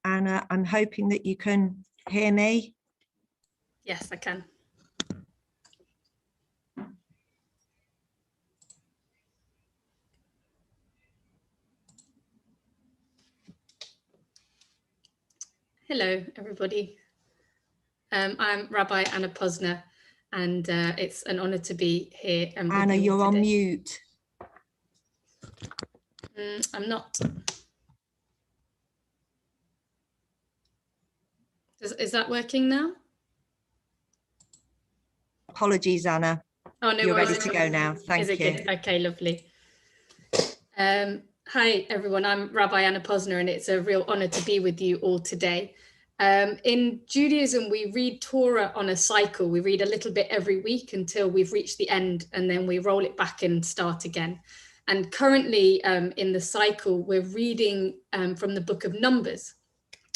Anna, I'm hoping that you can hear me. Yes, I can. Hello, everybody. I'm Rabbi Anna Posner, and it's an honor to be here. Anna, you're on mute. I'm not. Is that working now? Apologies, Anna. Oh, no, you're worries. ready to go now. Thank you. Good? Okay, lovely. Hi, everyone. I'm Rabbi Anna Posner, and it's a real honor to be with you all today. In Judaism, we read Torah on a cycle. We read a little bit every week until we've reached the end, and then we roll it back and start again. And currently in the cycle, we're reading from the book of Numbers,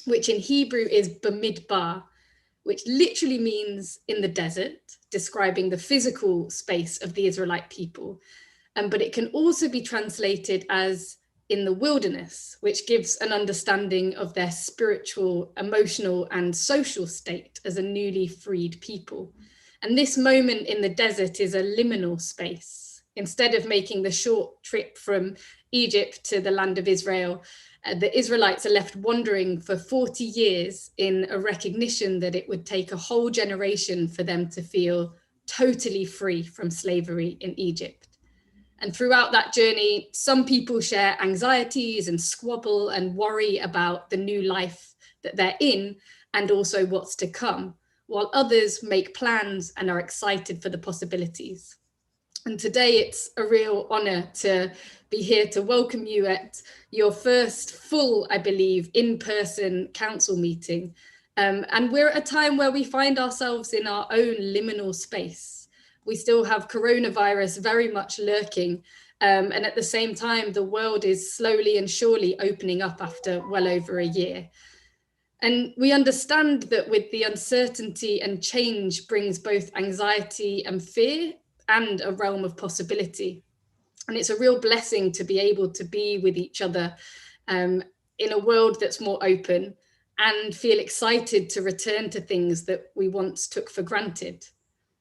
which in Hebrew is Bamidbar, which literally means in the desert, describing the physical space of the Israelite people. But it can also be translated as in the wilderness, which gives an understanding of their spiritual, emotional, and social state as a newly freed people. And this moment in the desert is a liminal space. Instead of making the short trip from Egypt to the land of Israel, the Israelites are left wandering for 40 years in a recognition that it would take a whole generation for them to feel totally free from slavery in Egypt. And throughout that journey, some people share anxieties and squabble and worry about the new life that they're in and also what's to come, while others make plans and are excited for the possibilities. And today it's a real honor to be here to welcome you at your first full, I believe, in-person council meeting. And we're at a time where we find ourselves in our own liminal space. We still have coronavirus very much lurking. And at the same time, the world is slowly and surely opening up after well over a year. And we understand that with the uncertainty and change brings both anxiety and fear and a realm of possibility. And it's a real blessing to be able to be with each other in a world that's more open and feel excited to return to things that we once took for granted.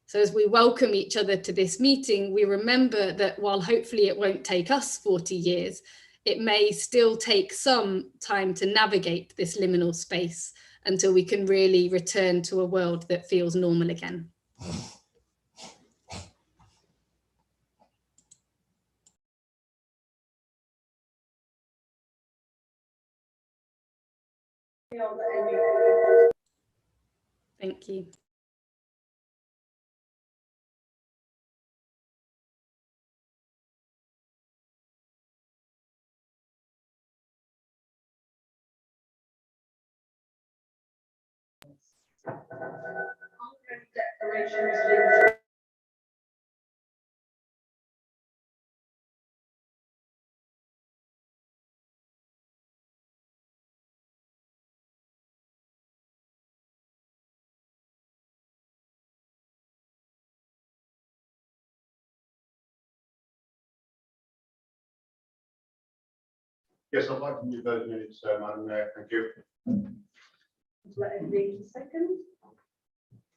So as we welcome each other to this meeting, we remember that while hopefully it won't take us 40 years, it may still take some time to navigate this liminal space until we can really return to a world that feels normal again. Thank you. Yes, I'd like to move those minutes, Madam Mayor. Thank you. Let it be a second.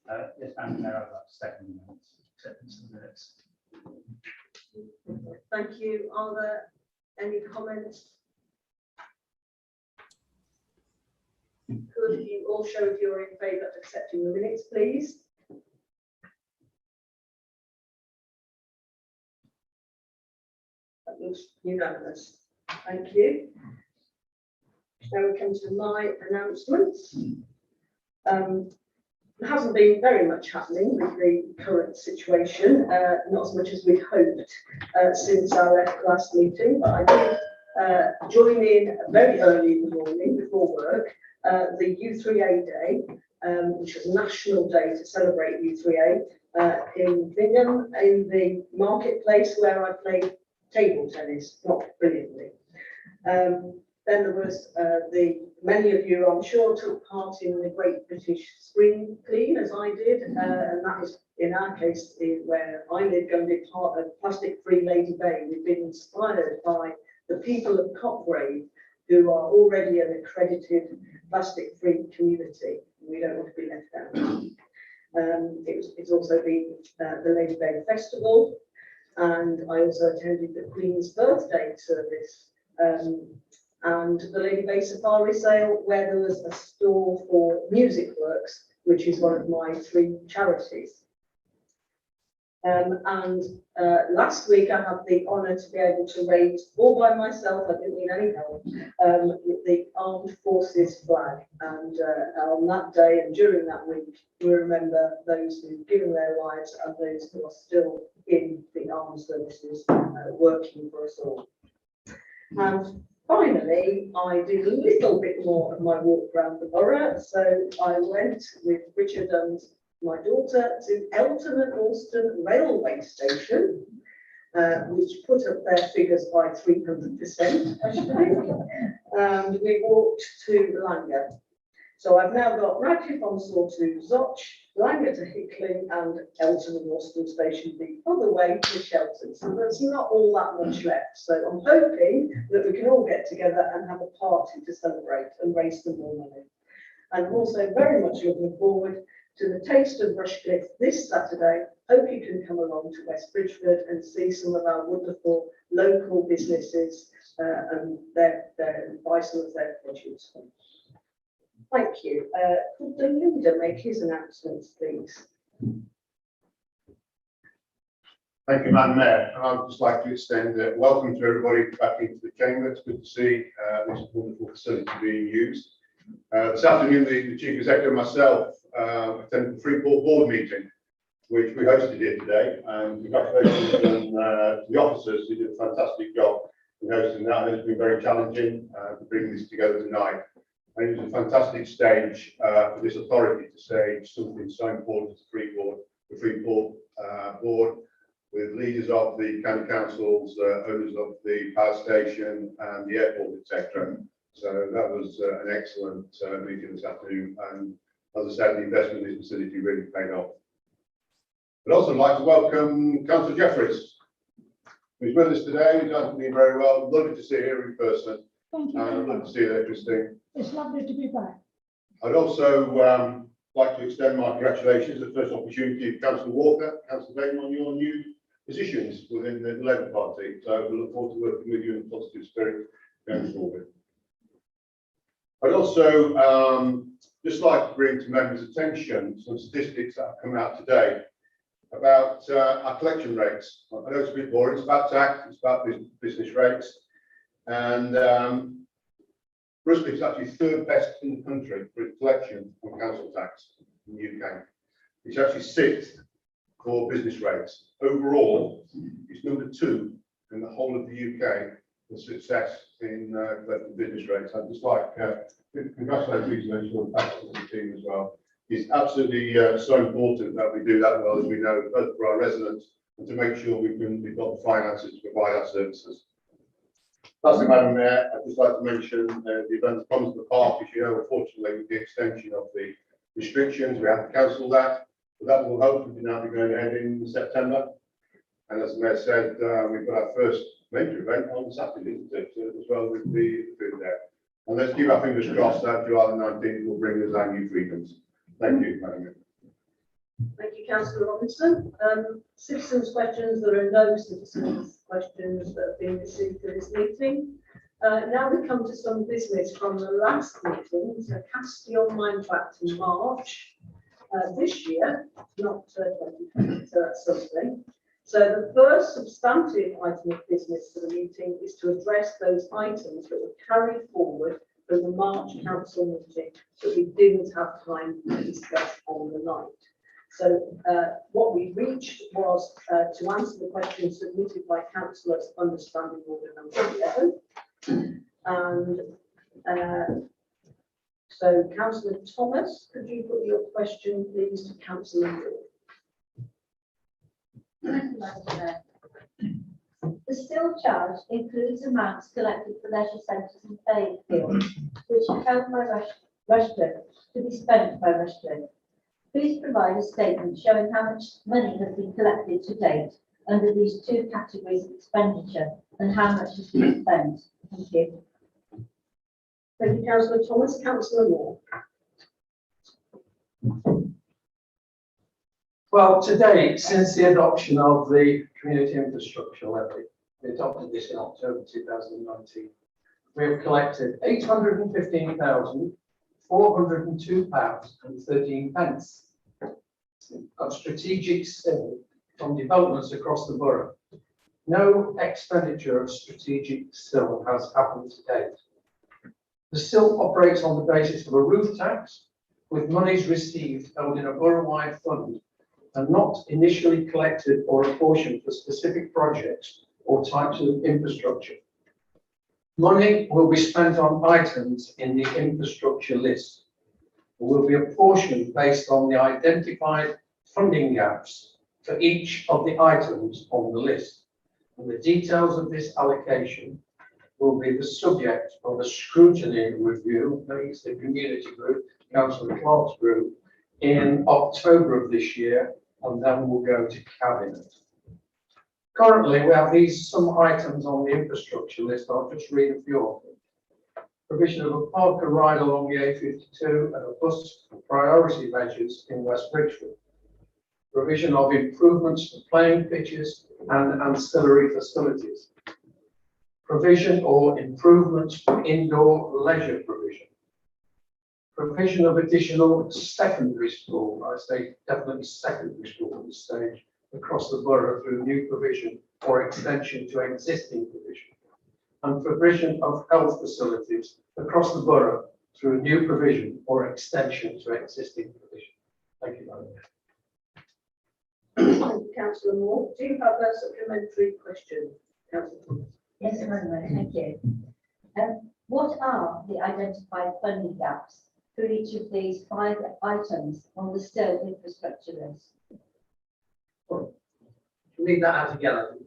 Yes, Madam Mayor, I'd like to second the minutes. Acceptance of the minutes. Thank you. Are there any comments? Could you all show if you're in favour of accepting the minutes, please? That looks unanimous. Thank you. Now we come to my announcements. There hasn't been very much happening with the current situation, not as much as we'd hoped since our last meeting, but I did join in very early in the morning before work, the U3A Day, which was National Day to celebrate U3A in Bingham, in the marketplace where I played table tennis, not brilliantly. Then there was many of you, I'm sure, took part in the Great British Spring Clean, as I did, and that is, in our case, where I live, going to be part of Plastic Free Lady Bay. We've been inspired by the people of Cotgrave, who are already an accredited plastic-free community. We don't want to be left out. It's also been the Lady Bay Festival, and I also attended the Queen's birthday service. And the Lady Bay Safari Sale, where there was a stall for Music Works, which is one of my 3 charities. Last week I had the honour to be able to raise, all by myself, I didn't need any help, the Armed Forces flag. And on that day and during that week, we remember those who've given their lives and those who are still in the armed services working for us all. And finally, I did a little bit more of my walk around the borough. So I went with Richard and my daughter to Eltham and Alston Railway Station, which put up their figures by 300%, I should think. And we walked to Langer. So I've now got Radcliffe-on-Soar to Zoch, Langer to Hickling, and Eltham and Alston Station the other way to Shelton. So there's not all that much left. So I'm hoping that we can all get together and have a party to celebrate and raise some more money. And I'm also very much looking forward to the Taste of Rushcliffe this Saturday. Hope you can come along to West Bridgford and see some of our wonderful local businesses and buy some of their produce. Thank you. Could the leader make his announcements, please? Thank you, Madam Mayor. And I'd just like to extend a welcome to everybody back into the chamber. It's good to see this wonderful facility being used. This afternoon, the Chief Executive and myself attended the Freeport Board meeting, which we hosted here today. Congratulations to the officers who did a fantastic job in hosting that. It's been very challenging to bring this together tonight. And it was a fantastic stage for this authority to say something so important to the Freeport Board, with leaders of the county councils, owners of the power station and the airport, etc. So that was an excellent meeting this afternoon. And as I said, the investment in this facility really paid off. I'd also like to welcome Councillor Jeffries, who's with us today. He's done me very well. Lovely to see you here in person. Thank you. I'd love to see you there, Christine. It's lovely to be back. I'd also like to extend my congratulations at the first opportunity to Councillor Walker, Councillor Bateman, on your new positions within the Labour Party. So we look forward to working with you in a positive spirit going forward. I'd also just like to bring to members' attention some statistics that have come out today about our collection rates. I know it's a bit boring, it's about tax, it's about business rates. And Rushcliffe is actually 3rd best in the country for its collection on council tax in the UK. It's actually 6th for business rates. Overall, it's number 2 in the whole of the UK for success in collecting business rates. I'd just like to congratulate Lisa and the team as well. It's absolutely so important that we do that well, as we know, both for our residents and to make sure we've got the finances to provide our services. Lastly, Madam Mayor, I'd just like to mention the event that comes to the park. As you know, unfortunately, with the extension of the restrictions, we have to cancel that. But that will hopefully now be going ahead in September. And as the Mayor said, we've got our first major event on Saturday, as well with the food there. And let's keep our fingers crossed that July the 19th will bring us our new freedoms. Thank you, Madam Mayor. Thank you, Councillor Robinson. Citizens' questions. There are no citizens' questions that have been received for this meeting. Now we come to some business from the last meeting. So cast your mind back to March this year, not 2020, so that's something. So the first substantive item of business for the meeting is to address those items that were carried forward from the March council meeting that we didn't have time to discuss on the night. So what we reached was to answer the questions submitted by councillors under Standing Order number 11. And so Councillor Thomas, could you put your question please to Councillor Moore? The still charge includes amounts collected for leisure centres and playing fields, which are held by Rushcliffe to be spent by Rushcliffe. Please provide a statement showing how much money has been collected to date under these two categories of expenditure and how much has been spent. Thank you. Thank you, Councillor Thomas. Councillor Moore. Well, to date, since the adoption of the community infrastructure levy, we adopted this in October 2019, we have collected £815,402.13 of strategic still from developments across the borough. No expenditure of strategic still has happened to date. The still operates on the basis of a roof tax, with monies received held in a borough-wide fund and not initially collected or apportioned for specific projects or types of infrastructure. Money will be spent on items in the infrastructure list and will be apportioned based on the identified funding gaps for each of the items on the list. And the details of this allocation will be the subject of a scrutiny review, thanks to the community group, Councillor Clark's group, in October of this year, and then we'll go to cabinet. Currently, we have some items on the infrastructure list. I'll just read a few of them. Provision of a park and ride along the A52 and a bus for priority measures in West Bridgford. Provision of improvements to playing pitches and ancillary facilities. Provision or improvements for indoor leisure provision. Provision of additional secondary school, I say definitely secondary school at this stage, across the borough through new provision or extension to existing provision. And provision of health facilities across the borough through new provision or extension to existing provision. Thank you very much. Thank you, Councillor Moore. Do you have a supplementary question, Councillor Thomas? Yes, thank you. What are the identified funding gaps for each of these 5 items on the still infrastructure list? Read that out again.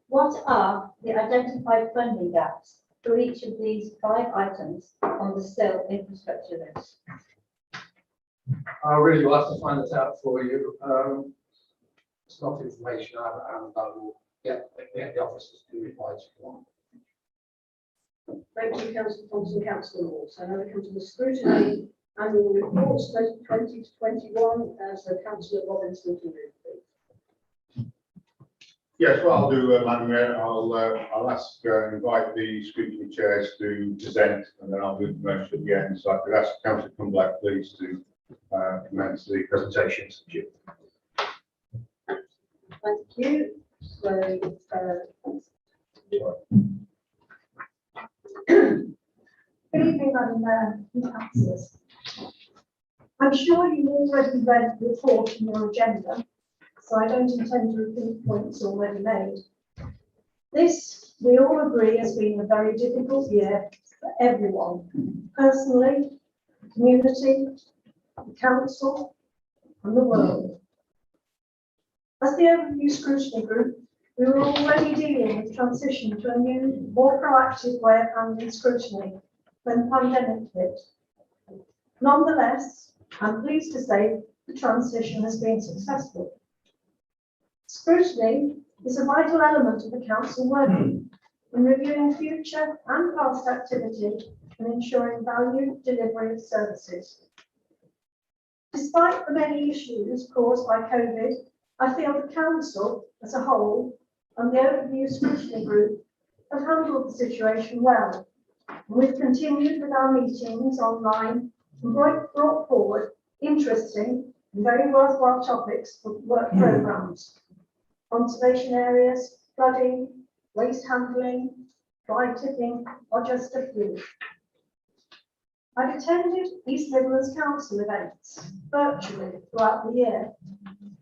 What are the identified funding gaps for each of these 5 items on the still infrastructure list? I really will have to find this out for you. It's not information I will get the officers to reply to you on. Thank you, Councillor Thompson. Councillor Moore. So now we come to the scrutiny annual reports 2020 to 21. So Councillor Robinson to move, please. Yes, what I'll do, Madam Mayor, I'll ask, invite the scrutiny chairs to present, and then I'll do the motion at the end. So I could ask Councillor Cumberbatch, please, to commence the presentations. Thank you. So, Good evening, Madam Mayor and councillors. I'm sure you've already read the report in your agenda, so I don't intend to repeat points already made. This, we all agree, has been a very difficult year for everyone, personally, the community, the council, and the world. As the Overview Scrutiny Group, we were already dealing with transition to a new, more proactive way of handling scrutiny when the pandemic hit. Nonetheless, I'm pleased to say the transition has been successful. Scrutiny is a vital element of the council working in reviewing future and past activity and ensuring value delivery of services. Despite the many issues caused by COVID, I feel the council as a whole and the overview scrutiny group have handled the situation well. We've continued with our meetings online and brought forward interesting and very worthwhile topics for work programmes. Conservation areas, flooding, waste handling, fly tipping, or just a few. I've attended East Midlands Council events virtually throughout the year,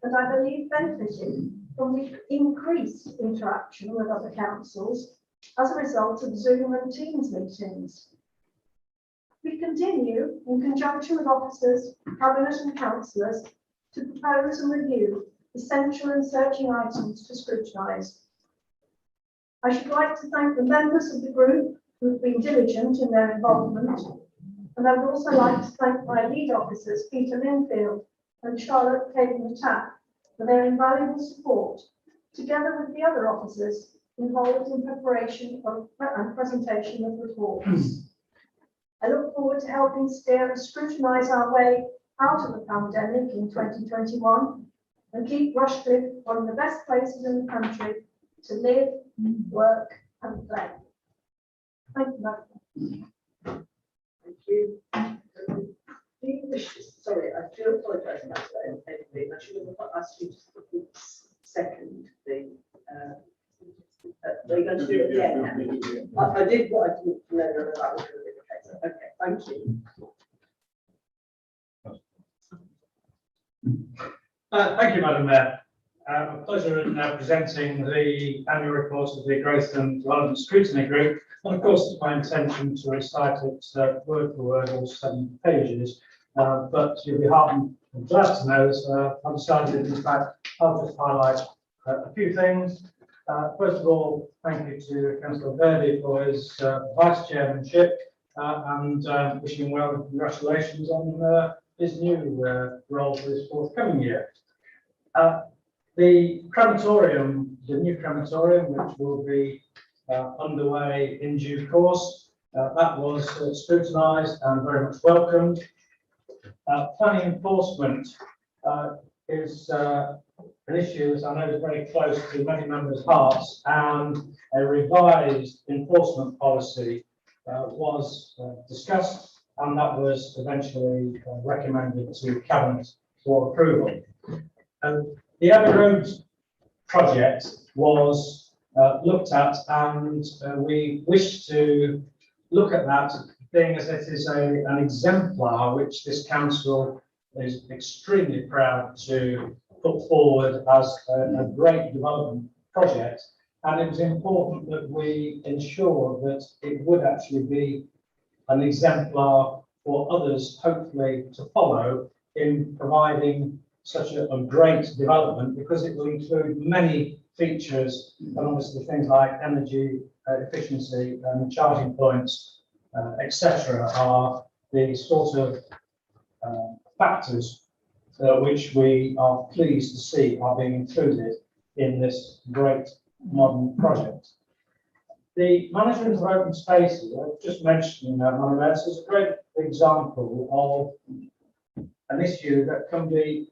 and I believe benefited from the increased interaction with other councils as a result of Zoom and Teams meetings. We continue, in conjunction with officers, cabinet and councillors, to propose and review essential and searching items to scrutinise. I should like to thank the members of the group who have been diligent in their involvement, and I would also like to thank my lead officers, Peter Linfield and Charlotte Caden-Tapp, for their invaluable support, together with the other officers involved in preparation of and presentation of reports. I look forward to helping steer and scrutinise our way out of the pandemic in 2021 and keep Rushcliffe one of the best places in the country to live, work and play. Thank you, Madam. Thank you. Do you wish to, sorry, I do apologise about that, Edwin. I should have asked you to second the, are you going to do it again? I did what I didn't know whether that was going to be the case. Okay, thank you. Thank you, Madam Mayor. A pleasure in presenting the annual report of the Growth and Development Scrutiny Group. And of course, it's my intention to recite it word for word, all 7 pages. But you'll be heartened and glad to know that I've decided, in fact, I'll just highlight a few things. First of all, thank you to Councillor Verdi for his vice chairmanship and wishing him well and congratulations on his new role for this forthcoming year. The crematorium, the new crematorium, which will be underway in due course, that was scrutinised and very much welcomed. Planning enforcement is an issue that I know is very close to many members' hearts, and a revised enforcement policy was discussed, and that was eventually recommended to Cabinet for approval. The Abbey Road project was looked at, and we wish to look at that being as it is an exemplar which this council is extremely proud to put forward as a great development project. And it was important that we ensure that it would actually be an exemplar for others, hopefully, to follow in providing such a great development, because it will include many features, and obviously things like energy efficiency and charging points, etc., are the sort of factors which we are pleased to see are being included in this great modern project. The management of open spaces, I've just mentioned Madam Mayor, is a great example of an issue that can be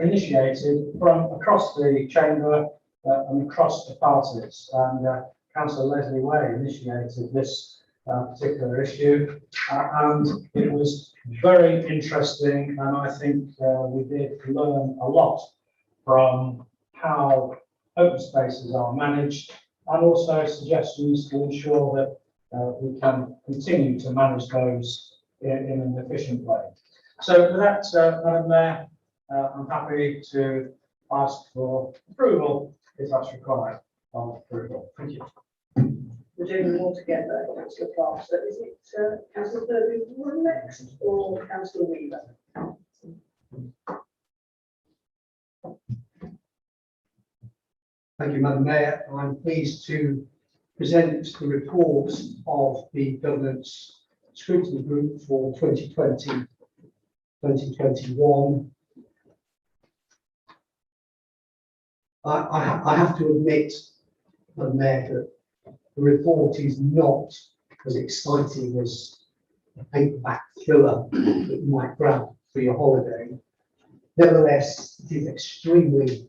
initiated from across the chamber and across the parties. And Councillor Leslie Way initiated this particular issue, and it was very interesting, and I think we did learn a lot from how open spaces are managed, and also suggestions to ensure that we can continue to manage those in an efficient way. So with that, Madam Mayor, I'm happy to ask for approval if that's required of approval. Thank you. We're doing them all together, Councillor Clark. So is it Councillor Thurgood next or Councillor Weaver? Thank you, Madam Mayor. I'm pleased to present the report of the Governance Scrutiny Group for 2020-2021. I have to admit, Madam Mayor, that the report is not as exciting as a paperback thriller that you might grab for your holiday. Nevertheless, it is extremely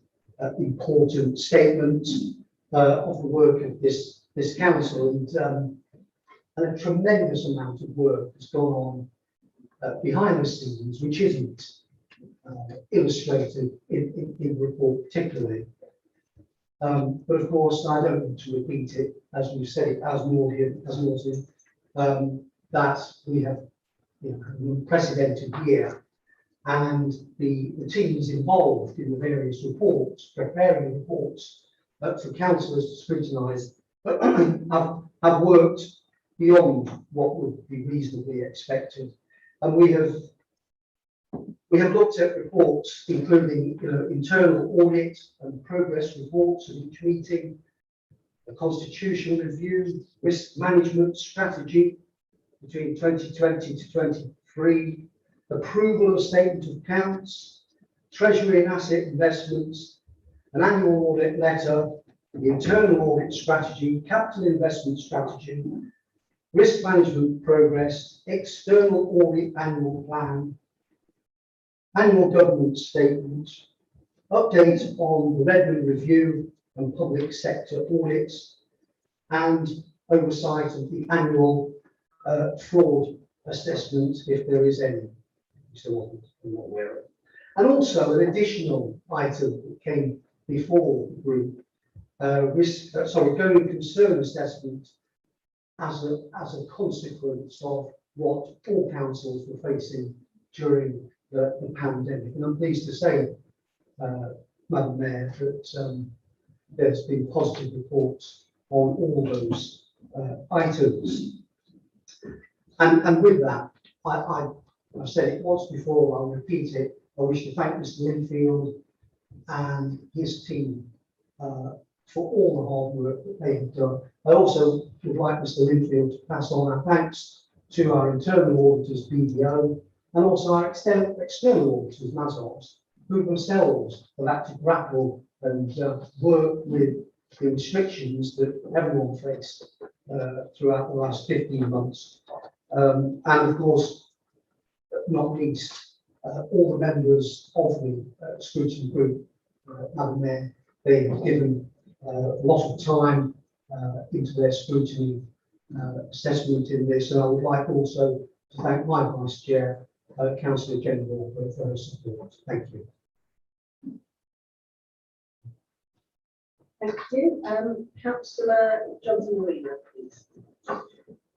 important statement of the work of this council, and a tremendous amount of work has gone on behind the scenes, which isn't illustrated in the report particularly. But of course, I don't want to repeat it, as we've said it as nauseam, that we have an unprecedented year, and the teams involved in the various reports, preparing reports for councillors to scrutinise, have worked beyond what would be reasonably expected. And we have looked at reports including internal audit and progress reports at each meeting, a constitutional review, risk management strategy between 2020 to 23, approval of statement of accounts, treasury and asset investments, an annual audit letter, the internal audit strategy, capital investment strategy, risk management progress, external audit annual plan, annual government statement, update on the Redmond review and public sector audits, and oversight of the annual fraud assessment, if there is any. So I'm not aware of. And also an additional item that came before the group, going concern assessment as a consequence of what all councils were facing during the pandemic. And I'm pleased to say, Madam Mayor, that there's been positive reports on all those items. And with that, I've said it once before, I'll repeat it. I wish to thank Mr. Linfield and his team for all the hard work that they have done. I also would like Mr. Linfield to pass on our thanks to our internal auditors, BDO, and also our external auditors, Mazars, who themselves have had to grapple and work with the restrictions that everyone faced throughout the last 15 months. And of course, not least, all the members of the scrutiny group, Madam Mayor, they have given a lot of time into their scrutiny assessment in this, and I would like also to thank my Vice Chair, Councillor General, for her support. Thank you. Thank you. Councillor Johnson Marina, please.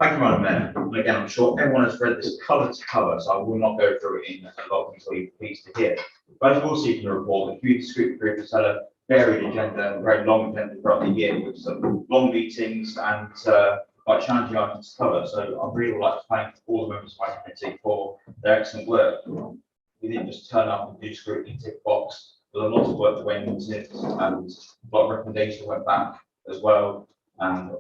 Thank you, Madam Mayor. And again, I'm sure everyone has read this cover to cover, so I will not go through it in a lot of detail. You're pleased to hear. But as you will see from the report, the Community Scrutiny Group has had a varied agenda, a very long agenda throughout the year, with some long meetings and quite challenging items to cover. So I really would like to thank all the members of my committee for their excellent work. We didn't just turn up and do scrutiny, tick box. There was a lot of work that went into it, and a lot of recommendations went back as well. And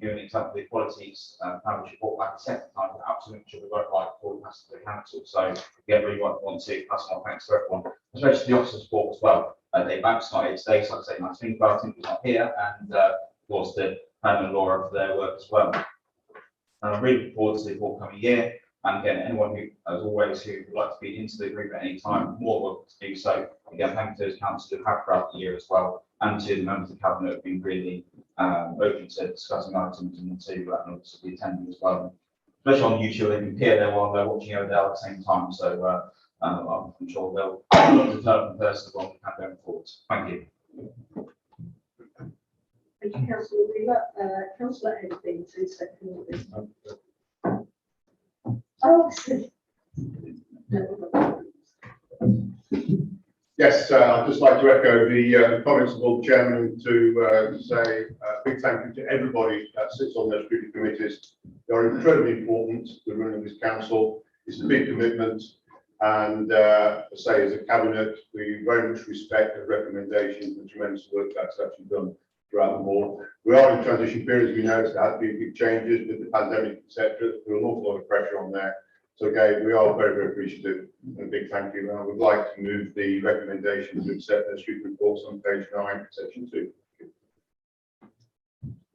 giving an example of the equalities plan which report back a second time, absolutely should be verified before we pass to the council. So again, really want to pass on thanks to everyone, especially the officers' support as well. They backslided today, so I'd say nice thing about it, was not here, and of course the Pam and Laura for their work as well. And I'm really looking forward to the forthcoming year. And again, anyone who, as always, who would like to be into the group at any time, more welcome to do so. Again, thank you to those councillors who have throughout the year as well, and to the members of the cabinet who have been really open to discussing items and to be attending as well. Especially on YouTube, they can hear there while they're watching over there at the same time. So I'm sure they'll develop in person as well as we can going forward. Thank you. Thank you, Councillor Wheeler. Councillor Edby, to second this. Oh, Yes, I'd just like to echo the comments of all the chairman to say a big thank you to everybody that sits on those scrutiny committees. They are incredibly important to the running of this council. It's a big commitment, and I say as a cabinet, we very much respect the recommendations and tremendous work that's actually done throughout the board. We are in transition periods. We know there have been big changes with the pandemic, etc. There's an awful lot of pressure on there. So again, we are very, very appreciative, and a big thank you. And I would like to move the recommendation to accept the scrutiny reports on page 9, section 2.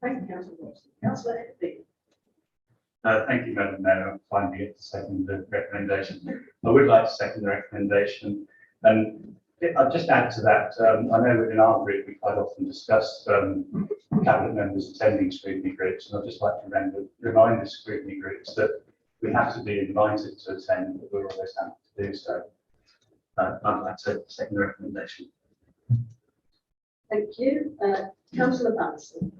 thank you, Councillor Watson. Councillor Edby. Thank you, Madam Mayor. I'm finally get to second the recommendation. I would like to second the recommendation. And I'll just add to that, I know within our group, we quite often discuss cabinet members attending scrutiny groups, and I'd just like to remind the scrutiny groups that we have to be invited to attend, but we're always happy to do so. I'd like to second the recommendation. Thank you. Councillor Patterson.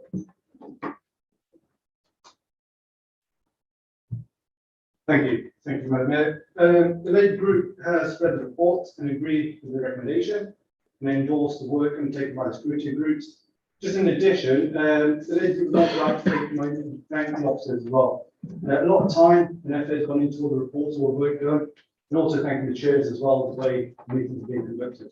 Thank you, Madam Mayor. The Labour Group has read the report and agreed with the recommendation and endorsed the work undertaken by the scrutiny groups. Just in addition, the Labour Group would also like to thank the officers as well. A lot of time and effort has gone into all the reports, all the work done, and also thanking the chairs as well, the way meetings have been conducted.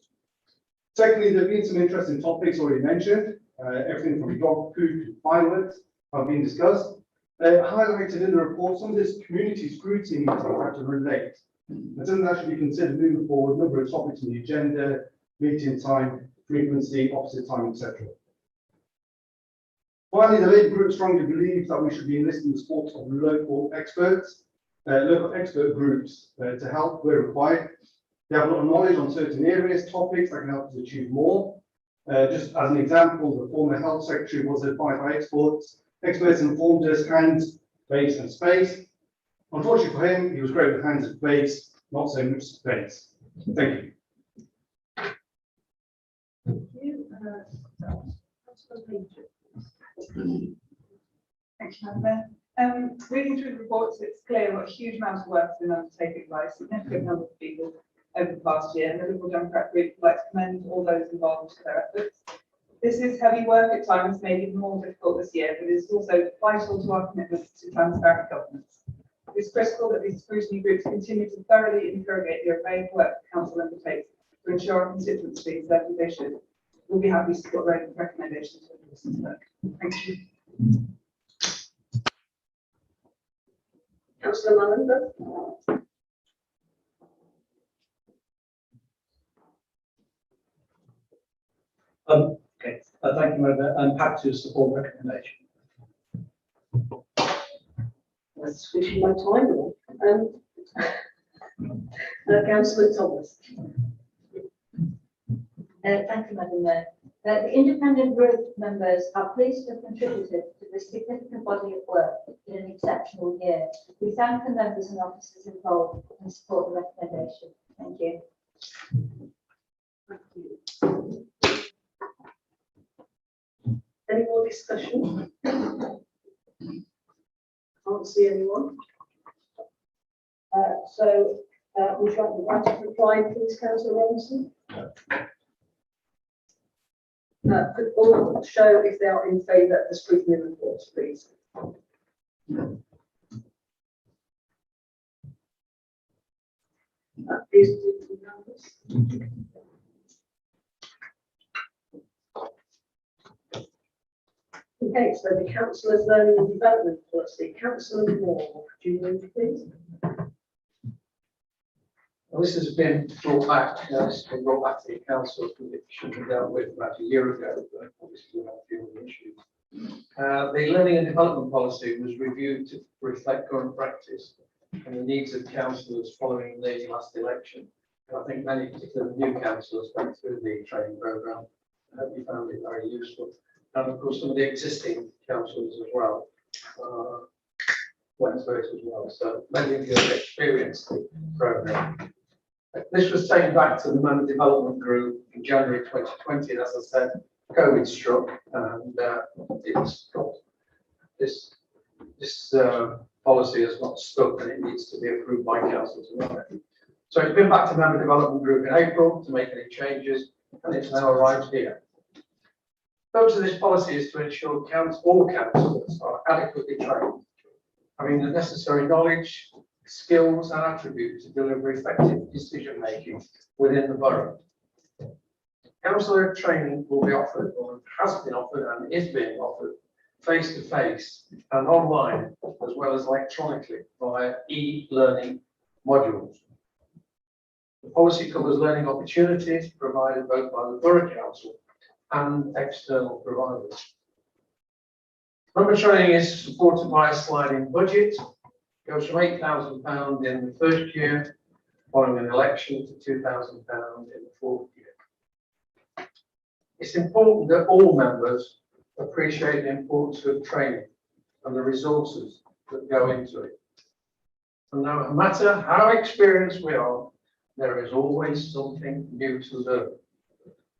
Secondly, there have been some interesting topics already mentioned. Everything from dog poo to fireworks have been discussed. Highlighted in the report, some of this community scrutiny meetings have to relate. And something that should be considered moving forward, a number of topics on the agenda, meeting time, frequency, opposite time, etc. Finally, the Labour Group strongly believes that we should be enlisting the support of local experts, local expert groups to help where required. They have a lot of knowledge on certain areas, topics that can help us achieve more. Just as an example, the former health secretary was advised by experts informed us hands, face and space. Unfortunately for him, he was great with hands and face, not so much space. Thank you. Thank you. Councillor Painter. Thanks, Madam Mayor. Reading through the reports, it's clear what a huge amount of work has been undertaken by a significant number of people over the past year, and the Liberal Democrat Group would like to commend all those involved for their efforts. This is heavy work at times, made even more difficult this year, but it's also vital to our commitment to transparent governance. It's critical that these scrutiny groups continue to thoroughly interrogate the array of work the Council undertakes to ensure our constituencies that they should. We'll be happy to support recommendations for this work. Thank you. Councillor Mallinger. Okay, thank you, Madam Mayor. I'm happy to support the recommendation. That's switching my time on. Councillor Thomas. Thank you, Madam Mayor. The independent group members are pleased to have contributed to this significant body of work in an exceptional year. We thank the members and officers involved and support the recommendation. Thank you. Thank you. Any more discussion? Can't see anyone. Would you like the right to reply, please, Councillor Robinson? Could all show if they are in favour of the scrutiny reports, please? That is the numbers. Okay, so the Councillor's Learning and Development Policy. Councillor Moore, do you move, please? Well, this has been brought back, this has been brought back to the council, it should have been dealt with about a year ago, but obviously we have a few other issues. The learning and development policy was reviewed to reflect current practice and the needs of councillors following the last election. And I think many, particularly new councillors, went through the training programme. I hope you found it very useful. And of course, some of the existing councillors as well went through it as well. So many of you have experienced the programme. This was taken back to the Member Development Group in January 2020, and as I said, COVID struck, and it's got this policy has not stuck, and it needs to be approved by council tomorrow. So it's been back to Member Development Group in April to make any changes, and it's now arrived here. The purpose of this policy is to ensure all councillors are adequately trained, having the necessary knowledge, skills and attributes to deliver effective decision making within the borough. Councillor training will be offered, or has been offered and is being offered, face to face and online, as well as electronically via e-learning modules. The policy covers learning opportunities provided both by the Borough Council and external providers. Member training is supported by a sliding budget. Goes from £8,000 in the first year following an election to £2,000 in the fourth year. It's important that all members appreciate the importance of training and the resources that go into it. And no matter how experienced we are, there is always something new to learn.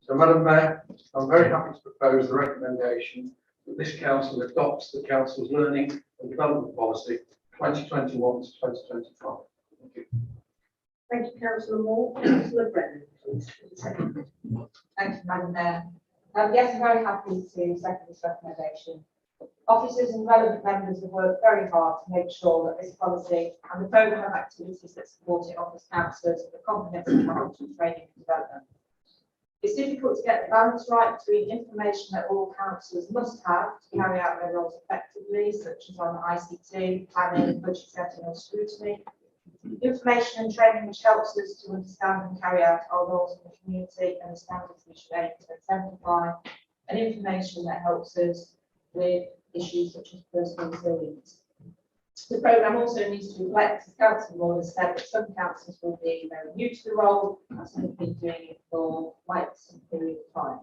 So, Madam Mayor, I'm very happy to propose the recommendation that this council adopts the council's learning and development policy 2021 to 2025. Thank you. Thank you, councillor Moore. Councillor Brennan, please. Thank you, Madam Mayor. Yes, I'm very happy to second this recommendation. Officers and relevant members have worked very hard to make sure that this policy and the programme of activities that support it offers councillors a comprehensive package of training and development. It's difficult to get the balance right between information that all councillors must have to carry out their roles effectively, such as on ICT, planning, budget setting and scrutiny, information and training which helps us to understand and carry out our roles in the community and the standards we should aim to exemplify, and information that helps us with issues such as personal resilience. The programme also needs to reflect, as Councillor Moore has said, that some councillors will be very new to the role and some have been doing it for quite some period of time.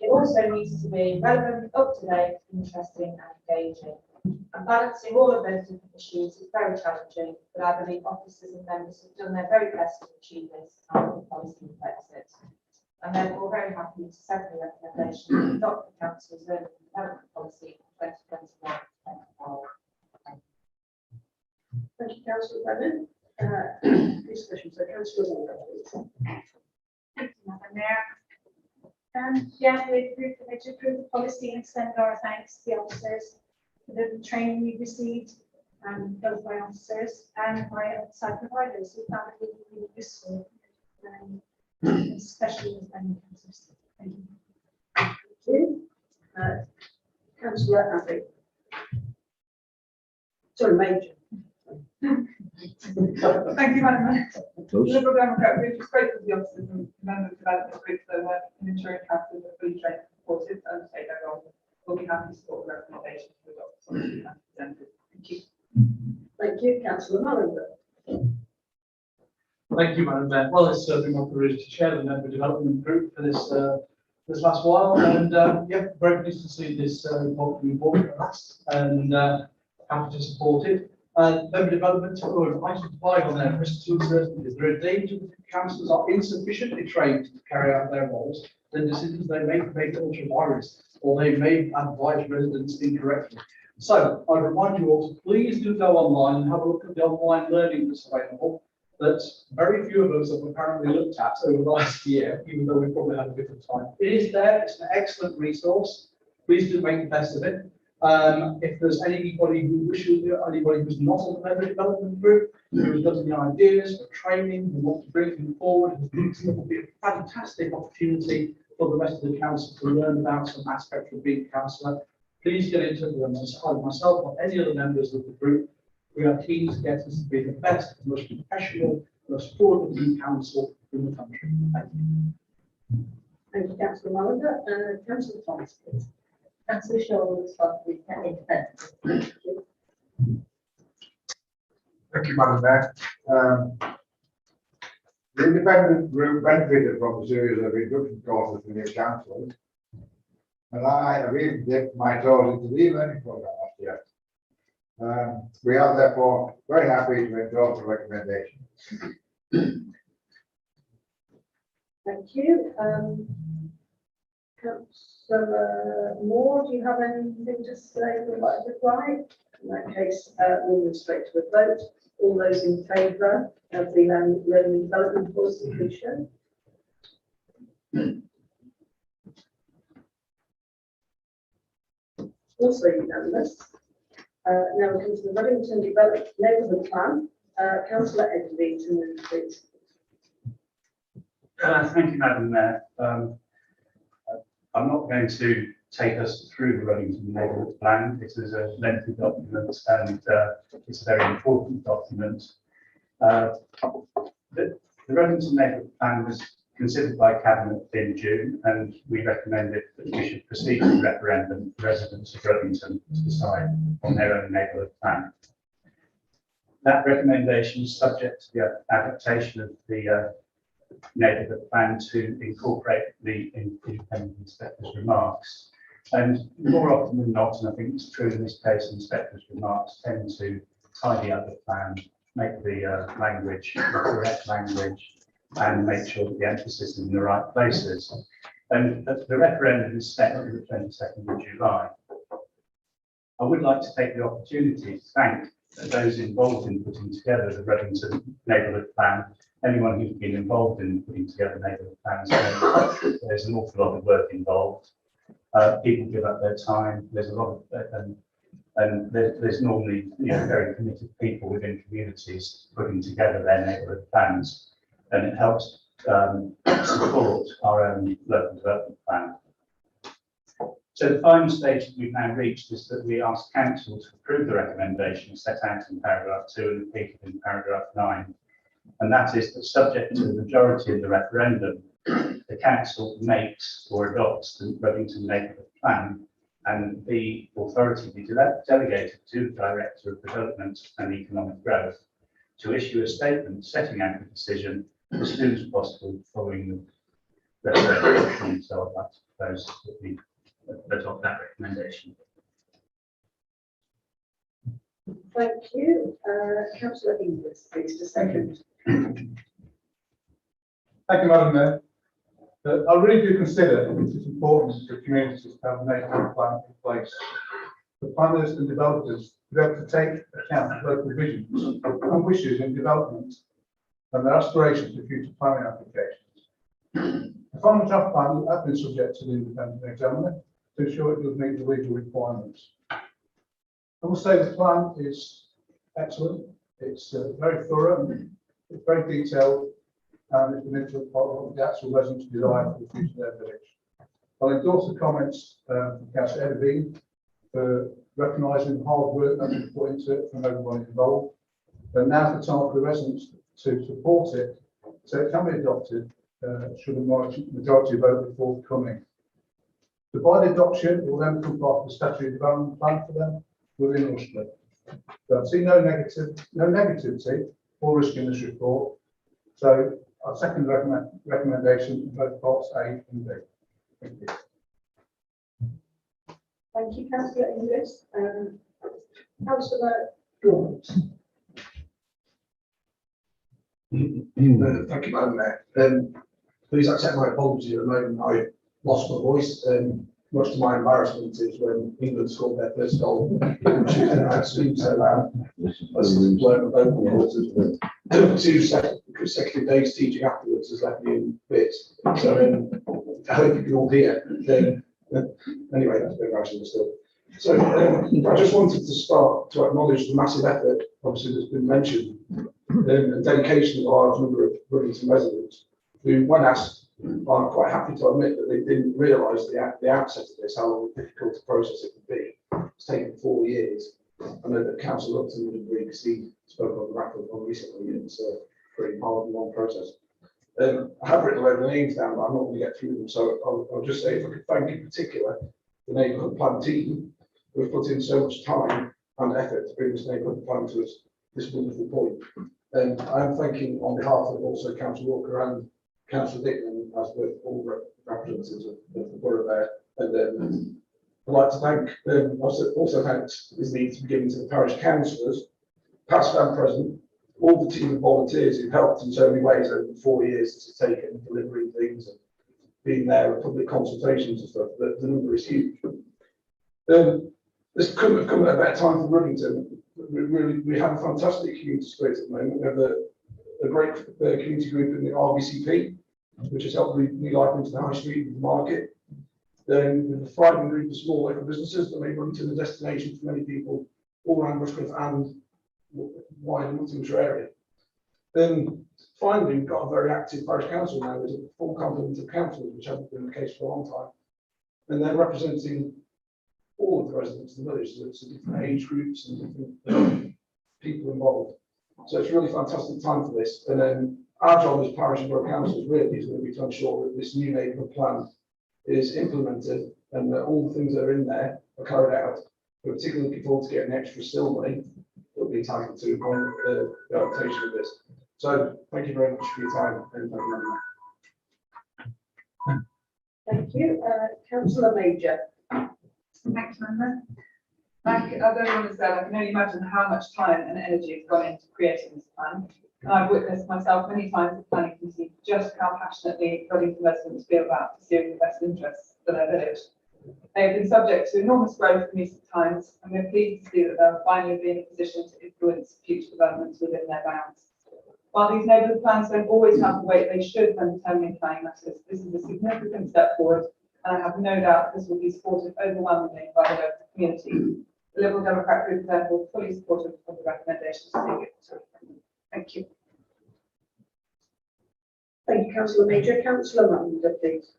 It also needs to be relevant, up to date, interesting and engaging. And balancing all of those different issues is very challenging, but I believe officers and members have done their very best to achieve this and the policy reflects it. I'm therefore very happy to second the recommendation to adopt the council's learning and development policy 2021-2025. Thank you, councillor Brennan. Discussion, so councillor Moore, please. Thank you, Madam Mayor. Yeah, we approve the policy and extend our thanks to the officers for the training we received, both by officers and by outside providers who found it really useful, especially with many councillors. Thank you. Thank you. Councillor Abbey. Sorry, Major. Thank you, Madam Mayor. The Liberal Democrat Group is grateful to the officers and members of the development group for their work in ensuring councillors are fully trained and supported to undertake their role. We'll be happy to support the recommendation to adopt the policy as presented. Thank you. Thank you, councillor Mulligan. Thank you, Madam Mayor. Well, it's been my privilege to chair the member development group for this last while, and yeah, very pleased to see this report at last, and happy to support it. Member development are item 5 on their list to uncertainties. There are dangers that councillors are insufficiently trained to carry out their roles, then decisions they make ultra virus, or they may advise residents incorrectly. So I remind you all to please do go online and have a look at the online learning that's available, that very few of us have apparently looked at over the last year, even though we probably had a bit of time. It is there, it's an excellent resource. Please do make the best of it. If there's anybody who wishes, anybody who's not on the member development group, who's got any ideas for training, who wants to bring them forward, it will be a fantastic opportunity for the rest of the council to learn about some aspects of being a councillor. Please get in touch with them, either myself or any other members of the group. We are keen to get us to be the best, most professional, most forward-looking council in the country. Thank you. Thank you, councillor Mulligan. Councillor Thomas, please. Councillor Shaw will respond to the independent. Thank you, Madam Mayor. The independent group benefited from a series of induction courses for new councillors, and I have even dipped my toes into the learning programme last year. We are therefore very happy to endorse the recommendation. Thank you. Councillor Moore, do you have anything to say you'd like to reply? In that case, we'll move straight to a vote. All those in favour of the learning and development policy, please show. Also unanimous. Now we come to the Ruddington Neighbourhood Plan. Councillor Edgley to move, please. Thank you, Madam Mayor. I'm not going to take us through the Ruddington Neighbourhood Plan. It is a lengthy document and it's a very important document. The Ruddington Neighbourhood Plan was considered by Cabinet in June, and we recommended that we should proceed with referendum for residents of Ruddington to decide on their own neighbourhood plan. That recommendation is subject to the adaptation of the neighbourhood plan to incorporate the independent inspector's remarks. And more often than not, and I think it's true in this case, inspector's remarks tend to tidy up the plan, make the language the correct language, and make sure that the emphasis is in the right places. And the referendum is set on the 22nd of July. I would like to take the opportunity to thank those involved in putting together the Reddington neighbourhood plan. Anyone who's been involved in putting together neighbourhood plans, there's an awful lot of work involved. People give up their time. There's a lot of, and there's normally very committed people within communities putting together their neighbourhood plans, and it helps support our own local development plan. So the final stage that we've now reached is that we ask council to approve the recommendation set out in paragraph 2 and repeated in paragraph 9. And that is that subject to the majority in the referendum, the council makes or adopts the Reddington neighbourhood plan, and the authority be delegated to the Director of Development and Economic Growth to issue a statement setting out the decision as soon as possible following the referendum. So I'd like to propose that we adopt that recommendation. Thank you. Councillor Inglis, please, to second. Thank you, Madam Mayor. I really do consider it is important for communities to have a neighbourhood plan in place. The planners and developers to be able to take account of local visions and wishes in development and their aspirations for future planning applications. The final draft plan has been subject to the independent examiner to ensure it does meet the legal requirements. I will say the plan is excellent. It's very thorough, it's very detailed, and it's an integral part of what the actual residents desire for the future of their village. I'll endorse the comments from Councillor Edvine for recognising the hard work that's been put into it from everybody involved. And now's the time for the residents to support it so it can be adopted should a majority vote be forthcoming. So by the adoption, it will then become part of the statutory development plan for them within Rushden. So I see no negativity or risk in this report. So our second recommendation in both parts A and B. Thank you. Thank you, Councillor Inglis. Councillor Gaunt. Thank you, Madam Mayor. Please accept my apology at the moment. I lost my voice. Much to my embarrassment is when England scored their first goal, which I screamed so loud as the blown my vocal cords. 2 consecutive days teaching afterwards has left me in bits. So I hope you can all hear. Anyway, that's a bit embarrassing still. So I just wanted to start to acknowledge the massive effort, obviously, that's been mentioned, and dedication of a large number of Reddington residents who, when asked, are quite happy to admit that they didn't realise the outset of this, how difficult a process it would be. It's taken 4 years. I know that Councillor Upton would agree because he spoke on the record on recently, and it's a pretty hard and long process. I have written a load of names down, but I'm not going to get through them, so I'll just say if I could thank in particular the neighbourhood plan team who have put in so much time and effort to bring this neighbourhood plan to us, this wonderful point. I am thanking on behalf of also Councillor Walker and Councillor Dickman as with all representatives of the borough there. And I'd like to thank, also thanks is needed to be given to the parish councillors, past and present, all the team of volunteers who've helped in so many ways over the 4 years it's taken, delivering things and being there at public consultations and stuff. The number is huge. This couldn't have come at a better time for Reddington. We have a fantastic community spirit at the moment. We have a great community group in the RBCP, which has helped new life into the high street and the market. Then with a thriving group of small local businesses that make Reddington a destination for many people all around Rushcliffe and wider Nottinghamshire area. Then finally, we've got a very active parish council now. There's a full complement of councillors, which hasn't been the case for a long time. And they're representing all of the residents of the village, so it's different age groups and different people involved. So it's a really fantastic time for this. And then our job as parish and borough councils really is going to be to ensure that this new neighbourhood plan is implemented and that all the things that are in there are carried out. We're particularly looking forward to getting extra still money that fully entitled to on the adaptation of this. So thank you very much for your time. And thank you. Thank you. Councillor Major. Thanks, Amanda. Like other everyone has said, I can only imagine how much time and energy has gone into creating this plan. And I've witnessed myself many times at planning committee just how passionately Readington residents feel about pursuing the best interests for their village. They have been subject to enormous growth in recent times, and we're pleased to see that they'll finally be in a position to influence future developments within their bounds. While these neighbourhood plans don't always have the weight they should when determining planning matters, this is a significant step forward, and I have no doubt this will be supported overwhelmingly by the local community. The Liberal Democrat Group is therefore fully supportive of the recommendations. Thank you. Thank you, Councillor Major. Councillor Munda, please.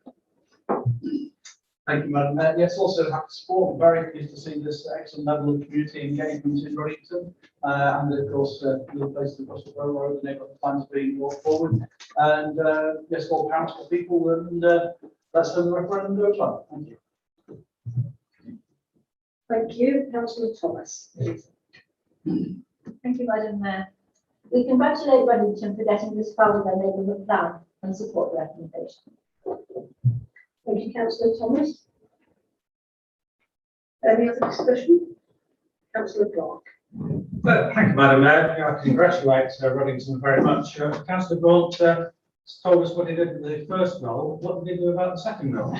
Thank you, Madam Mayor. Yes, also happy to support. I'm very pleased to see this excellent level of community engagement in Readington. And of course, the places across the borough where the neighbourhood plans being brought forward. And yes, all council people, and let's have the referendum go as well. Thank you. Thank you. Councillor Thomas, please. Thank you, Madam Mayor. We congratulate Readington for getting this far with their neighbourhood plan and support the recommendation. Thank you, Councillor Thomas. Any other discussion? Councillor Clark. Thank you, Madam Mayor. I congratulate Readington very much. Councillor Grant told us what he did with the first goal. What did he do about the second goal?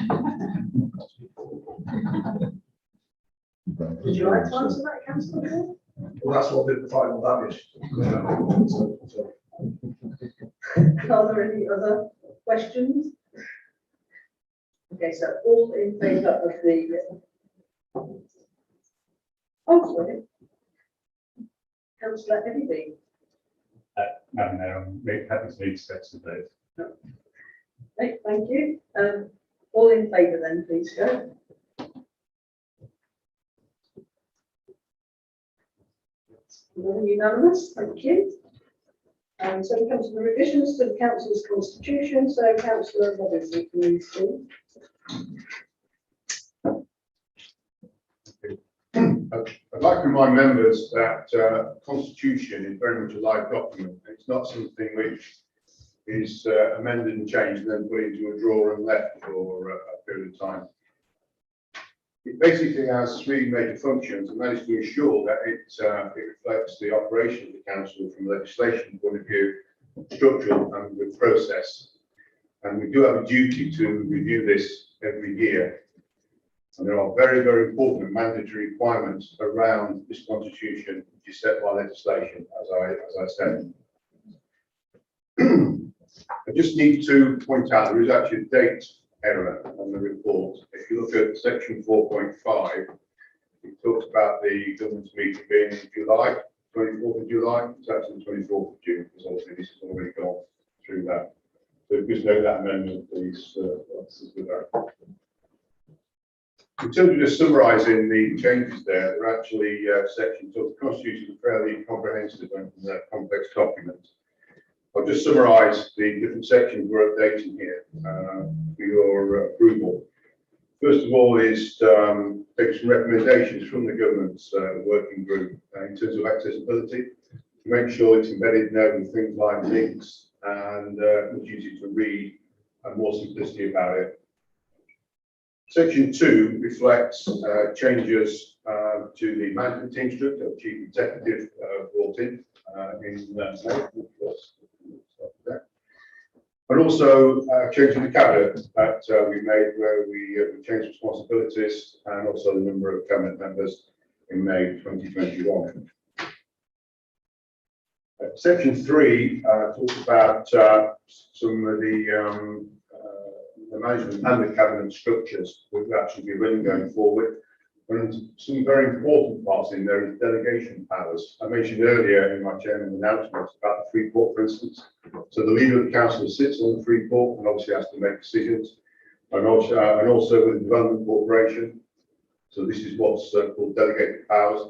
Would you like to answer that, Councillor Grant? Well, that's what did the final damage. Are there any other questions? Okay, so all in favour of the. Oh, sorry. Councillor Eddie. Madam Mayor, I'm very happy to lead steps of those. Okay, thank you. All in favour then, please go. Unanimous, thank you. So we come to the revisions to the council's constitution. So Councillor Robinson, please. I'd like to remind members that constitution is very much a live document. It's not something which is amended and changed and then put into a drawer and left for a period of time. It basically has three major functions, and that is to ensure that it reflects the operation of the council from a legislation point of view, structural and with process. And we do have a duty to review this every year. And there are very, very important and mandatory requirements around this constitution, which is set by legislation, as I said. I just need to point out there is actually a date error on the report. If you look at section 4.5, it talks about the government's meeting being in July, 24th of July. It's actually the 24th of June, because obviously this has already gone through that. So just note that amendment, please. In terms of just summarising the changes there, they're actually sections of the Constitution, a fairly comprehensive and complex document. I'll just summarise the different sections we're updating here for your approval. First of all is take some recommendations from the government's working group in terms of accessibility, to make sure it's embedded now with things like links and much easier to read and more simplicity about it. Section 2 reflects changes to the management team structure, the chief executive brought in and also changing the cabinet that we made, where we changed responsibilities and also the number of cabinet members in May 2021. Section 3 talks about some of the management and the cabinet structures which will actually be running going forward. And some very important parts in there is delegation powers. I mentioned earlier in my chairman's announcements about the Freeport, for instance. So the leader of the council sits on the Freeport and obviously has to make decisions. And also with the Development Corporation. So this is what's called delegated powers.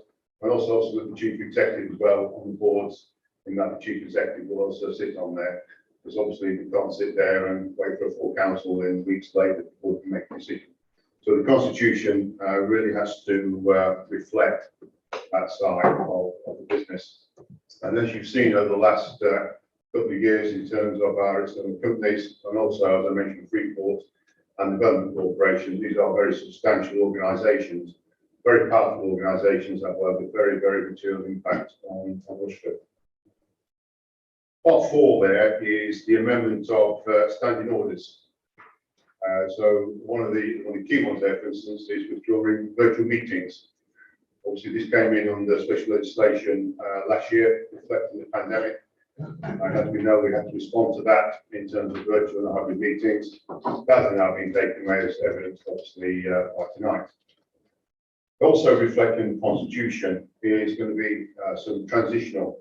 And also with the chief executive as well on the boards, in that the chief executive will also sit on there. Because obviously we can't sit there and wait for a full council in weeks later before we can make a decision. So the constitution really has to reflect that side of the business. And as you've seen over the last couple of years in terms of our external companies, and also, as I mentioned, Freeport and Development Corporation, these are very substantial organisations, very powerful organisations that will have a very, very material impact on Rushford. Part 4 there is the amendment of standing orders. So one of the key ones there, for instance, is withdrawing virtual meetings. Obviously, this came in under special legislation last year, reflecting the pandemic. And as we know, we had to respond to that in terms of virtual and hybrid meetings. That has now been taken away as evidence, obviously, by tonight. Also reflecting the Constitution is going to be some transitional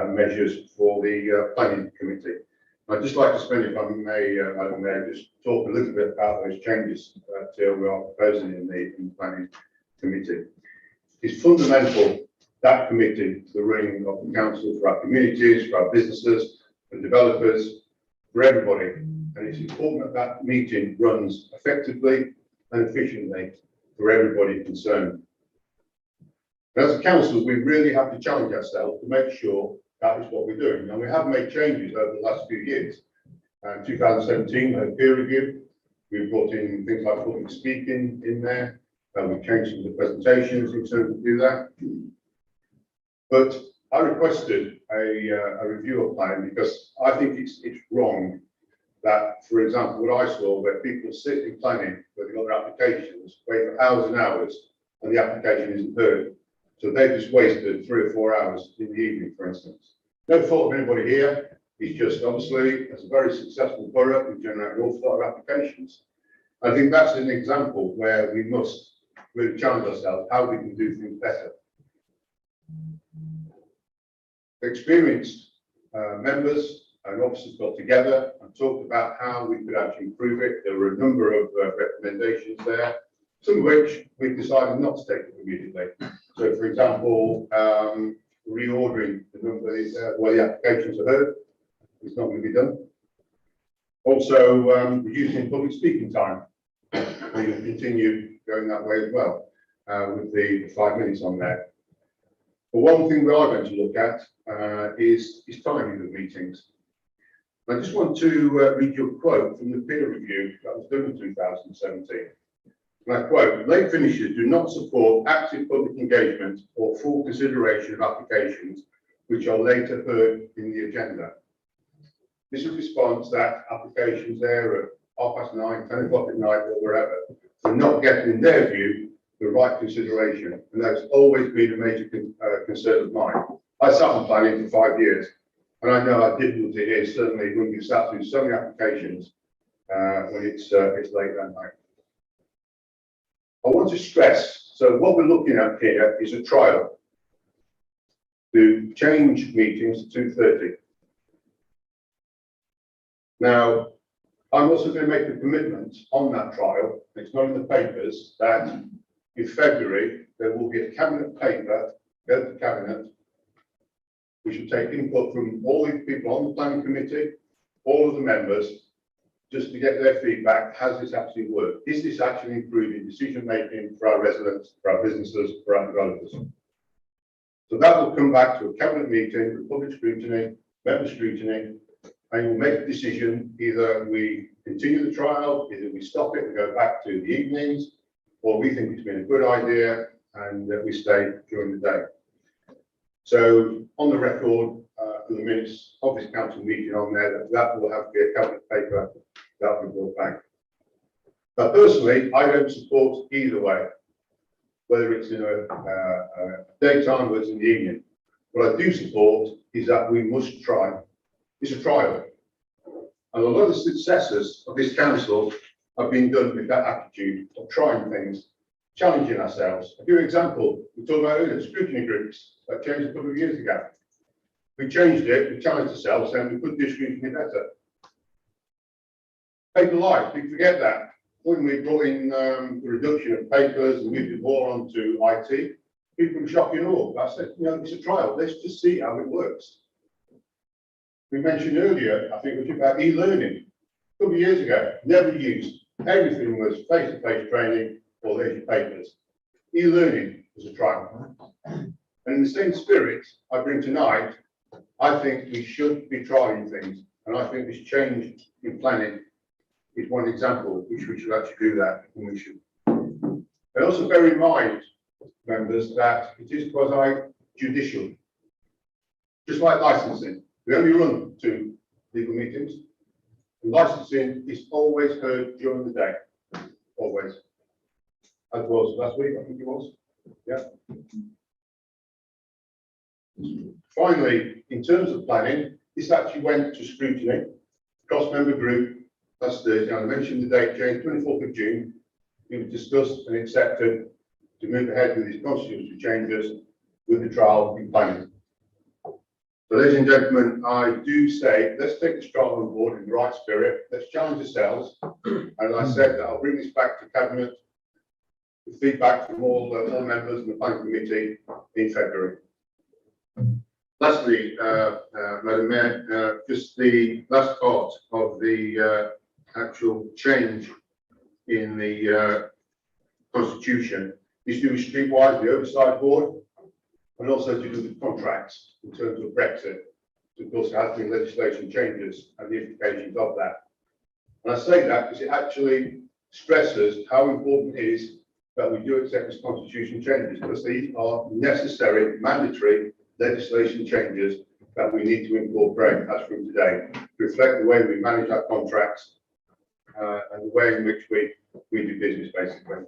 measures for the Planning Committee. I'd just like to spend, if I may, Madam Mayor, just talk a little bit about those changes that we are proposing in the Planning Committee. It's fundamental, that committee, to the running of the council for our communities, for our businesses, for developers, for everybody. And it's important that that meeting runs effectively and efficiently for everybody concerned. As a council, we really have to challenge ourselves to make sure that is what we're doing. And we have made changes over the last few years. In 2017, we had peer review. We brought in things like public speaking in there. We've changed some of the presentations in terms of do that. But I requested a review of planning because I think it's wrong that, for example, what I saw where people sit in planning, where they've got their applications, wait for hours and hours, and the application isn't heard. So they've just wasted 3 or 4 hours in the evening, for instance. No fault of anybody here. It's just obviously, as a very successful borough, we generate an awful lot of applications. I think that's an example where we must really challenge ourselves how we can do things better. Experienced members and officers got together and talked about how we could actually improve it. There were a number of recommendations there, some of which we decided not to take immediately. So, for example, reordering the number where the applications are heard is not going to be done. Also, reducing public speaking time. We will continue going that way as well, with the 5 minutes on there. But one thing we are going to look at is timing of meetings. I just want to read you a quote from the peer review that was done in 2017. And I quote, "Late finishers do not support active public engagement or full consideration of applications which are later heard in the agenda." This is a response that applications there at 9:30, 10 o'clock at night or wherever are not getting, in their view, the right consideration. And that's always been a major concern of mine. I sat on planning for 5 years, and I know how difficult it is, certainly when you sat through so many applications when it's late that night. I want to stress, so what we're looking at here is a trial to change meetings to 2:30. Now, I'm also going to make a commitment on that trial, it's not in the papers, that in February there will be a cabinet paper, go to cabinet, we should take input from all the people on the planning committee, all of the members, just to get their feedback. Has this actually worked? Is this actually improving decision making for our residents, for our businesses, for our developers? So that will come back to a cabinet meeting with public scrutiny, member scrutiny, and we'll make a decision. Either we continue the trial, either we stop it and go back to the evenings, or we think it's been a good idea and we stay during the day. So on the record, for the minutes of this council meeting on there, that will have to be a cabinet paper that will be brought back. Now, personally, I don't support either way, whether it's in a daytime or it's in the evening. What I do support is that we must try. It's a trial. And a lot of the successes of this council have been done with that attitude of trying things, challenging ourselves. I'll give you an example. We talked about earlier, scrutiny groups that changed a couple of years ago. We changed it, we challenged ourselves, and we could do scrutiny better. Paper life, we forget that. When we brought in the reduction of papers and moved it more onto IT, people were shocked and all. I said, you know, it's a trial, let's just see how it works. We mentioned earlier, I think, about e-learning. A couple of years ago, never used. Everything was face-to-face training or there's your papers. E-learning was a trial. And in the same spirit I bring tonight, I think we should be trying things. And I think this change in planning is one example which we should actually do that, and we should. And also bear in mind, members, that it is quasi-judicial. Just like licensing, we only run 2 legal meetings. And licensing is always heard during the day, always. As was last week, I think it was. Yeah. Finally, in terms of planning, this actually went to scrutiny, cross-member group last Thursday. I mentioned the date, Jane, 24th of June. It was discussed and accepted to move ahead with these constitutional changes with the trial in planning. So, ladies and gentlemen, I do say, let's take this trial on board in the right spirit. Let's challenge ourselves. And as I said, that I'll bring this back to Cabinet with feedback from all members of the planning committee in February. Lastly, Madam Mayor, just the last part of the actual change in the Constitution is to do with Streetwise, the Oversight Board, and also to do with contracts in terms of Brexit. So of course, there has been legislation changes and the implications of that. And I say that because it actually stresses how important it is that we do accept this Constitution changes, because these are necessary, mandatory legislation changes that we need to incorporate as from today to reflect the way we manage our contracts and the way in which we do business, basically.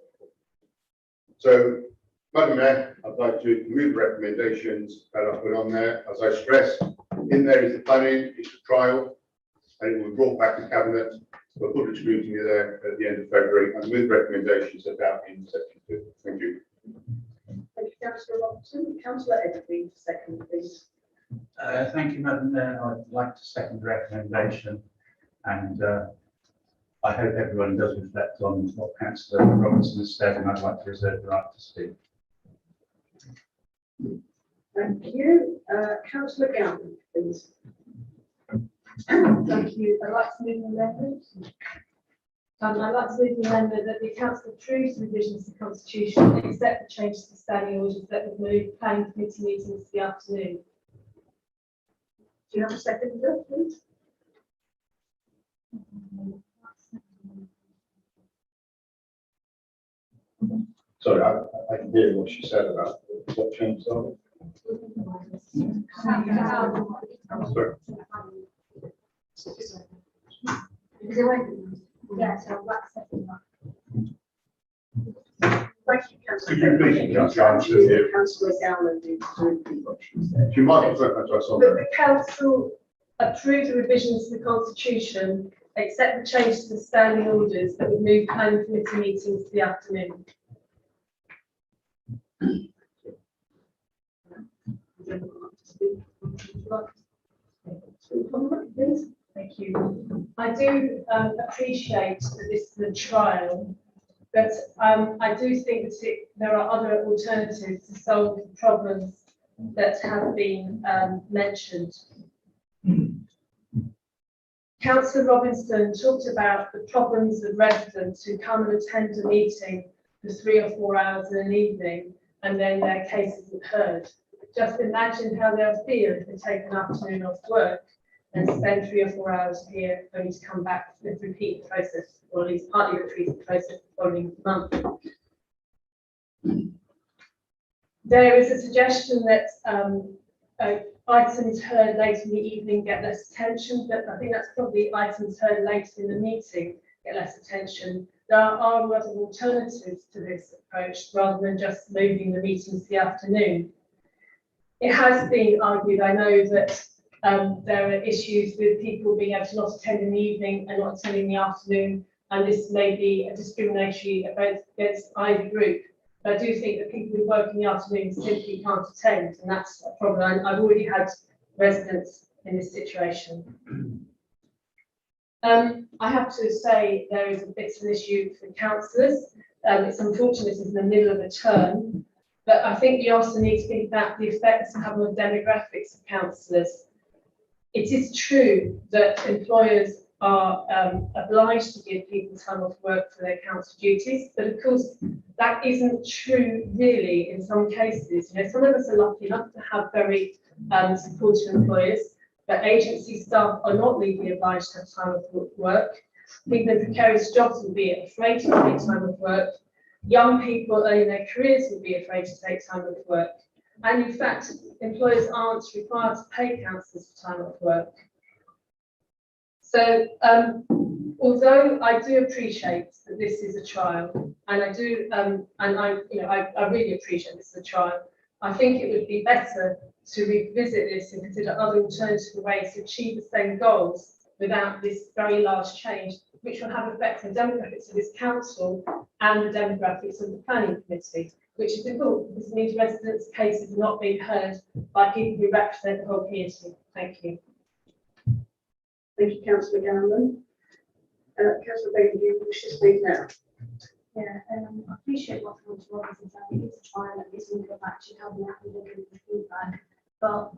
So, Madam Mayor, I'd like to move recommendations that I put on there. As I stress, in there is the planning, it's a trial, and it will be brought back to Cabinet. We'll put a scrutiny there at the end of February and move recommendations set out in section 2. Thank you. Thank you, Councillor Robinson. Councillor Edwards, second, please. Thank you, Madam Mayor. I'd like to second the recommendation, and I hope everyone does reflect on what Councillor Robinson has said, and I'd like to reserve the right to speak. Thank you. Councillor Gowden, please. Thank you. I'd like to move an amendment. I'd like to move an amendment that the council approves revisions to the constitution, except the changes to standing orders that would move planning committee meetings to the afternoon. Do you have a second, please? Sorry, I can hear what she said about what changed on it. Sorry. Yes, I'd like to second that. Thank you, Could you please answer here? Councillor Gowland to repeat what she said. She might have said that to us on That the council approve the revisions to the constitution, except the changes to the standing orders that would move planning committee meetings to the afternoon. Thank you. I do appreciate that this is a trial, but I do think that there are other alternatives to solve the problems that have been mentioned. Councillor Robinson talked about the problems of residents who come and attend a meeting for 3 or 4 hours in an evening and then their case isn't heard. Just imagine how they'll feel if they take an afternoon off work and spend 3 or 4 hours here only to come back and repeat the process, or at least partly repeat the process the following month. There is a suggestion that items heard late in the evening get less attention, but I think that's probably items heard late in the meeting get less attention. There are a lot of alternatives to this approach rather than just moving the meetings to the afternoon. It has been argued, I know, that there are issues with people being able to not attend in the evening and not attending in the afternoon, and this may be a discriminatory offence against either group. But I do think that people who work in the afternoon simply can't attend, and that's a problem. I've already had residents in this situation. I have to say there is a bit of an issue for councillors. It's unfortunate this is in the middle of a term, but I think you also need to think about the effects it have on the demographics of councillors. It is true that employers are obliged to give people time off work for their council duties. But of course, that isn't true really in some cases. You know, some of us are lucky enough to have very supportive employers, but agency staff are not legally obliged to have time off work. People in precarious jobs will be afraid to take time off work. Young people early in their careers will be afraid to take time off work. And in fact, employers aren't required to pay councillors for time off work. So, although I do appreciate that this is a trial, and I do, I really appreciate this is a trial, I think it would be better to revisit this and consider other alternative ways to achieve the same goals without this very large change, which will have effects on the demographics of this council and the demographics of the planning committee, which is difficult because it means residents' cases are not being heard by people who represent the whole community. Thank you. Thank you, Councillor Gannon. Councillor Bailey, do you wish to speak now? Yeah, I appreciate what Councillor Robinson said. It is a trial and it's going to go back to how we have to look at the feedback. But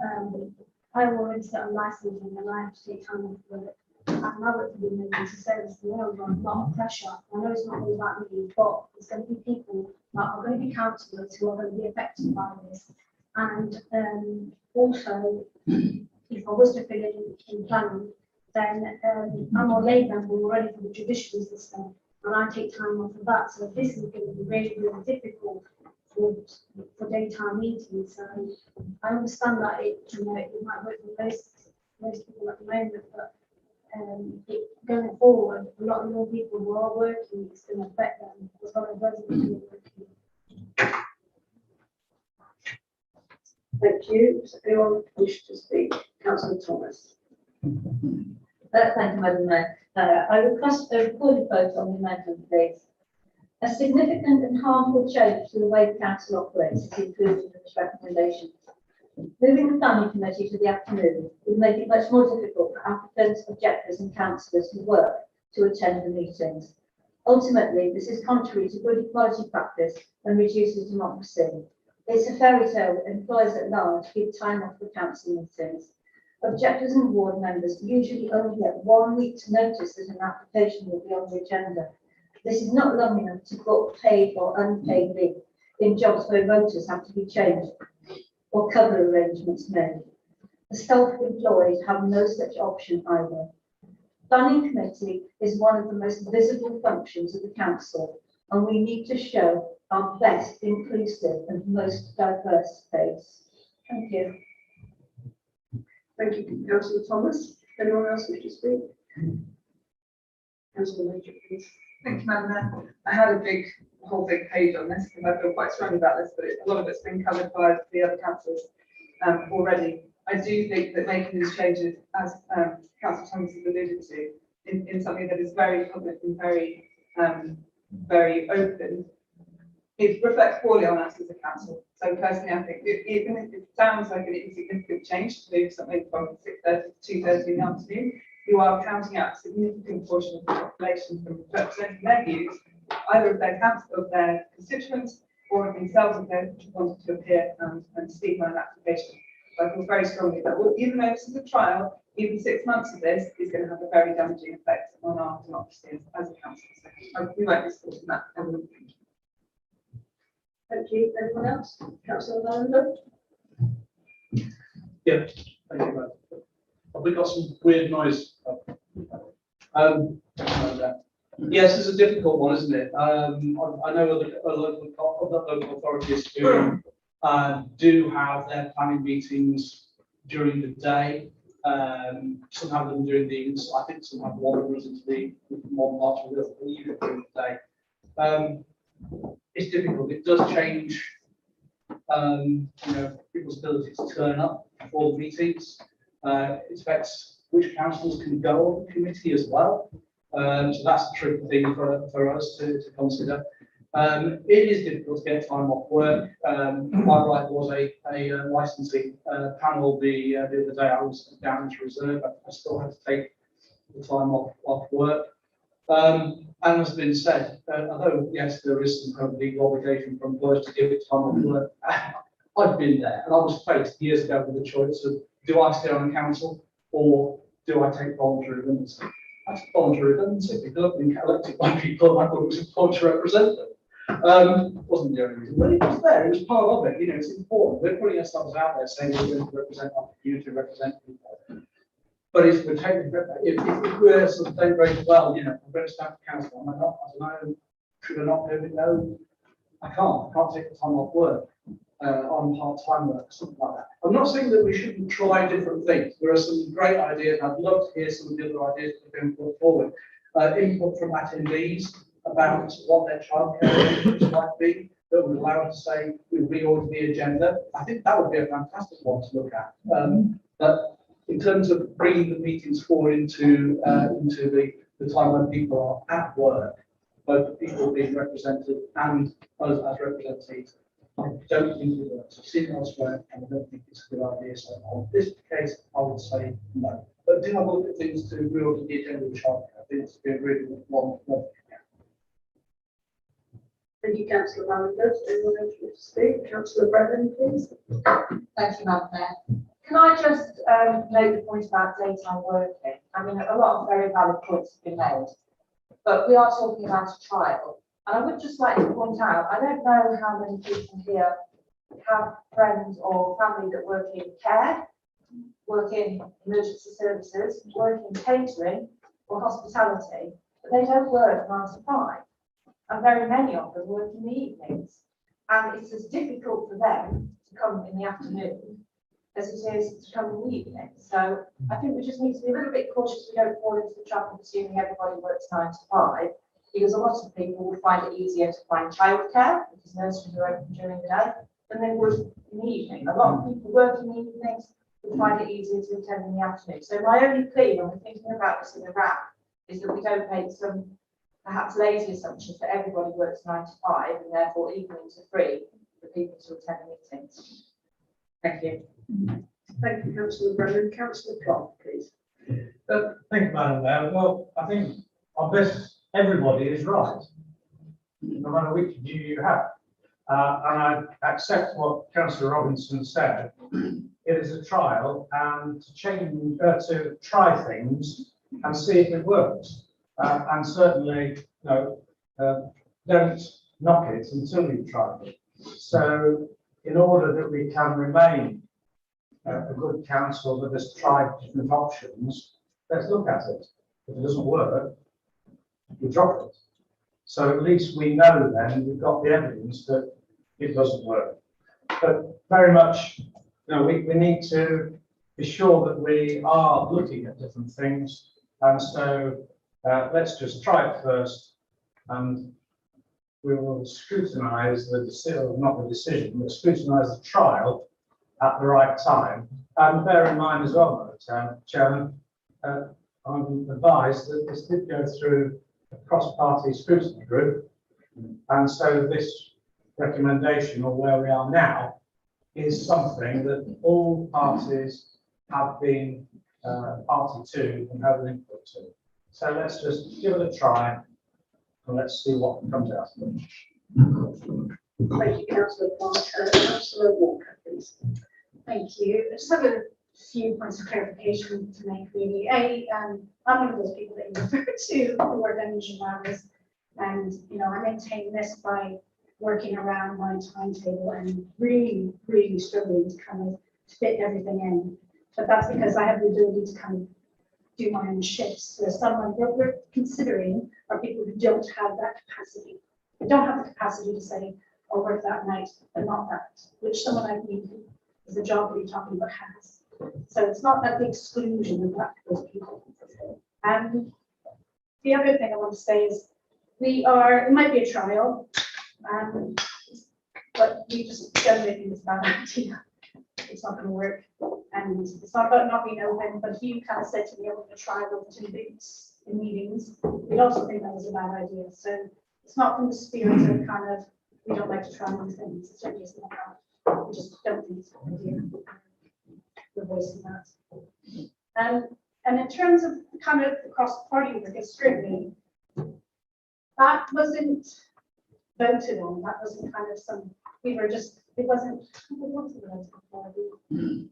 I will already set a license and I have to take time off work. And I work for the emergency service and there is a lot of pressure. I know it's not all about me, but there's going to be people that are going to be councillors who are going to be affected by this. And also, if I was to fill in planning, then I'm on lay member already for the judicial system, and I take time off of that. So this is going to be really, really difficult for daytime meetings. So I understand that it might work for most people at the moment, but going forward, a lot of more people who are working, it's going to affect them as well as residents who are working. Thank you. Does anyone wish to speak? Councillor Thomas. Thank you, Madam Mayor. I request a recorded vote on the amendment, please. A significant and harmful change to the way the council operates is included in this recommendation. Moving the planning committee to the afternoon would make it much more difficult for applicants, objectors and councillors who work to attend the meetings. Ultimately, this is contrary to good equality practice and reduces democracy. It's a fairy tale that employers at large give time off for council meetings. Objectors and ward members usually only get 1 week's notice that an application will be on the agenda. This is not long enough to book paid or unpaid leave in jobs where voters have to be changed or cover arrangements made. The self-employed have no such option either. Planning committee is one of the most visible functions of the council, and we need to show our best inclusive and most diverse face. Thank you. Thank you, Councillor Thomas. Anyone else wish to speak? Councillor Major, please. Thank you, Madam Mayor. I had a whole big page on this because I feel quite strongly about this, but a lot of it's been covered by the other councillors already. I do think that making these changes, as Councillor Thomas has alluded to, in something that is very public and very, very open, it reflects poorly on us as a council. So personally, I think even if it sounds like an insignificant change to move something from 6:30 to 2:30 in the afternoon, you are counting out a significant portion of the population from representing their views, either of their council, of their constituents, or of themselves if they wanted to appear and speak on an application. So I feel very strongly that even though this is a trial, even 6 months of this is going to have a very damaging effect on our democracy as a council. So we won't be supporting that. Thank you. Anyone else? Councillor Lallender? Yeah, thank you, Madam. We got some weird noise. Yes, it's a difficult one, isn't it? I know other local authorities who do have their planning meetings during the day. Some have them during the evenings. I think some have one that runs into the one part of the evening during the day. It's difficult. It does change, people's ability to turn up for the meetings. It affects which councillors can go on the committee as well. So that's a tricky thing for us to consider. It is difficult to get time off work. Quite right, there was a licensing panel the other day. I was down to reserve. I still had to take the time off work. And as has been said, although yes, there is some kind of legal obligation for employers to give it time off work, I've been there, and I was faced years ago with the choice of do I stay on the council or do I take voluntary redundancy? That's voluntary redundancy, because I've been elected by people and I couldn't support to represent them. Wasn't the only reason, but it was there, it was part of it, you know, it's important. We're putting ourselves out there saying we're going to represent our community, represent people. But if we're taking, if we're sort of deliberating, well, you know, I'm going to stand for council, am I not, I don't know, should I not do it? No, I can't take the time off work on part-time work, something like that. I'm not saying that we shouldn't try different things. There are some great ideas, and I'd love to hear some of the other ideas that have been put forward. Input from attendees about what their childcare arrangements might be that would allow us to say we reorder the agenda. I think that would be a fantastic one to look at. But in terms of bringing the meetings forward into the time when people are at work, both people being represented and us as representatives, I don't think it works. I've seen it elsewhere, and I don't think it's a good idea. So on this case, I would say no. But do have a look at things to reorder the agenda of childcare. I think it's been really one. Thank you, Councillor Mallinghurst. Anyone else wish to speak? Councillor Brennan, please. Thank you, Madam Mayor. Can I just make the point about daytime working? I mean, a lot of very valid points have been made, but we are talking about a trial. And I would just like to point out, I don't know how many people here have friends or family that work in care, work in emergency services, work in catering or hospitality, but they don't work 9 to 5. And very many of them work in the evenings. And it's as difficult for them to come in the afternoon as it is to come in the evening. So I think we just need to be a little bit cautious we don't fall into the trap of assuming everybody works 9 to 5, because a lot of people would find it easier to find childcare, because nurseries are open during the day, than they would in the evening. A lot of people work in the evenings would find it easier to attend in the afternoon. So my only plea when we're thinking about this in the wrap is that we don't make some perhaps lazy assumptions that everybody works 9 to 5 and therefore evenings are free for people to attend meetings. Thank you. Thank you, Councillor Brennan. Councillor Clark, please. Thank you, Madam Mayor. Well, I think on this, everybody is right, no matter which view you have. And I accept what Councillor Robinson said. It is a trial, and to try things and see if it works. And certainly, don't knock it until you've tried it. So, in order that we can remain a good council that has tried different options, let's look at it. If it doesn't work, we drop it. So at least we know then we've got the evidence that it doesn't work. But very much, we need to be sure that we are looking at different things. And so let's just try it first, and we will scrutinise the decision, not the decision, but scrutinise the trial at the right time. And bear in mind as well, Chairman, I'm advised that this did go through a cross-party scrutiny group, and so this recommendation, or where we are now, is something that all parties have been party to and have an input to. So let's just give it a try and let's see what comes out of it. Thank you, Councillor Clark. Councillor Walker, please. Thank you. I just have a few points of clarification to make really. I'm one of those people that you refer to who are dungeon hours, and I maintain this by working around my timetable and really, really struggling to kind of fit everything in. But that's because I have the ability to kind of do my own shifts. So someone what we're considering are people who don't have that capacity. They don't have the capacity to say, I'll work that night, but not that, which someone like me is the job that you're talking about has. So it's not that the exclusion of those people. And the other thing I want to say is it might be a trial, but we just generally think it's a bad idea. It's not going to work. And it's not about not being open, but if you kind of said to me, I'm going to try over 2 weeks in meetings, we'd also think that was a bad idea. So it's not from the spirit of kind of, we don't like to try new things. It certainly isn't like that. We just don't think it's a good idea. We're voicing that. And in terms of kind of the cross-party work as scrutiny, that wasn't voted on. That wasn't kind of it wasn't, what was the word for it?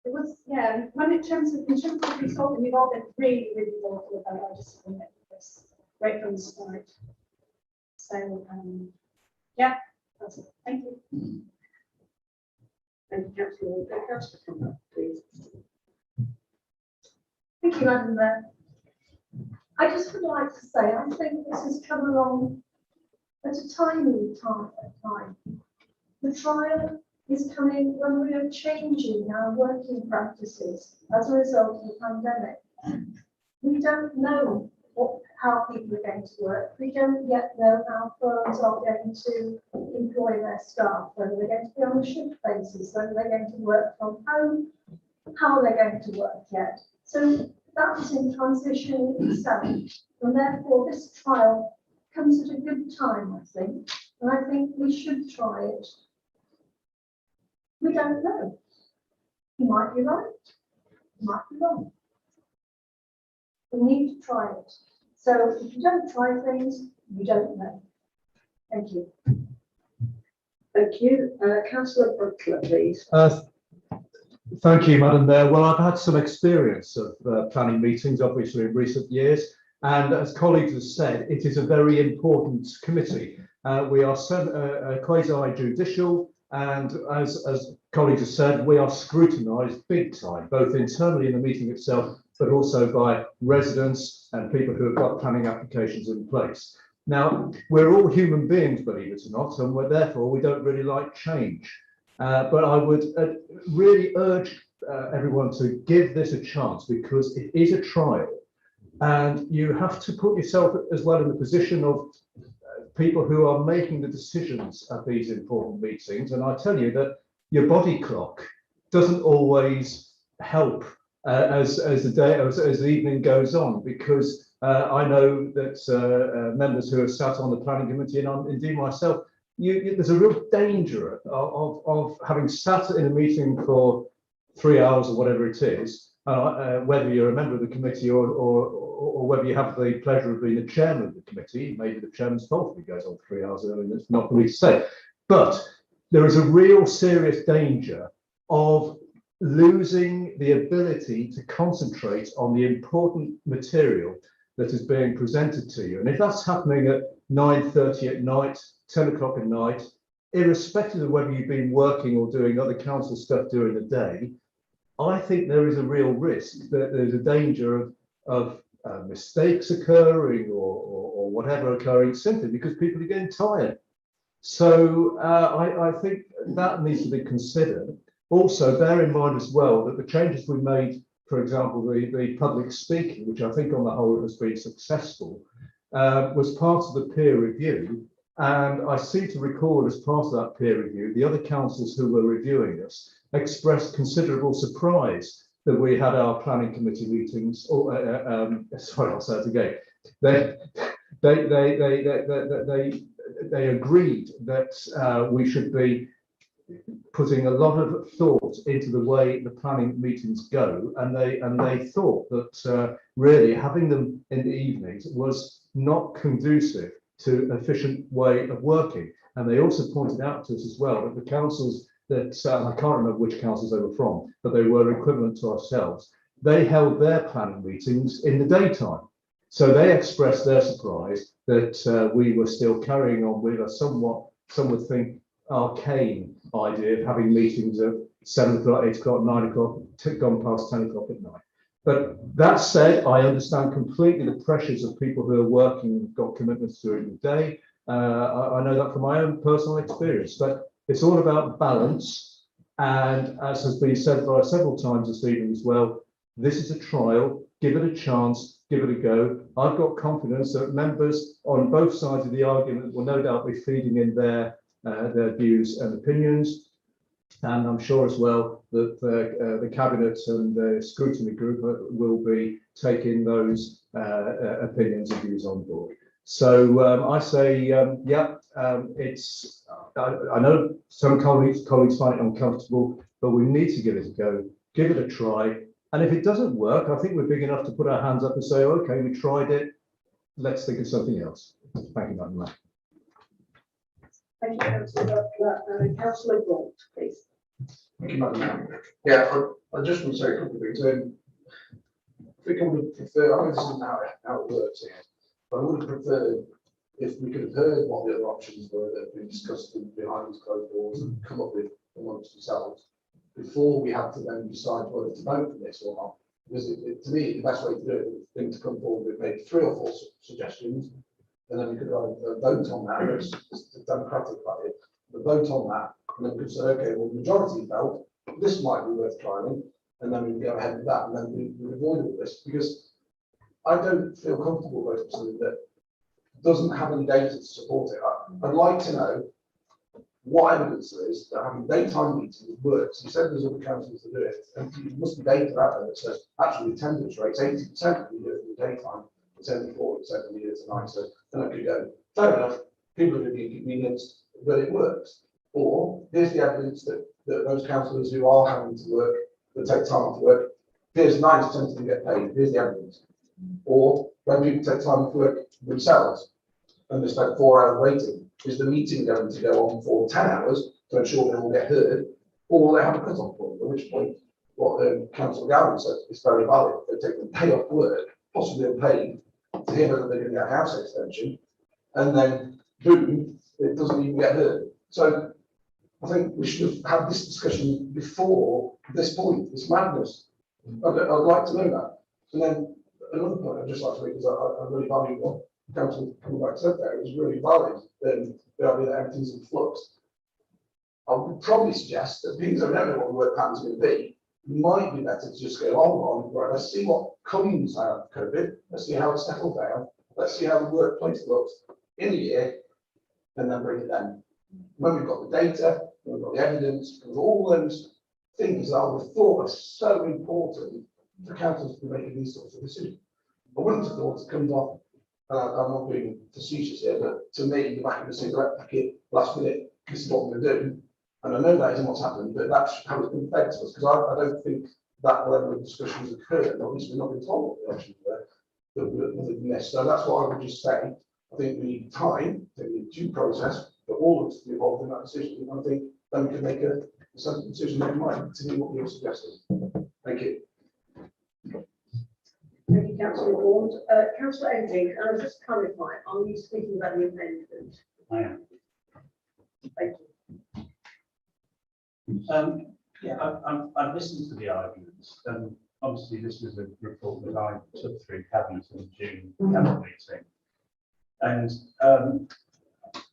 It was, yeah, when in terms of consulting, we've all been really, really thoughtful about our discipline. This right from the start. So, yeah, that's it. Thank you. And Councillor Campbell, please. Thank you, Madam Mayor. I just would like to say, I think this has come along at a timely time. The trial is coming when we are changing our working practices as a result of the pandemic. We don't know how people are going to work. We don't yet know how firms are going to employ their staff, whether they're going to be on a shift basis, whether they're going to work from home, how they're going to work yet. So that is in transition itself, and therefore this trial comes at a good time, I think, and I think we should try it. We don't know. You might be right, you might be wrong. We need to try it. So if you don't try things, you don't know. Thank you. Thank you. Councillor Butler, please. Thank you, Madam Mayor. Well, I've had some experience of planning meetings, obviously, in recent years. And as colleagues have said, it is a very important committee. We are quasi-judicial, and as colleagues have said, we are scrutinised big time, both internally in the meeting itself, but also by residents and people who have got planning applications in place. Now, we're all human beings, believe it or not, and therefore we don't really like change. But I would really urge everyone to give this a chance, because it is a trial, and you have to put yourself as well in the position of people who are making the decisions at these important meetings. And I tell you that your body clock doesn't always help as the evening goes on, because I know that members who have sat on the planning committee, and indeed myself, there's a real danger of having sat in a meeting for 3 hours or whatever it is, whether you're a member of the committee or whether you have the pleasure of being the chairman of the committee. Maybe the chairman's fault if he goes on 3 hours early, that's not for me to say. But there is a real serious danger of losing the ability to concentrate on the important material that is being presented to you. And if that's happening at 9:30 at night, 10 o'clock at night, irrespective of whether you've been working or doing other council stuff during the day, I think there is a real risk that there's a danger of mistakes occurring or whatever occurring, simply because people are getting tired. So I think that needs to be considered. Also, bear in mind as well that the changes we made, for example, the public speaking, which I think on the whole has been successful, was part of the peer review. And I seem to recall, as part of that peer review, the other councillors who were reviewing us expressed considerable surprise that we had our planning committee meetings. Sorry, I'll say it again. They agreed that we should be putting a lot of thought into the way the planning meetings go, and they thought that really having them in the evenings was not conducive to an efficient way of working. And they also pointed out to us as well that the councils that, I can't remember which councils they were from, but they were equivalent to ourselves, they held their planning meetings in the daytime. So they expressed their surprise that we were still carrying on with a somewhat, some would think, arcane idea of having meetings at 7 o'clock, 8 o'clock, 9 o'clock, gone past 10 o'clock at night. But that said, I understand completely the pressures of people who are working, got commitments during the day. I know that from my own personal experience, but it's all about balance. And as has been said by several times this evening as well, this is a trial, give it a chance, give it a go. I've got confidence that members on both sides of the argument will no doubt be feeding in their views and opinions. And I'm sure as well that the Cabinet and the Scrutiny Group will be taking those opinions and views on board. So I say, it's, I know some colleagues find it uncomfortable, but we need to give it a go, give it a try. And if it doesn't work, I think we're big enough to put our hands up and say, okay, we tried it, let's think of something else. Thank you, Madam Mayor. Thank you, Councillor Butler. Councillor Gaunt, please. Thank you, Madam Mayor. Yeah, I just want to say a couple of things. I think I would have preferred, I know this isn't how it works here, but I would have preferred if we could have heard what the other options were that have been discussed behind these closed doors and come up with amongst themselves before we had to then decide whether to vote for this or not. Because to me, the best way to do it would have been to come forward with maybe 3 or 4 suggestions, and then we could either vote on that, it's a democratic way, but vote on that, and then we could say, okay, well, the majority felt this might be worth trying, and then we can go ahead with that, and then we avoid all this, because I don't feel comfortable voting for something that doesn't have any data to support it. I'd like to know what evidence there is that having daytime meetings works. You said there's other councils that do it, and there must be data out there that says actually attendance rates 80% when you do it in the daytime, it's only 40% when you do it at night. So then I could go, fair enough, people are going to be inconvenienced, but it works. Or here's the evidence that those councillors who are having to work, that take time off work, here's 9 to 10 of them get paid, here's the evidence. Or when people take time off work themselves and they spend 4 hours waiting, is the meeting going to go on for 10 hours to ensure they all get heard, or will they have a cut-off point, at which point what Councillor Gowden said is very valid. They take the pay off work, possibly unpaid, to hear whether they're going to get a house extension, and then boom, it doesn't even get heard. So I think we should have had this discussion before this point. It's madness. I'd like to know that. And then another point I'd just like to make is I really value what Councillor Comeback said there. It was really valid. The idea that everything's in flux. I would probably suggest that because I don't know what the work pattern's going to be, it might be better to just go on, right, let's see what comes out of COVID, let's see how it's settled down, let's see how the workplace looks in a year, and then bring it then. When we've got the data, when we've got the evidence, and all those things that I would have thought are so important for councils to be making these sorts of decisions. I wouldn't have thought it comes off, I'm not being facetious here, but to me, the back of the cigarette packet, last minute, this is what we're going to do. And I know that isn't what's happened, but that's how it's been fed to us, because I don't think that level of discussion has occurred, or at least we're not been told what the options were that were this. So that's what I would just say. I think we need time, I think we need due process, for all of us to be involved in that decision. And I think then we can make a sensible decision in mind to do what you're suggesting. Thank you. Thank you, Councillor Ward. Councillor Enting, can I just clarify, are you speaking about the amendment? I am. Thank you. I've listened to the arguments. Obviously, this was a report that I took through Cabinet in June Cabinet meeting. And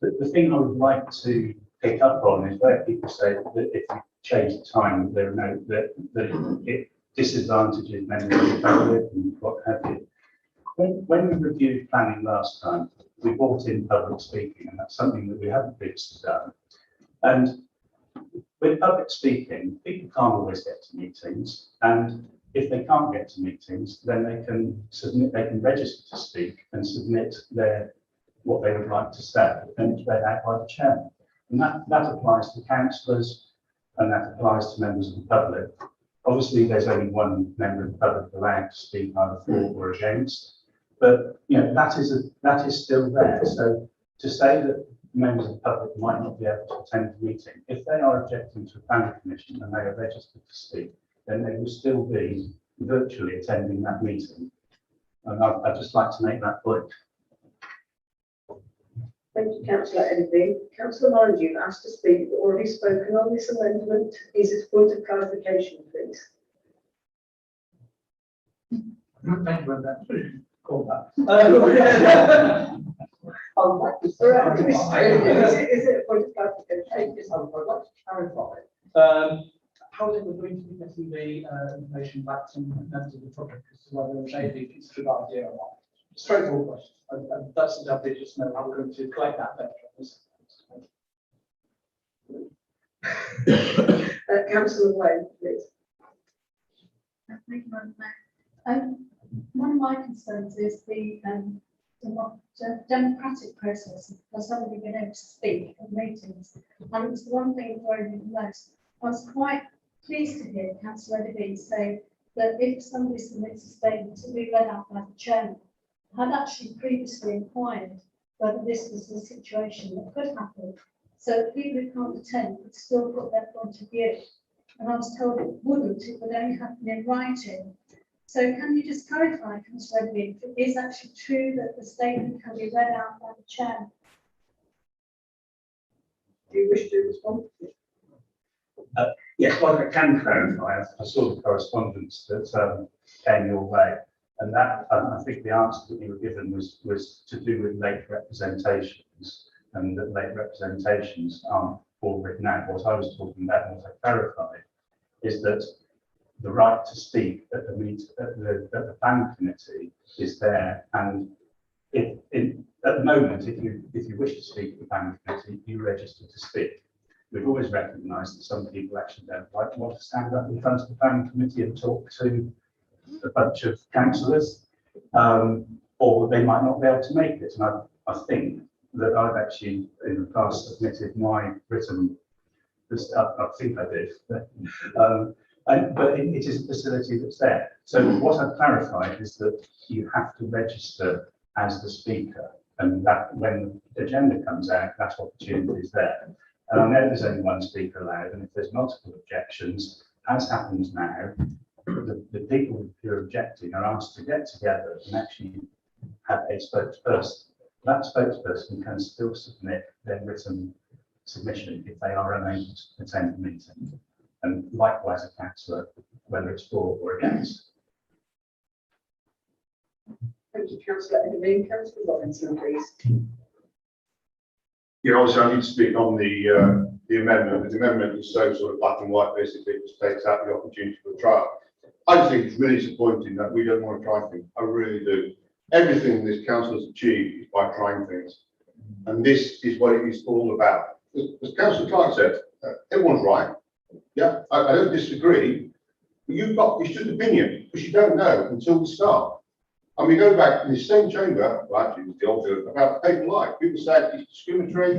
the thing I would like to pick up on is where people say that if you change the time, there are no that it disadvantages members of the public and what have you. When we reviewed planning last time, we brought in public speaking, and that's something that we haven't previously done. And with public speaking, people can't always get to meetings, and if they can't get to meetings, then they can register to speak and submit what they would like to say, and it's read out by the chairman. And that applies to councillors, and that applies to members of the public. Obviously, there's only one member of the public allowed to speak either for or against, but that is still there. So to say that members of the public might not be able to attend the meeting, if they are objecting to a planning commission and they are registered to speak, then they will still be virtually attending that meeting. And I'd just like to make that point. Thank you, Councillor Enting. Councillor Murray, you've asked to speak, you've already spoken on this amendment. Is it a point of clarification, please? Thank you very much. Call that. Is it a point of clarification? Yes, I'd like to clarify. How is it we're going to be getting the information back to members of the public as to whether maybe it's a good idea or not? Straightforward question. And that's the update, just know how we're going to collect that data. Councillor Wayne, please. Thank you, Madam Mayor. One of my concerns is the democratic process for somebody being able to speak at meetings. And it's the one thing that worried me the most. I was quite pleased to hear Councillor Eddie say that if somebody submits a statement to be read out by the chairman, had actually previously inquired whether this was the situation that could happen, so that people who can't attend could still put their point of view. and I was told it wouldn't, it would only happen in writing. So can you just clarify, Councillor Edwin, if it is actually true that the statement can be read out by the chair? Do you wish to respond? Yes, well, I can clarify. I saw the correspondence that came your way, and that I think the answer that you were given was to do with late representations, and that late representations aren't all written out. What I was talking about, and what I clarified, is that the right to speak at the planning committee is there, and at the moment, if you wish to speak at the planning committee, you register to speak. We've always recognised that some people actually don't want to stand up in front of the planning committee and talk to a bunch of councillors, or they might not be able to make it. And I think that I've actually in the past submitted my written, I think I did, but it is a facility that's there. So what I've clarified is that you have to register as the speaker, and that when the agenda comes out, that opportunity is there. And I know there's only one speaker allowed, and if there's multiple objections, as happens now, the people who are objecting are asked to get together and actually have a spokesperson. That spokesperson can still submit their written submission if they are unable to attend the meeting. And likewise a councillor, whether it's for or against. Thank you, Councillor Edwin. Councillor Robinson, please. Yeah, obviously I need to speak on the amendment. The amendment is so sort of black and white, basically, it just takes out the opportunity for trial. I just think it's really disappointing that we don't want to try things. I really do. Everything this council has achieved is by trying things. And this is what it is all about. As Councillor Clark said, everyone's right. Yeah, I don't disagree. But you've got your student opinion, because you don't know until we start. And we go back in the same chamber, well, actually, it's the old about paper life. People say it's discriminatory,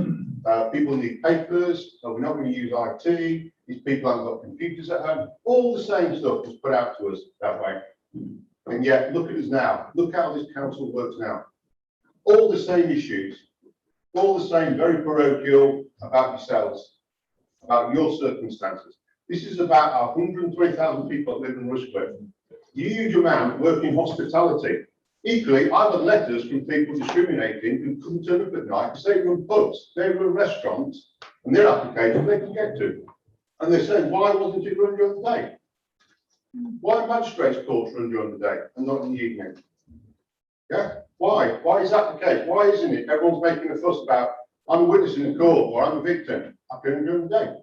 people need papers, so we're not going to use IT, these people haven't got computers at home. All the same stuff was put out to us that way. And yet, look at us now. Look how this council works now. All the same issues, all the same, very parochial about yourselves, about your circumstances. This is about our 120,000 people that live in Rushcliffe. Huge amount work in hospitality. Equally, I've had letters from people discriminating who couldn't turn up at night because they run pubs, they run restaurants, and their application they can get to. And they say, why wasn't it run during the day? Why magistrates courts run during the day and not in the evening? Yeah, why? Why is that the case? Why isn't it? Everyone's making a fuss about, I'm a witness in the court or I'm a victim. I can during the day.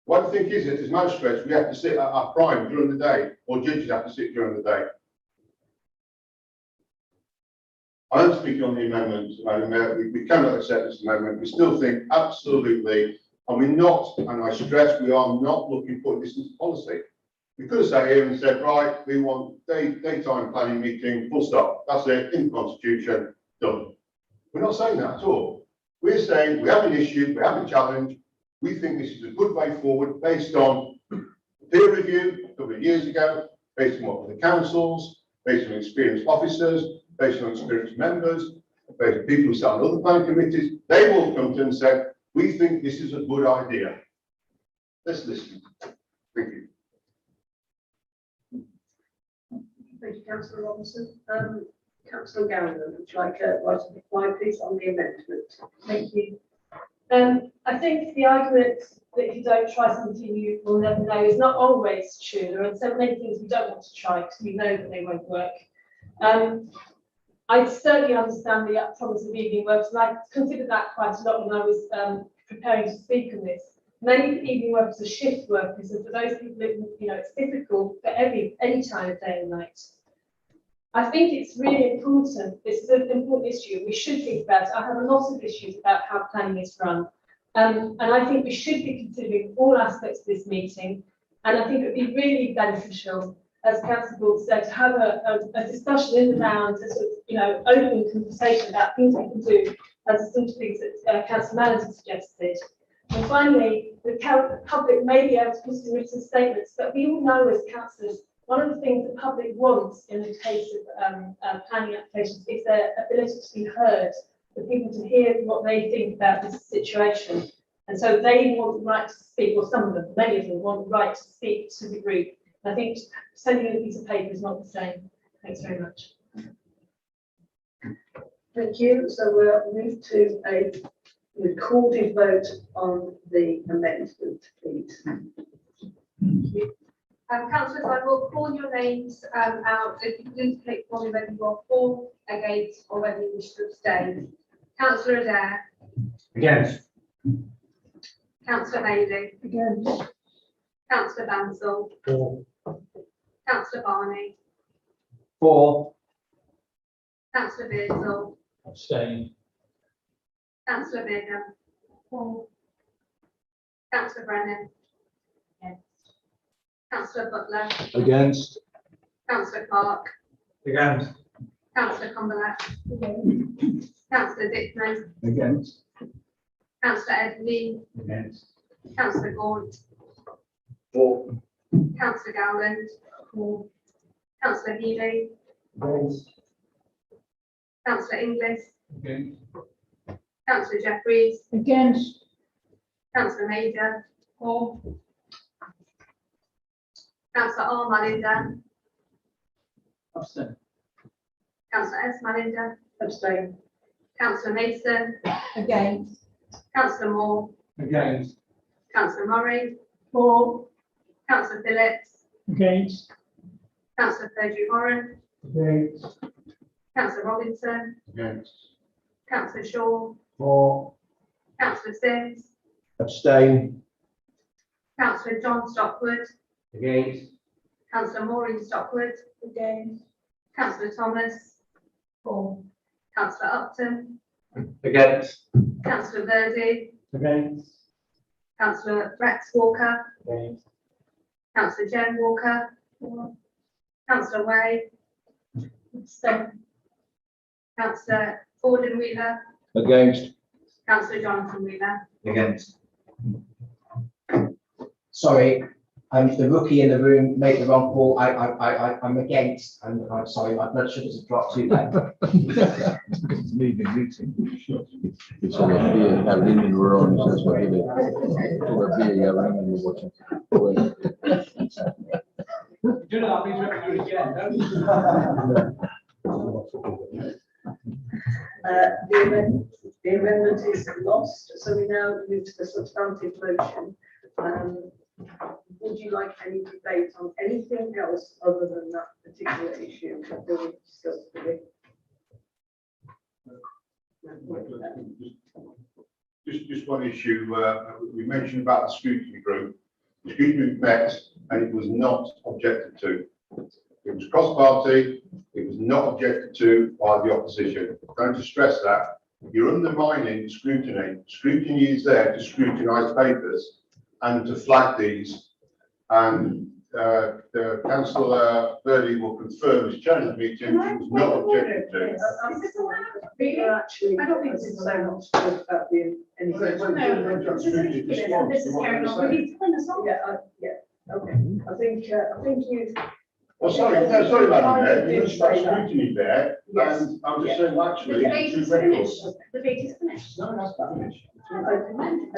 Why do you think is it as magistrates we have to sit at our prime during the day, or judges have to sit during the day? I am speaking on the amendment, Madam Mayor. We cannot accept this amendment. We still think absolutely, and we're not, and I stress, we are not looking to put this into policy. We could have sat here and said, right, we want daytime planning meeting, full stop. That's it, in the Constitution, done. We're not saying that at all. We're saying we have an issue, we have a challenge. We think this is a good way forward based on peer review a couple of years ago, based on what the councils, based on experienced officers, based on experienced members, based on people who sat on other planning committees. They've all come to and said, we think this is a good idea. Let's listen. Thank you. Thank you, Councillor Robinson. Councillor Gowland, would you like to write a reply, please, on the amendment? Thank you. I think the argument that if you don't try something you will never know is not always true. There are so many things we don't want to try because we know that they won't work. I certainly understand the promise of evening works, and I considered that quite a lot when I was preparing to speak on this. Many evening workers are shift workers, and for those people, it's difficult for any time of day and night. I think it's really important. This is an important issue. We should think about it. I have a lot of issues about how planning is run. And I think we should be considering all aspects of this meeting. And I think it would be really beneficial, as Councillor Gould said, to have a discussion in the round, a sort of, open conversation about things we can do, as some of the things that Councillor Mallon suggested. And finally, the public may be able to put in written statements, but we all know as councillors, one of the things the public wants in the case of planning applications is their ability to be heard, for people to hear what they think about this situation. And so they want the right to speak, or some of them, many of them want the right to speak to the group. I think sending a piece of paper is not the same. Thanks very much. Thank you. So we'll move to a recorded vote on the amendment, please. Councillors, I will call your names out. If you can indicate for me whether you are for, against, or whether you wish to abstain. Councillor Adair. Against. Councillor Haley. Against. Councillor Bansal. For. Councillor Barney. For. Councillor Beardsley. Abstain. Councillor Bigham. For. Councillor Brennan. Councillor Butler. Against. Councillor Clark. Against. Councillor Cumberland. Councillor Dickman. Against. Councillor Edley. Against. Councillor Gaunt. For. Councillor Gowland. Councillor Healy. Against. Councillor Inglis. Against. Councillor Jeffries. Against. Councillor Major. For. Councillor R. Mallinder. Abstain. Councillor S. Mallinder. Abstain. Councillor Mason. Against. Councillor Moore. Against. Councillor Murray. For. Councillor Phillips. Against. Councillor Perdue Horan. Against. Councillor Robinson. Against. Councillor Shaw. For. Councillor Sims. Abstain. Councillor John Stockwood. Against. Councillor Maureen Stockwood. Against. Councillor Thomas. For. Councillor Upton. Against. Councillor Verdi. Against. Councillor Rex Walker. Against. Councillor Jen Walker. Councillor Way. Abstain. Councillor Gordon Wheeler. Against. Councillor Jonathan Wheeler. Against. Sorry, the rookie in the room made the wrong call. I'm against, and I'm sorry, my blood sugars have dropped too low. It's an evening meeting. Todavía Carlín y Ron, todavía ya hablando de watching. Do that means we have to do it again, don't you? The amendment is lost, so we now move to the substantive motion. Would you like any debate on anything else other than that particular issue that we discussed today? Just one issue, we mentioned about the scrutiny group. The scrutiny group met and it was not objected to. It was cross-party, it was not objected to by the opposition. I'm going to stress that. You're undermining scrutiny. Scrutiny is there to scrutinise papers and to flag these. And the Councillor Verdi will confirm as chair of the meeting, it was not objected to. Actually, I don't think this is so much about the anything. This is carrying on. We need to turn this on. Yeah, okay. I think you. Oh, sorry, no, sorry, Madam Mayor, there's scrutiny there, and I'm just saying, actually, debate two is records. finished. The debate is finished. No, that's finished.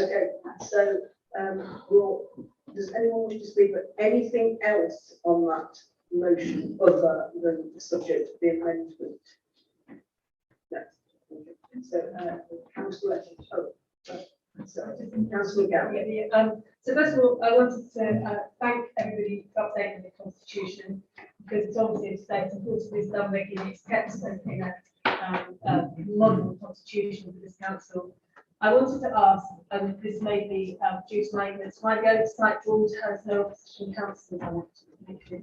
Okay, so, does anyone wish to speak about anything else on that motion other than the subject of the amendment? No. So, Councillor, Councillor Gowrie. So first of all, I wanted to thank everybody for updating the constitution, because it's obviously a state and also this done regularly, it's kept in a modern constitution for this council. I wanted to ask, and this may be due to my ignorance, why the oversight board has no opposition councillors on it? Thank you.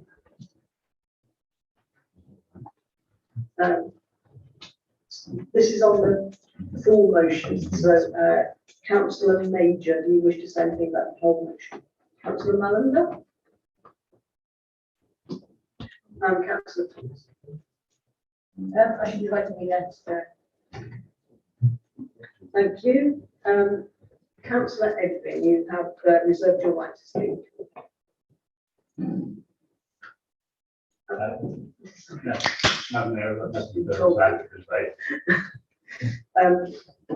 This is on the full motion, so Councillor Major, do you wish to say anything about the whole motion? Councillor Mallinder? And Councillor Thomas? I should be writing against Thank you. Councillor Edvin, you have reserved your right to speak.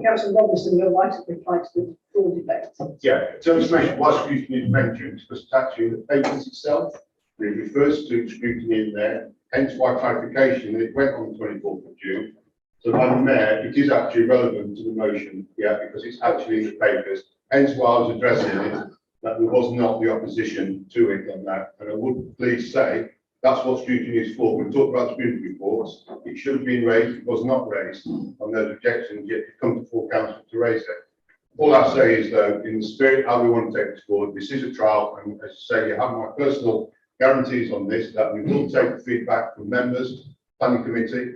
Councillor Robinson, you're right to reply to the full debate. Yeah, so information was scrutiny is mentioned because it's actually in the papers itself. It refers to scrutiny in there, hence why clarification, it went on the 24th of June. So, Madam Mayor, it is actually relevant to the motion, yeah, because it's actually in the papers. Hence why I was addressing it, that there was not the opposition to it on that. And I would please say that's what scrutiny is for. We talked about scrutiny reports. It should have been raised. It was not raised on those objections, yet to come to full council to raise it. All I say is, though, in the spirit how we want to take this forward, this is a trial, and as you say, you have my personal guarantees on this, that we will take the feedback from members, planning committee.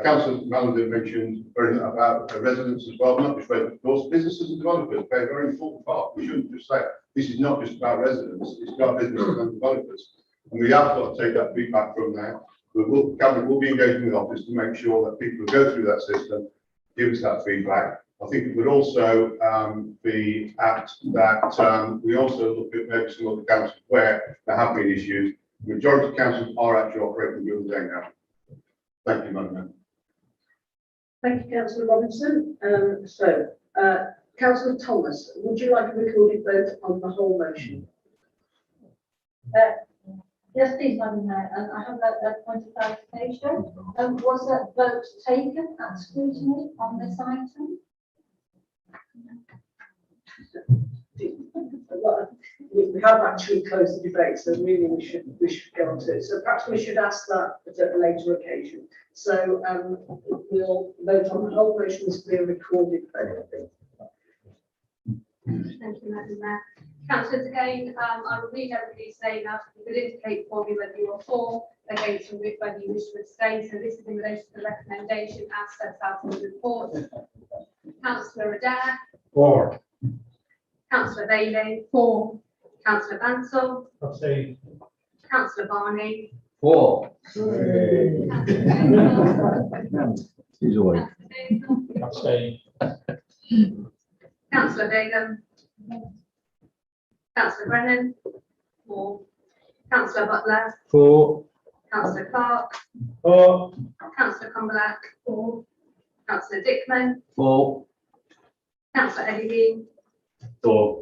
Councillor Mallender mentioned about residents as well, not just residents, of course, businesses and developers play a very important part. We shouldn't just say, this is not just about residents, it's about businesses and developers. And we have got to take that feedback from there. Cabinet will be engaging with office to make sure that people who go through that system give us that feedback. I think it would also be apt that we also look at maybe some other councils where there have been issues. The majority of councils are actually operating during the day now. Thank you, Madam Mayor. Thank you, Councillor Robinson. Councillor Thomas, would you like a recorded vote on the whole motion? Yes, please, Madam Mayor, and I have that point of clarification. Was that vote taken at scrutiny on this item? We have actually closed the debate, so really we should go on to it. So perhaps we should ask that at a later occasion. So we'll vote on the whole motion as being recorded vote. Thank you, Madam Mayor. Councillors, again, I will read everybody's name out. You could indicate for me whether you are for, against, or whether you wish to abstain. So this is in relation to the recommendation as set out in the report. Councillor Adair. For. Councillor Bailey. For. Councillor Bansal. Abstain. Councillor Barney. For. He's away. Abstain. Councillor Bingham. Councillor Brennan. For. Councillor Butler. For. Councillor Clark. For. Councillor Cumberlack. For. Councillor Dickman. For. Councillor Eddie Dean. For.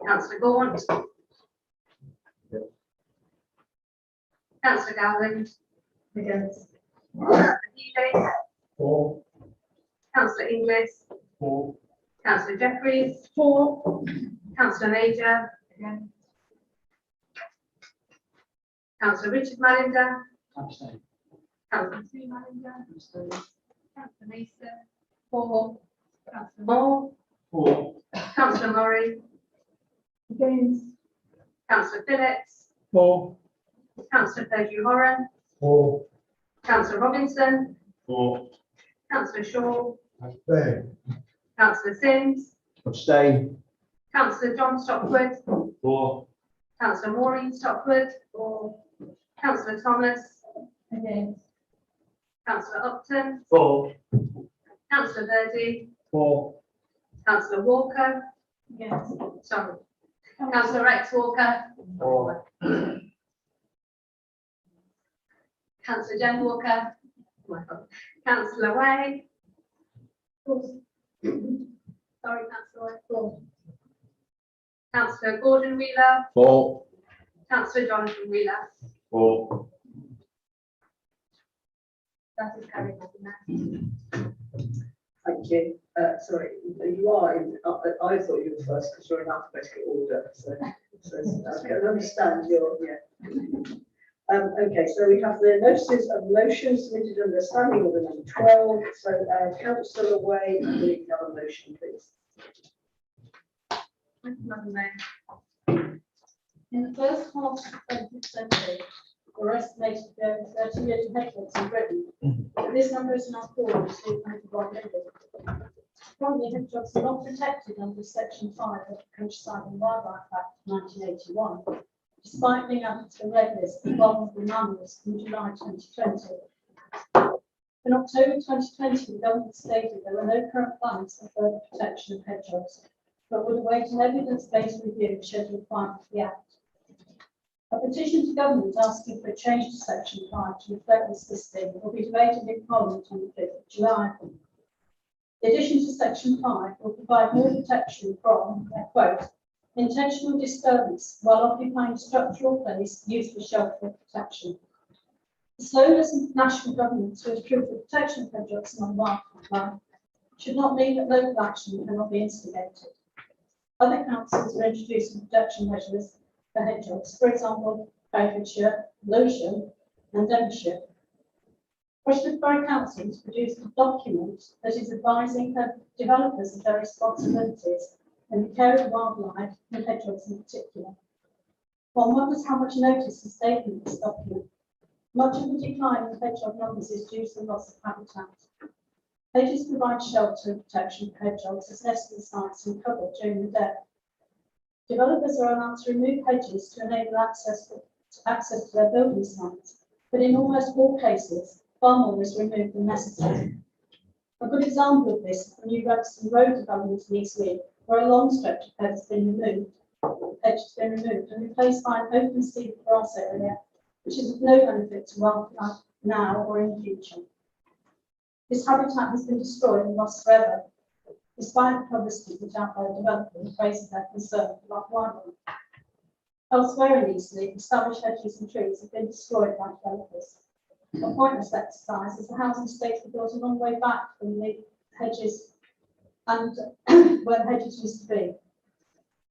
Councillor Gaunt. Councillor Gowland. Against. Councillor Healy. For. Councillor Inglis. For. Councillor Jeffries. For. Councillor Major. Against. Councillor Richard Mallender. Abstain. Councillor Sue Mallender. Councillor Mason. For. Councillor Moore. For. Councillor Murray. Against. Councillor Phillips. For. Councillor Perdue Horan. For. Councillor Robinson. For. Councillor Shaw. Abstain. Councillor Sims. Abstain. Councillor John Stockwood. For. Councillor Maureen Stockwood. For. Councillor Thomas. Against. Councillor Upton. For. Councillor Verdi. For. Councillor Walker. Yes. Sorry. Councillor Rex Walker. For. Councillor Jen Walker. Oh my God. Councillor Way. Sorry, Councillor Way. Councillor Gordon Wheeler. For. Councillor Jonathan Wheeler. For. That is carried, Madam Mayor. Thank you. Sorry, you are in, I thought you were first because you're in alphabetical order. So I can understand your, yeah. Okay, so we have the notices of motion submitted under standing order number 12. So Councillor Way, I believe you have a motion, please. Thank you, Madam Mayor. In the first half of the 20th century, there were estimated to be over 30 million hedgehogs in Britain, but this number is now fallen to 2.1 million. Currently, hedgehogs are not protected under Section 5 of the Countryside and Wildlife Act of 1981, despite being added to the red list of vulnerable mammals in July 2020. In October 2020, the government stated there were no current plans for further protection of hedgehogs, but would await an evidence-based review of Schedule 5 of the Act. A petition to government asking for a change to Section 5 to reflect this listing will be debated in Parliament on the 5th of July. The addition to section 5 will provide more protection from, I quote, intentional disturbance while occupying structural place used for shelter protection. The slowness of national government to improve the protection of hedgehogs and wildlife should not mean that local action cannot be instigated. Other councils are introducing protection measures for hedgehogs, for example, Herefordshire, Lewisham and Devonshire. Rushford Borough Council has produced a document that is advising developers of their responsibilities in the care of wildlife and hedgehogs in particular. One wonders how much notice is taken in this document. Much of the decline in hedgehog numbers is due to the loss of habitat. Hedges provide shelter and protection for hedgehogs as nesting sites and cover during the day. Developers are allowed to remove hedges to enable access to their building sites, but in almost all cases, far more is removed than necessary. A good example of this is the new Revston Road development in East Leigh, where a long stretch of hedge has been removed and replaced by an open seed grass area, which is of no benefit to wildlife now or in the future. This habitat has been destroyed and lost forever, despite the publicity put out by the developer who raises their concern for wildlife. Elsewhere in East Leigh, established hedges and trees have been destroyed by developers. A pointless exercise as the housing estates were built a long way back from the hedges and where the hedges used to be.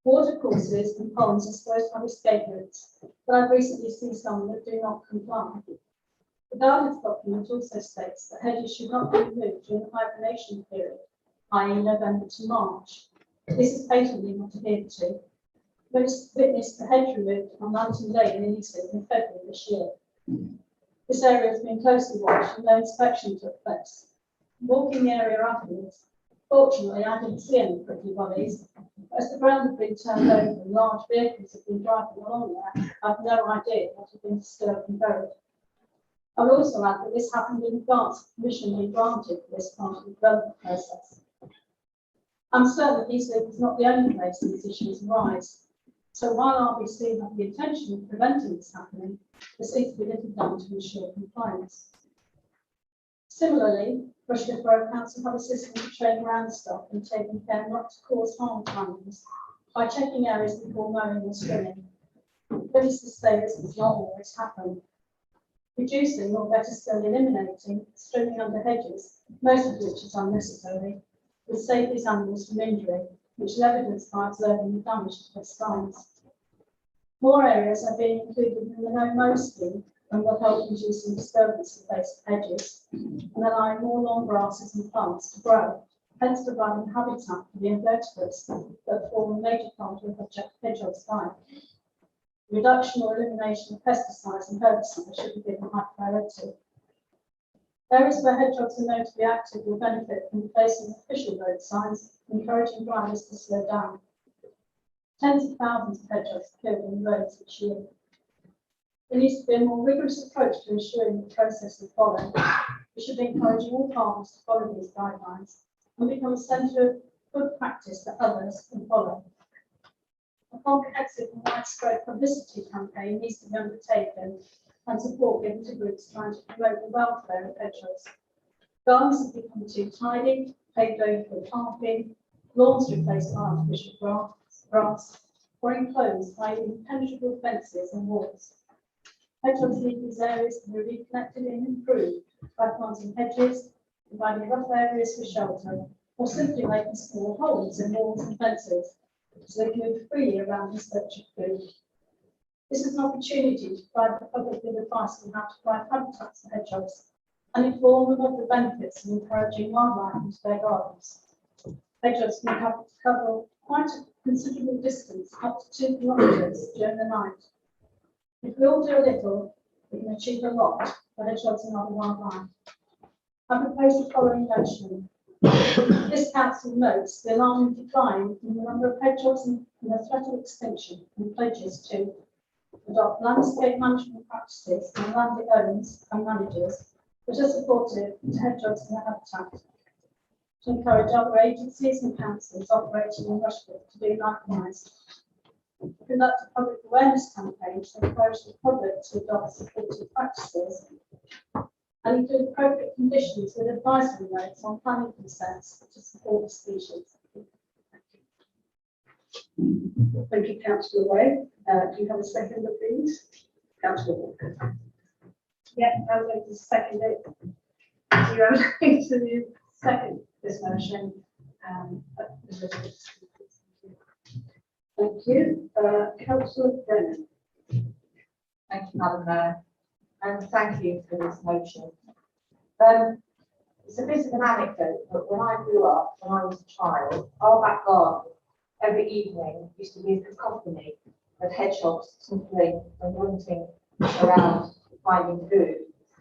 Watercourses and ponds are supposed to have escape routes, but I've recently seen some that do not comply. The Gardens document also states that hedges should not be removed during the hibernation period, i.e. November to March. This is patently not adhered to. Witnessed the hedge removed on Lantern Lane in East Leigh in February this year. This area has been closely watched and no inspection took place. Walking the area afterwards, fortunately I didn't see any prickly bodies. As the ground had been turned over and large vehicles had been driving along there, I have no idea what had been disturbed and buried. I would also add that this happened in advance of permission being granted for this part of the development process. I'm certain that East Leigh is not the only place these issues arise. So while RBC have the intention of preventing this happening, there seems to be little done to ensure compliance. Similarly, Rushford Borough Council have a system to train ground staff and taking care not to cause harm to animals by checking areas before mowing or swimming. But it's to say this does not always happen. Reducing, or better still eliminating, stripping under hedges, most of which is unnecessary, would save these animals from injury, which is evidenced by observing the damage to their spines. More areas are being included in the no-mow scheme and will help reducing disturbance of base of hedges and allowing more long grasses and plants to grow, hence providing habitat for the invertebrates that form a major part of the hedgehog's diet. Reduction or elimination of pesticides and herbicides should be given high priority. Areas where hedgehogs are known to be active will benefit from placing official road signs, encouraging drivers to slow down. Tens of thousands of hedgehogs are killed on the roads each year. There needs to be a more rigorous approach to ensuring the process is followed. We should be encouraging all parties to follow these guidelines and become a centre of good practice that others can follow. A comprehensive and widespread publicity campaign needs to be undertaken and support given to groups trying to promote the welfare of hedgehogs. Gardens have become too tidy, paved over for parking, lawns replaced by artificial grass, or enclosed by impenetrable fences and walls. Hedgehogs need these areas to be reconnected and improved by planting hedges, providing rough areas for shelter, or simply making small holes in walls and fences so they can move freely around in search of food. This is an opportunity to provide the public with advice on how to provide habitats for hedgehogs and inform them of the benefits of encouraging wildlife into their gardens. Hedgehogs can cover quite a considerable distance, up to 2 kilometres during the night. If we all do a little, we can achieve a lot for hedgehogs and other wildlife. I propose the following motion. This council notes the alarming decline in the number of hedgehogs and the threat of extinction and pledges to adopt landscape management practices on land it owns and manages that are supportive to hedgehogs and their habitat. To encourage other agencies and councils operating in Rushford to do likewise. Conduct a public awareness campaign to encourage the public to adopt supportive practices and include appropriate conditions with advisory rates on planning consents to support the species. Thank you, councillor Way. Do you have a second, please? Councillor Walker. Yeah, I'm going to second it. So you're going to second this motion. Thank you. Councillor Brennan. Thank you, Madam Mayor, and thank you for this motion. It's a bit of an anecdote, but when I grew up, when I was a child, our back garden every evening used to be a cacophony of hedgehogs sniffling and grunting around finding food.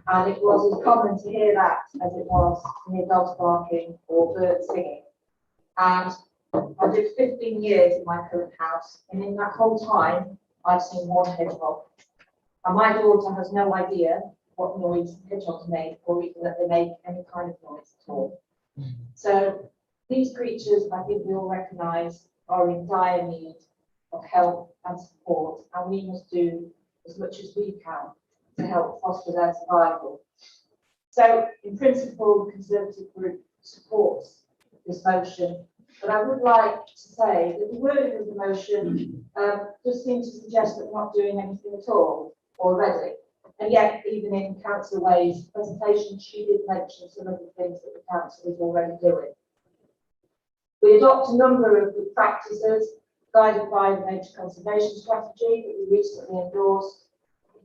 And it was as common to hear that as it was to hear dogs barking or birds singing. And I lived 15 years in my current house, and in that whole time, I've seen one hedgehog. And my daughter has no idea what noise hedgehogs make, or even that they make any kind of noise at all. So these creatures, I think we all recognise, are in dire need of help and support, and we must do as much as we can to help foster their survival. So in principle, the Conservative group supports this motion, but I would like to say that the wording of the motion does seem to suggest that we're not doing anything at all already. And yet, even in Councillor Way's presentation, she did mention some of the things that the council is already doing. We adopt a number of good practices guided by the Nature Conservation Strategy that we recently endorsed,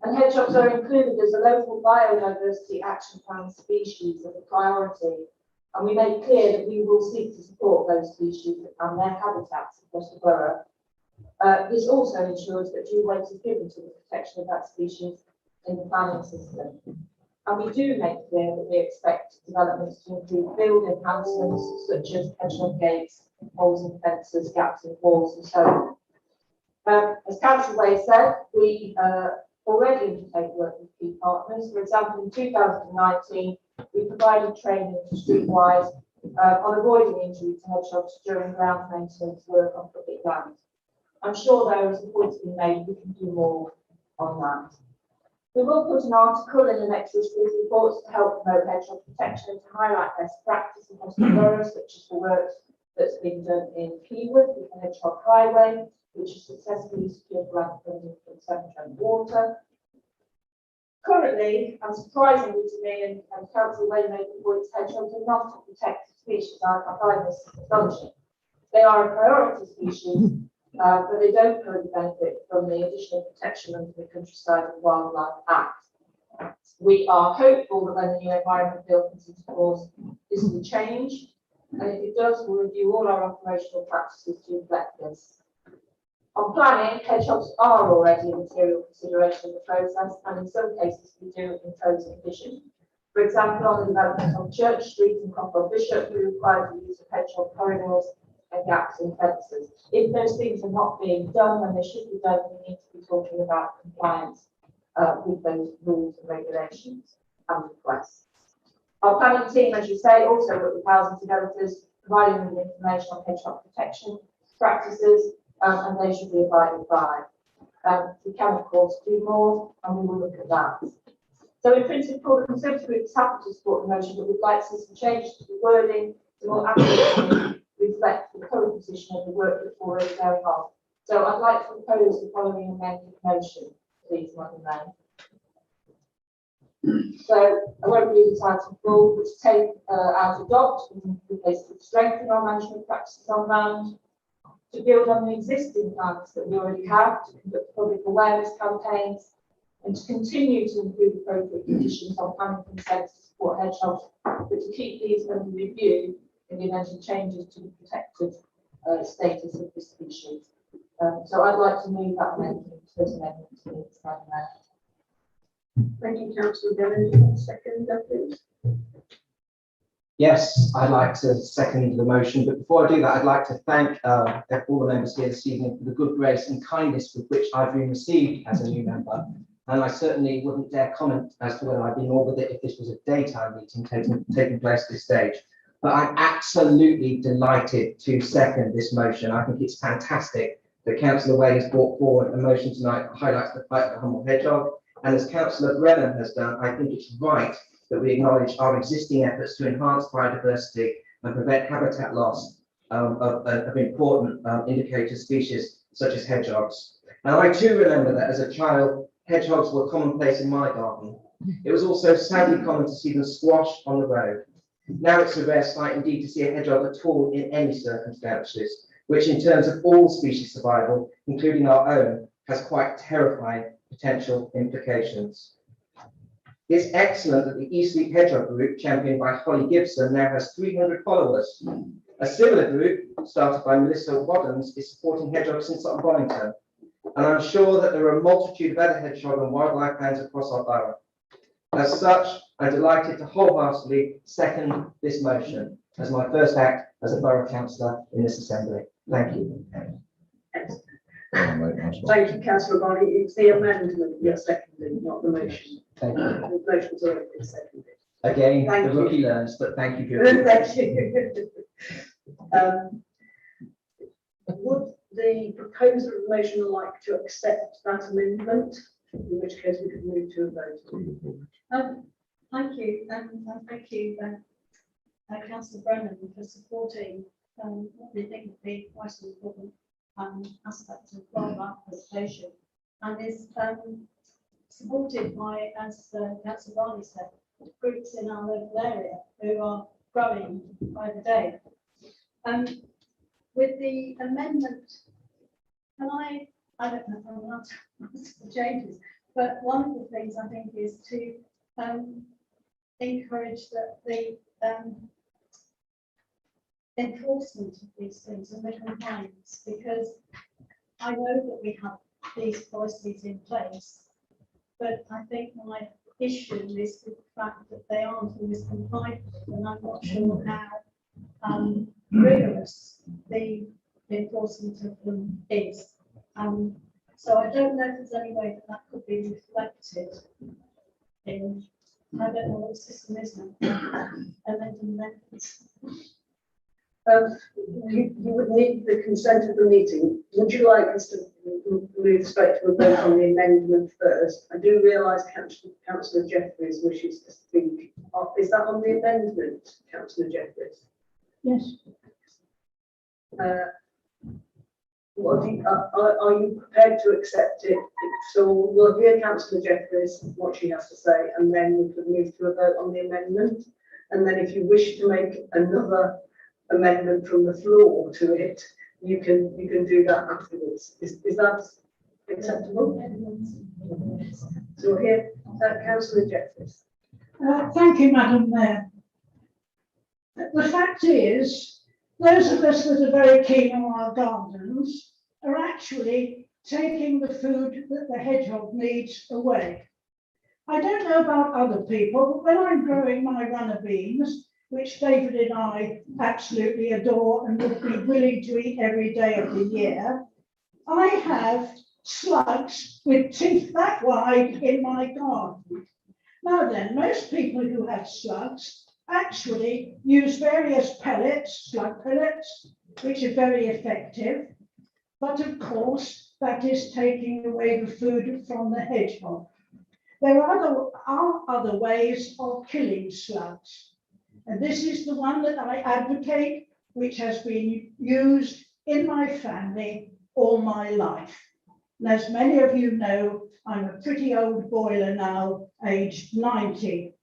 and hedgehogs are included as a local biodiversity action plan species as a priority, and we make clear that we will seek to support those species and their habitats across the borough. This also ensures that due weight is given to the protection of that species in the planning system. And we do make clear that we expect developments to include build enhancements such as hedgehog gates, holes in fences, gaps in walls, and so on. As Councillor Way said, we already undertake work with key partners. For example, in 2019, we provided training to Streetwise on avoiding injury to hedgehogs during ground maintenance work on public land. I'm sure there is a point to be made, we can do more on that. We will put an article in the next issue's reports to help promote hedgehog protection and to highlight best practice across the borough, such as the work that's been done in Keywood with the Hedgehog Highway, which has successfully secured grant funding from Severn Trent Water. Currently, and surprisingly to me, and Councillor Way made the point, hedgehogs are not a protected species. I find this astonishing. They are a priority species, but they don't currently benefit from the additional protection under the Countryside and Wildlife Act. We are hopeful that when the new Environment Bill comes into force, this will change, and if it does, we'll review all our operational practices to reflect this. On planning, hedgehogs are already a material consideration in the process, and in some cases we do impose a condition. For example, on the development on Church Street and Cropper Bishop, we require the use of hedgehog corridors and gaps in fences. If those things are not being done when they should be done, we need to be talking about compliance with those rules and regulations and requests. Our planning team, as you say, also work with housing developers, providing them with information on hedgehog protection practices, and they should be abided by. We can, of course, do more, and we will look at that. So in principle, the Conservative Group is happy to support the motion, but we'd like to see some changes to the wording to more accurately reflect the current position of the work that's already going on. So I'd like to propose the following amended motion, please, Madam Mayor. So I won't read the title full, but to take out adopt and replace with strengthen our management practices on land, to build on the existing plans that we already have, to conduct public awareness campaigns, and to continue to improve appropriate conditions on planning consents to support hedgehogs, but to keep these under review in the event of changes to the protected status of the species. So I'd like to move that amendment to this amendment, please, Madam Mayor. Thank you, Councillor Brennan. Second, please. Yes, I'd like to second the motion, but before I do that, I'd like to thank all the members here this evening for the good grace and kindness with which I've been received as a new member. And I certainly wouldn't dare comment as to whether I'd be more with it if this was a daytime meeting taking place at this stage. But I'm absolutely delighted to second this motion. I think it's fantastic that Councillor Way has brought forward a motion tonight that highlights the fight for the humble hedgehog. And as Councillor Brennan has done, I think it's right that we acknowledge our existing efforts to enhance biodiversity and prevent habitat loss of important indicator species such as hedgehogs. And I too remember that as a child, hedgehogs were commonplace in my garden. It was also sadly common to see them squashed on the road. Now it's a rare sight indeed to see a hedgehog at all in any circumstances, which in terms of all species survival, including our own, has quite terrifying potential implications. It's excellent that the Eastleigh Hedgehog Group, championed by Holly Gibson, now has 300 followers. A similar group, started by Melissa Waddens, is supporting hedgehogs in Sutton Bonington. And I'm sure that there are a multitude of other hedgehog and wildlife fans across our borough. As such, I'm delighted to wholeheartedly second this motion as my first act as a borough councillor in this assembly. Thank you. Thank you, councillor Barney. It's the amendment you're seconding, not the motion. Thank you. The motion's already been seconded. Again, Thank the you. rookie learns, but thank you for your. Thank you. Would the proposer of the motion like to accept that amendment? In which case we could move to a vote. Thank you, and thank you, Councillor Brennan, for supporting what we think would be quite an important aspect of wildlife preservation, and is supported by, as Councillor Barney said, groups in our local area who are growing by the day. With the amendment, I don't know if I'm allowed to ask for changes, but one of the things I think is to encourage that the enforcement of these things and the compliance, because I know that we have these policies in place, but I think my issue is with the fact that they aren't always complied with, and I'm not sure how rigorous the enforcement of them is. So I don't know if there's any way that that could be reflected in, I don't know what the system is now. Amendments. You would need the consent of the meeting. Would you like us to move straight to a vote on the amendment first? I do realise Councillor Jeffries wishes to speak. Is that on the amendment, Councillor Jeffries? Yes. Are you prepared to accept it? So we'll hear Councillor Jeffries, what she has to say, and then we could move to a vote on the amendment. And then if you wish to make another amendment from the floor to it, you can do that afterwards. Is that acceptable? So we'll hear Councillor Jeffries. Thank you, Madam Mayor. The fact is, those of us that are very keen on our gardens are actually taking the food that the hedgehog needs away. I don't know about other people, but when I'm growing my runner beans, which David and I absolutely adore and would be willing to eat every day of the year, I have slugs with teeth that wide in my garden. Now then, most people who have slugs actually use various pellets, slug pellets, which are very effective. But of course, that is taking away the food from the hedgehog. There are other ways of killing slugs. And this is the one that I advocate, which has been used in my family all my life. And as many of you know, I'm a pretty old boiler now, aged 90.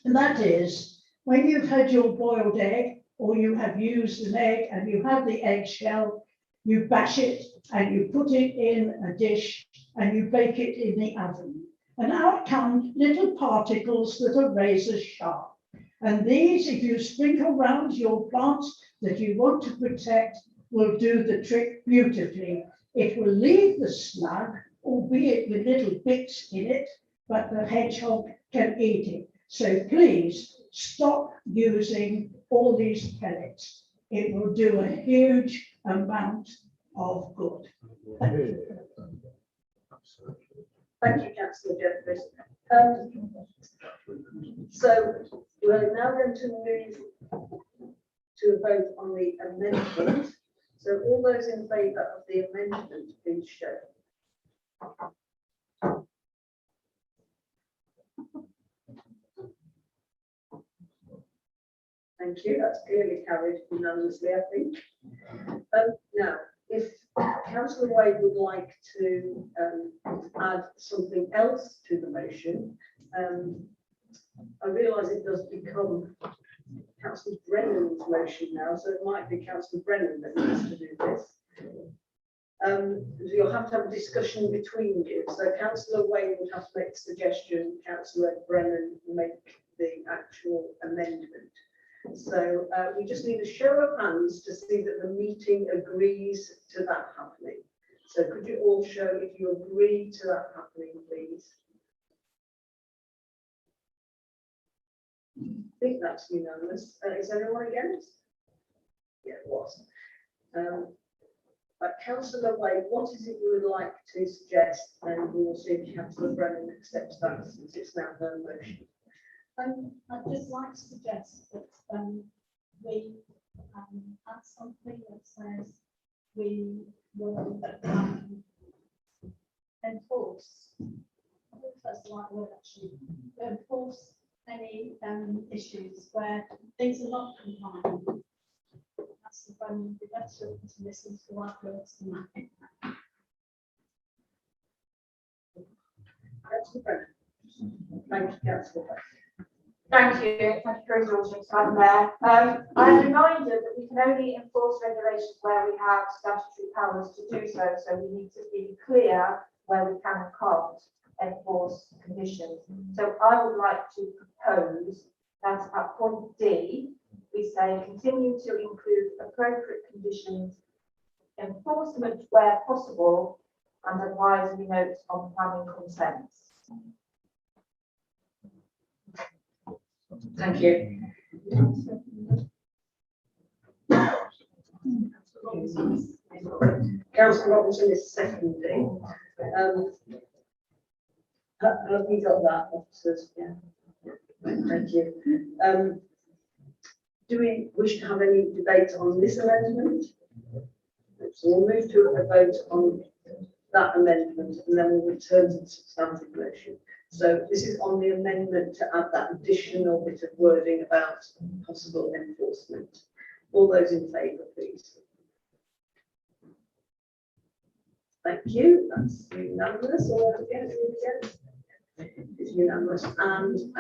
And that is, when you've had your boiled egg, or you have used an egg and you have the eggshell, you bash it and you put it in a dish and you bake it in the oven. And out come little particles that are razor sharp. And these, if you sprinkle around your plants that you want to protect, will do the trick beautifully. It will leave the slug, albeit with little bits in it, but the hedgehog can eat it. So please stop using all these pellets. It will do a huge amount of good. Thank you, Councillor Jeffries. So we're now going to move to a vote on the amendment. So all those in favour of the amendment, please show. Thank you, that's clearly carried unanimously, I think. Now, if councillor Wade would like to add something else to the motion, I realise it does become councillor Brennan's motion now, so it might be councillor Brennan that needs to do this. You'll have to have a discussion between you. So councillor Wade would have to make a suggestion, councillor Brennan make the actual amendment. So we just need a show of hands to see that the meeting agrees to that happening. So could you all show if you agree to that happening, please? I think that's unanimous. Is anyone against? Yeah, it was. Councillor Wade, what is it you would like to suggest? And we will see if Councillor Brennan accepts that since it's now her motion. I'd just like to suggest that we add something that says we will enforce, I think that's the right word actually, enforce any issues where things are not compliant. That's the one would be better to listen to the right words than that. Councillor Brennan. Thank you, Councillor Brennan. Thank you for indulging, Madam Mayor. I'm reminded that we can only enforce regulations where we have statutory powers to do so. So we need to be clear where we can and can't enforce conditions. So I would like to propose that at point D, we say continue to include appropriate conditions, enforcement where possible, and advisory notes on planning consents. Thank you. Councillor Robinson is seconding. Have you got that, officers? Yeah. Thank you. Do we wish to have any debate on this amendment? So we'll move to a vote on that amendment and then we'll return to the substantive motion. So this is on the amendment to add that additional bit of wording about possible enforcement. All those in favour, please. Thank you. That's unanimous. All against? It's unanimous. And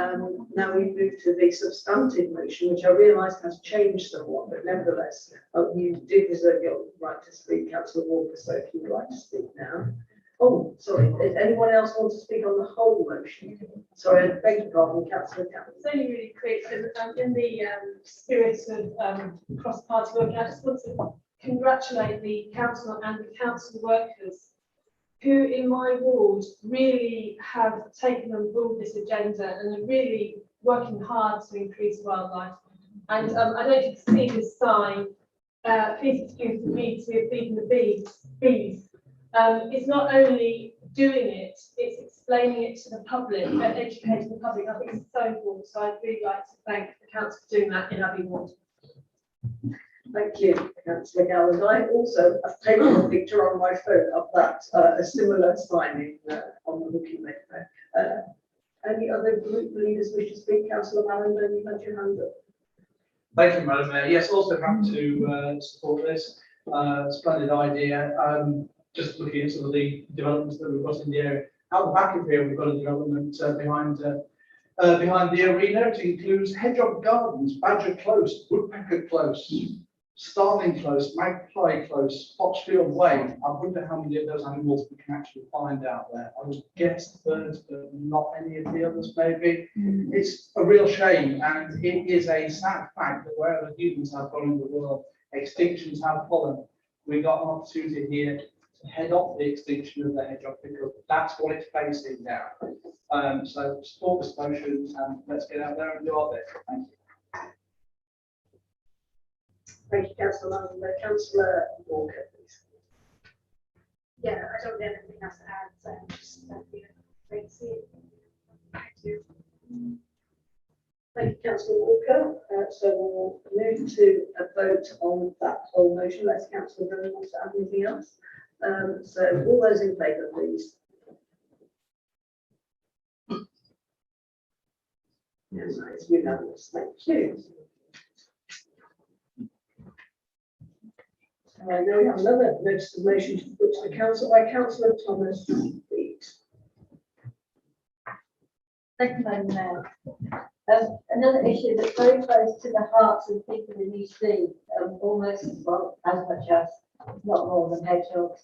now we move to the substantive motion, which I realise has changed somewhat, but nevertheless, you did reserve your right to speak, Councillor Walker. So if you would like to speak now. Oh, sorry. Does anyone else want to speak on the whole motion? Sorry, I beg your pardon, Councillor Campbell. It's only really quick. In the spirit of cross-party work, I just want to congratulate the council and the council workers who in my ward really have taken on board this agenda and are really working hard to increase wildlife. And I don't know if you can see this sign, please excuse the weeds, we're feeding the bees. It's not only doing it, it's explaining it to the public and educating the public. I think it's so important. So I'd really like to thank the council for doing that in Abbey Ward. Thank you, Councillor Gowland. I also have taken a picture on my phone of that, a similar signing on the looking there. Any other group leaders wish to speak? Councillor Malindon, you had your hand up. Thank you, Madam Mayor. Yes, also happy to support this. Splendid idea. Just looking at some of the developments that we've got in the area. Out the back of here, we've got a development behind the arena. It includes hedgehog gardens, badger close, woodpecker close, starling close, magpie close, Foxfield Way. I wonder how many of those animals we can actually find out there. I would guess birds, but not any of the others maybe. It's a real shame, and it is a sad fact that wherever humans have gone in the world, extinctions have followed. We got an opportunity here to head off the extinction of the hedgehog because that's what it's facing now. So support this motion and let's get out there and do our bit. Thank you. Thank you, Councillor Malindon. Councillor Walker, please. Yeah, I don't have anything else to add, so just great to see you. Thank you. Thank you, Councillor Walker. So we'll move to a vote on that whole motion. Unless Councillor Brennan wants to add anything else. So all those in favour, please. Yes, it's unanimous. Thank you. Now we have another notice of motion to put to the council by councillor Thomas Rees. Thank you, Madam Mayor. Another issue that's very close to the hearts of people in East Leigh, almost, well, as much as, not more than hedgehogs.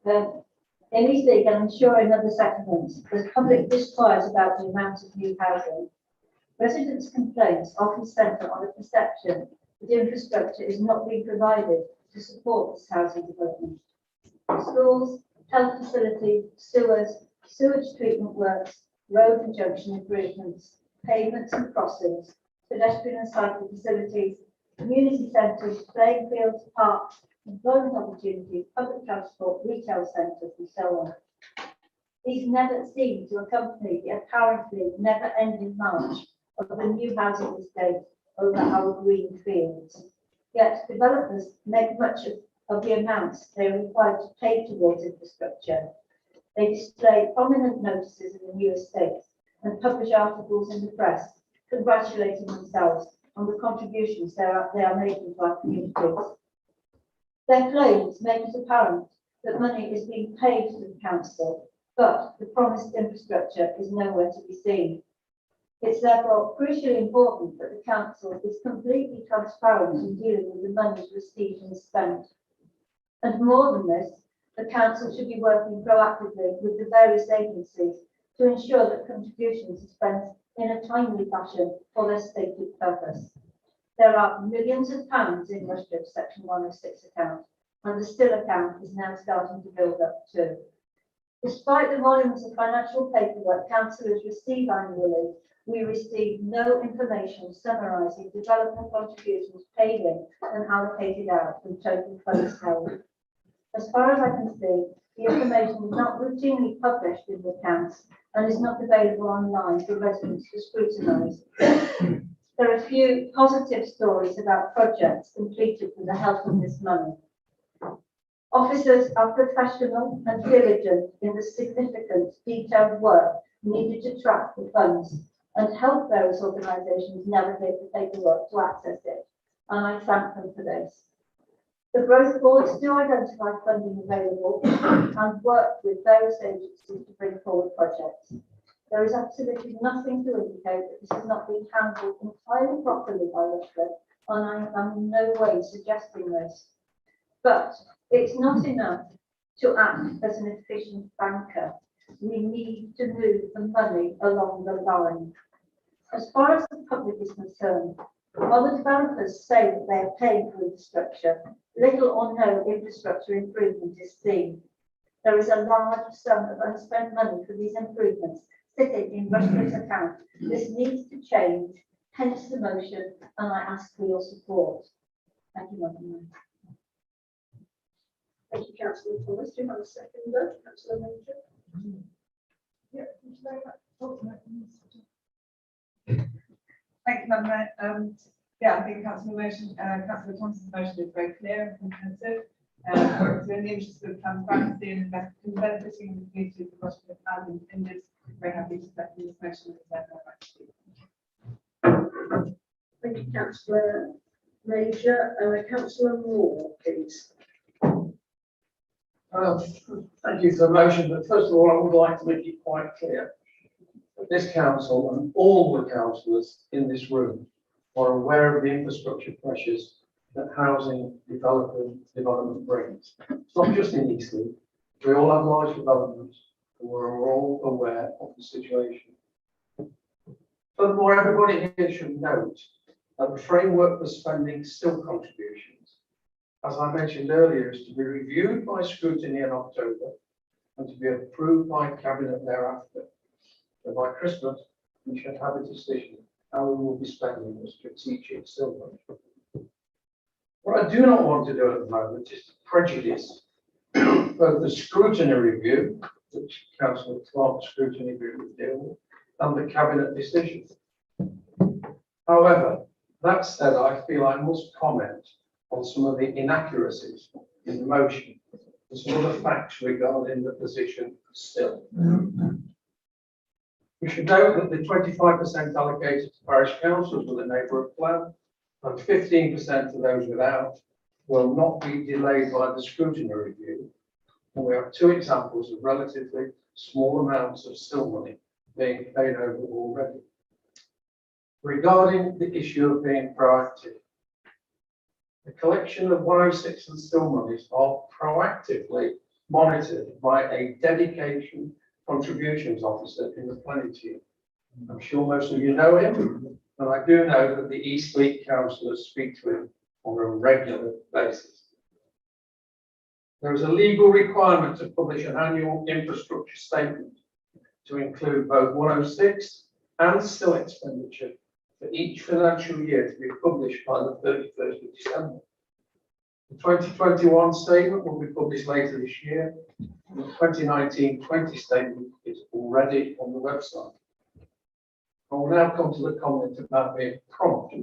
In East Leigh, and I'm sure in other settlements, there's public disquiet about the amount of new housing. Residents' complaints often centre on a perception that infrastructure is not being provided to support this housing development. Schools, health facilities, sewers, sewage treatment works, road and junction improvements, pavements and crossings, pedestrian and cycle facilities, community centres, playing fields, parks, employment opportunities, public transport, retail centres and so on. These never seem to accompany the apparently never-ending march of the new housing estate over our green fields. Yet developers make much of the amounts they are required to pay towards infrastructure. They display prominent notices in the new estates and publish articles in the press congratulating themselves on the contributions they are making to our communities. Their claims make it apparent that money is being paid to the council, but the promised infrastructure is nowhere to be seen. It's therefore crucially important that the council is completely transparent in dealing with the monies received and spent. And more than this, the council should be working proactively with the various agencies to ensure that contributions are spent in a timely fashion for their stated purpose. There are millions of pounds in Rushcliffe's Section 106 account, and the Still account is now starting to build up too. Despite the volumes of financial paperwork councillors receive annually, we receive no information summarising development contributions paid in and allocated out from total funds held. As far as I can see, the information is not routinely published in the accounts and is not available online for residents to scrutinise. There are a few positive stories about projects completed with the help of this money. Officers are professional and diligent in the significant detailed work needed to track the funds and help various organisations navigate the paperwork to access it, and I thank them for this. The growth boards do identify funding available and work with various agencies to bring forward projects. There is absolutely nothing to indicate that this has not been handled entirely properly by Rushcliffe, and I am in no way suggesting this. But it's not enough to act as an efficient banker. We need to move the money along the line. As far as the public is concerned, while the developers say that they are paying for infrastructure, little or no infrastructure improvement is seen. There is a large sum of unspent money for these improvements sitting in Rushcliffe's account. This needs to change, hence the motion, and I ask for your support. Thank you, Madam Mayor. Thank you, Councillor Thomas. Do you have a seconder, Councillor Major? Yeah, thank you very much. Thank you, Madam Mayor. Yeah, I think Councillor Thomas's motion is very clear and comprehensive. So in the interest of transparency and benefiting the community of Rushcliffe and in this, very happy to second this motion. Thank you, Councillor Major. Councillor Moore, please. Thank you for the motion, but first of all, I would like to make it quite clear that this council and all the councillors in this room are aware of the infrastructure pressures that housing development brings. It's not just in East Leigh. We all have large developments and we're all aware of the situation. Furthermore, everybody here should note that the framework for spending still contributions, as I mentioned earlier, is to be reviewed by scrutiny in October and to be approved by Cabinet thereafter. So by Christmas, we should have a decision how we will be spending the strategic silver. What I do not want to do at the moment is to prejudice both the scrutiny review, which Councillor Clark's scrutiny group will deal with, and the Cabinet decision. However, that said, I feel I must comment on some of the inaccuracies in the motion and some other facts regarding the position still. We should note that the 25% allocated to parish councils with a neighbourhood plan and 15% to those without will not be delayed by the scrutiny review. And we have two examples of relatively small amounts of still money being paid over already. Regarding the issue of being proactive, the collection of 106 and still monies are proactively monitored by a dedication contributions officer in the planning team. I'm sure most of you know him, and I do know that the Eastleigh councillors speak to him on a regular basis. There is a legal requirement to publish an annual infrastructure statement to include both 106 and still expenditure for each financial year to be published by the 31st of December. The 2021 statement will be published later this year. The 2019-20 statement is already on the website. I will now come to the comment about being prompt.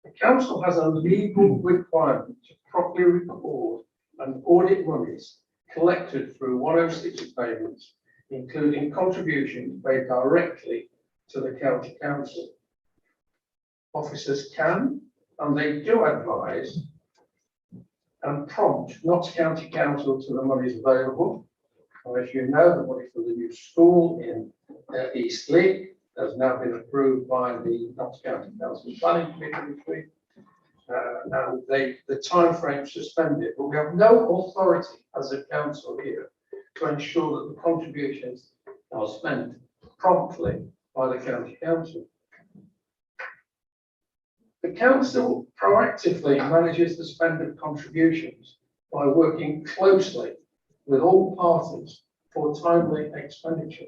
The council has a legal requirement to properly record and audit monies collected through 106 payments, including contributions made directly to the county council. Officers can, and they do advise and prompt Notts County Council to the monies available. And as you know, the money for the new school in Eastleigh has now been approved by the Notts County Council Planning Committee this week. And the time frame suspended, but we have no authority as a council here to ensure that the contributions are spent promptly by the county council. The council proactively manages the spend of contributions by working closely with all parties for timely expenditure.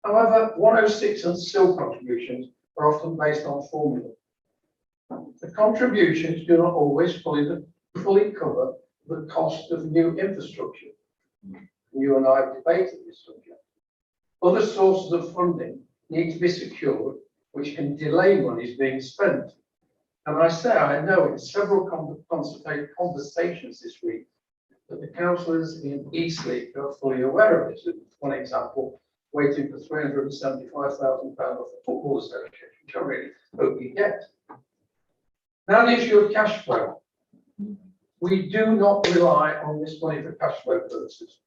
However, 106 and still contributions are often based on formula. The contributions do not always fully cover the cost of new infrastructure. You and I have debated this subject. Other sources of funding need to be secured, which can delay monies being spent. And I know in several conversations this week that the councillors in Eastleigh are fully aware of this. One example, waiting for £375,000 of the Football Association, which I really hope we get. Now the issue of cash flow. We do not rely on this money for cash flow purposes.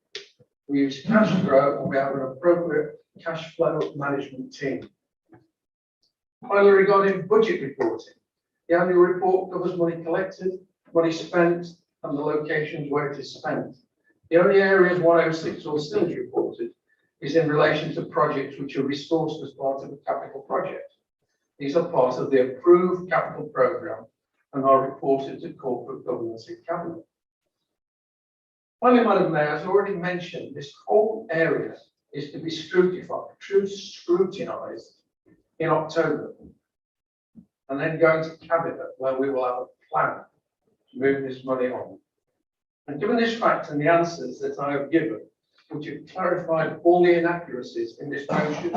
We use cash flow and we have an appropriate cash flow management team. Finally, regarding budget reporting, the annual report covers money collected, money spent, and the locations where it is spent. The only areas 106 or still is reported is in relation to projects which are resourced as part of a capital project. These are part of the approved capital programme and are reported to corporate governance in cabinet. Finally, Madam Mayor, as I already mentioned, this whole area is to be scrutinised in October, and then going to cabinet where we will have a plan to move this money on. And given this fact and the answers that I have given, which have clarified all the inaccuracies in this motion,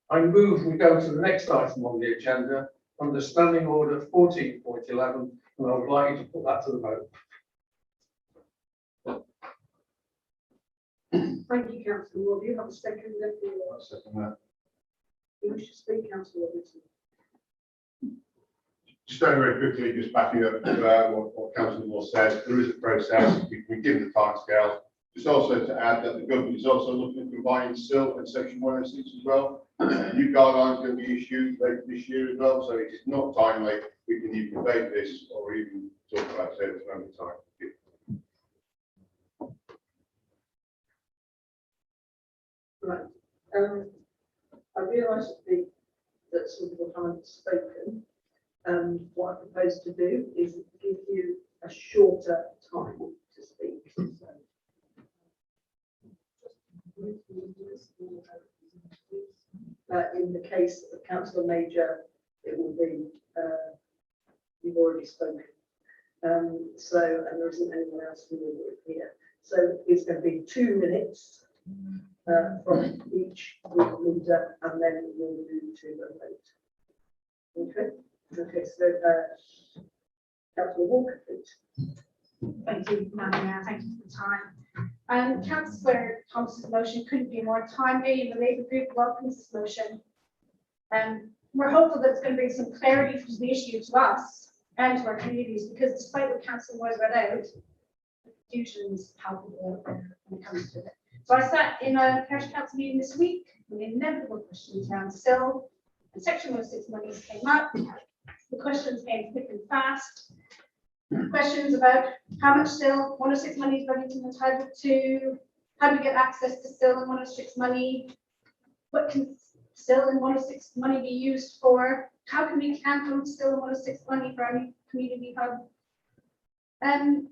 I move we go to the next item on the agenda, under Standing Order 14.11, and I would like you to put that to the vote. Thank you, Councillor Ward. You have a second. Second that. You wish to speak, Councillor Robinson? Just very quickly, just backing up what Councillor Moore says, there is a process, we give the timescale. Just also to add that the government is also looking at combining SIL and Section 106 as well. New guidelines are going to be issued later this year as well, so it is not timely. We can even debate this or even talk about it at this moment in time. Right. I realise that some people haven't spoken. What I propose to do is give you a shorter time to speak. So, in the case of Councillor Major, it will be you've already spoken. And there isn't anyone else who will be here. So it's going to be 2 minutes from each group leader, and then we'll move to the vote. Okay. Okay. So, Councillor Walker, please. Thank you, Madam Mayor. Thank you for the time. Councillor Thomas's motion couldn't be more timely, and the Labour Group welcomes this motion. We're hopeful that it's going to bring some clarity to the issue to us, and to our communities, because despite what Councillor Moyes read out, confusion is palpable when it comes to it. So I sat in a parish council meeting this week, and the inevitable questions around SIL and Section 106 monies came up. The questions came thick and fast. Questions about how much SIL 106 money is Reddington entitled to, how do we get access to SIL and 106 money, what can SIL and 106 money be used for, how can we count on SIL and 106 money for any community hub, and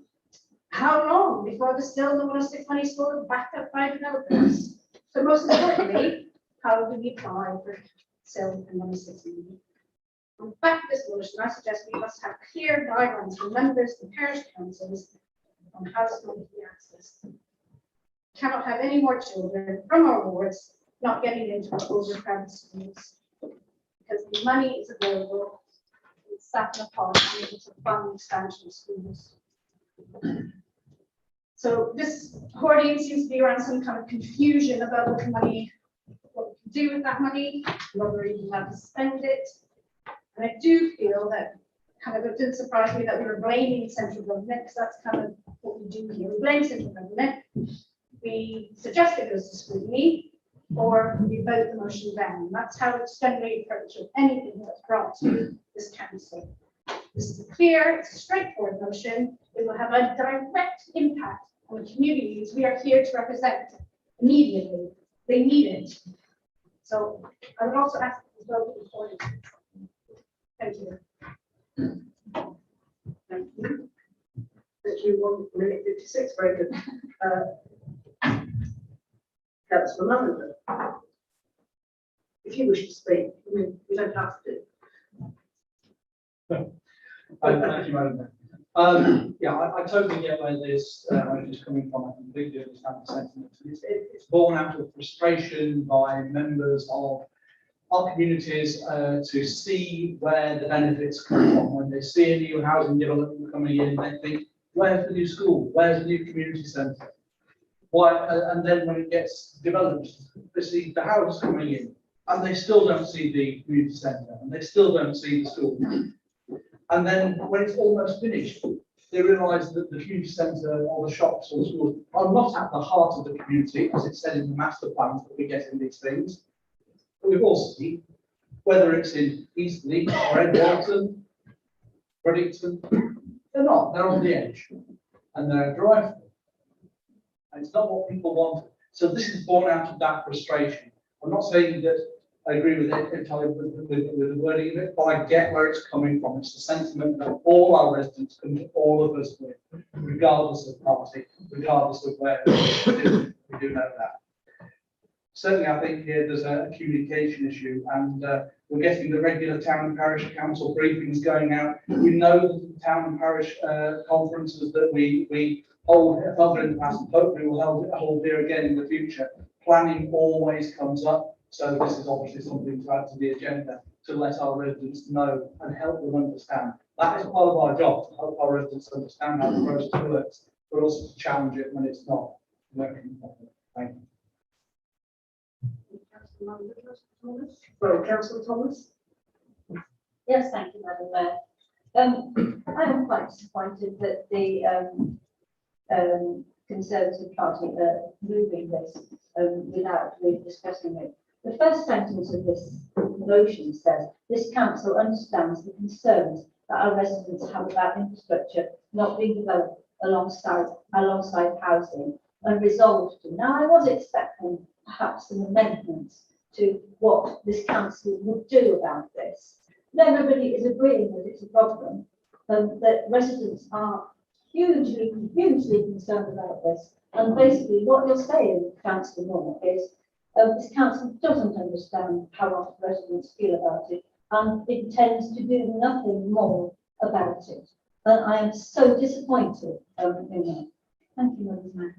how long before the SIL and the 106 money is sort of backed up by developers. So most importantly, how do we apply for SIL and 106 money? On the back of this motion, I suggest we must have clear guidelines for members and parish councils on how it's going to be accessed. Cannot have any more children from our wards not getting into our overcrowded schools, because the money is available, it's sat in a pot, and it's a fund expansion of schools. So this hoarding seems to be around some kind of confusion about what the money, what we can do with that money, whether we're even allowed to spend it. And I do feel that kind of, it didn't surprise me that we were blaming central government, because that's kind of what we do here. We blame central government. We suggest it goes to scrutiny, or we vote the motion down. That's how it's generally approached with anything that's brought to this council. This is clear, it's a straightforward motion. It will have a direct impact on the communities we are here to represent immediately. They need it. So I would also ask the vote before. Thank you. Thank you. Thank you, 1 minute 56, very good. Councillor Mulliner. If you wish to speak, I mean, you don't have to. Thank you, Madam Mayor. Yeah, I totally get where this is coming from. I completely understand the sentiment. It's born out of frustration by members of our communities to see where the benefits come from. When they see a new housing development coming in, they think, where's the new school? Where's the new community centre? Why? And then when it gets developed, they see the house coming in, and they still don't see the community centre, and they still don't see the school. And then when it's almost finished, they realise that the community centre or the shops or the schools are not at the heart of the community, as it's said in the master plans that we get in these things. But we've all seen, whether it's in Eastleigh or Edmonton, Reddington, they're not, they're on the edge, and they're a drive. And it's not what people want. So this is born out of that frustration. I'm not saying that I agree with it entirely with the wording of it, but I get where it's coming from. It's the sentiment that all our residents come to all of us with, regardless of party, regardless of where we do know that. Certainly, I think here there's a communication issue, and we're getting the regular town and parish council briefings going out. We know that the town and parish conferences that we hold in the past, and hopefully we'll hold here again in the future. Planning always comes up. So this is obviously something to add to the agenda to let our residents know and help them understand. That is part of our job, to help our residents understand how the process works, but also to challenge it when it's not working properly. Thank you. Well, Councillor Thomas. Yes, thank you, Madam Mayor. I am quite disappointed that the Conservative Party are moving this without really discussing it. The first sentence of this motion says, this council understands the concerns that our residents have about infrastructure not being developed alongside housing and resolved to. Now, I was expecting perhaps some amendments to what this council would do about this. Everybody is agreeing that it's a problem, that residents are hugely concerned about this. And basically what you're saying, Councillor Moore, is this council doesn't understand how our residents feel about it and intends to do nothing more about it. And I am so disappointed in that. Thank you, Madam Mayor.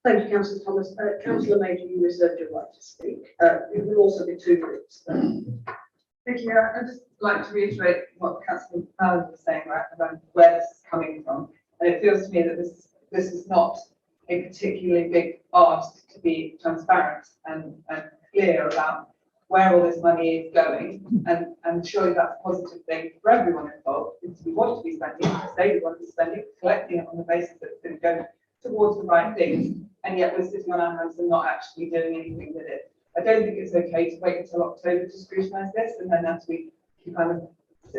Thank you, Councillor Thomas. Councillor Major, you reserved your right to speak. It will also be 2 minutes. Thank you. I'd just like to reiterate what Councillor Fowler was saying around where this is coming from. And it feels to me that this is not a particularly big ask to be transparent and clear about where all this money is going, and surely that's a positive thing for everyone involved. It's we want to be spending, the state want to be spending, collecting it on the basis that it's going to go towards the right things, and yet we're sitting on our hands and not actually doing anything with it. I don't think it's okay to wait until October to scrutinise this, and then as we kind of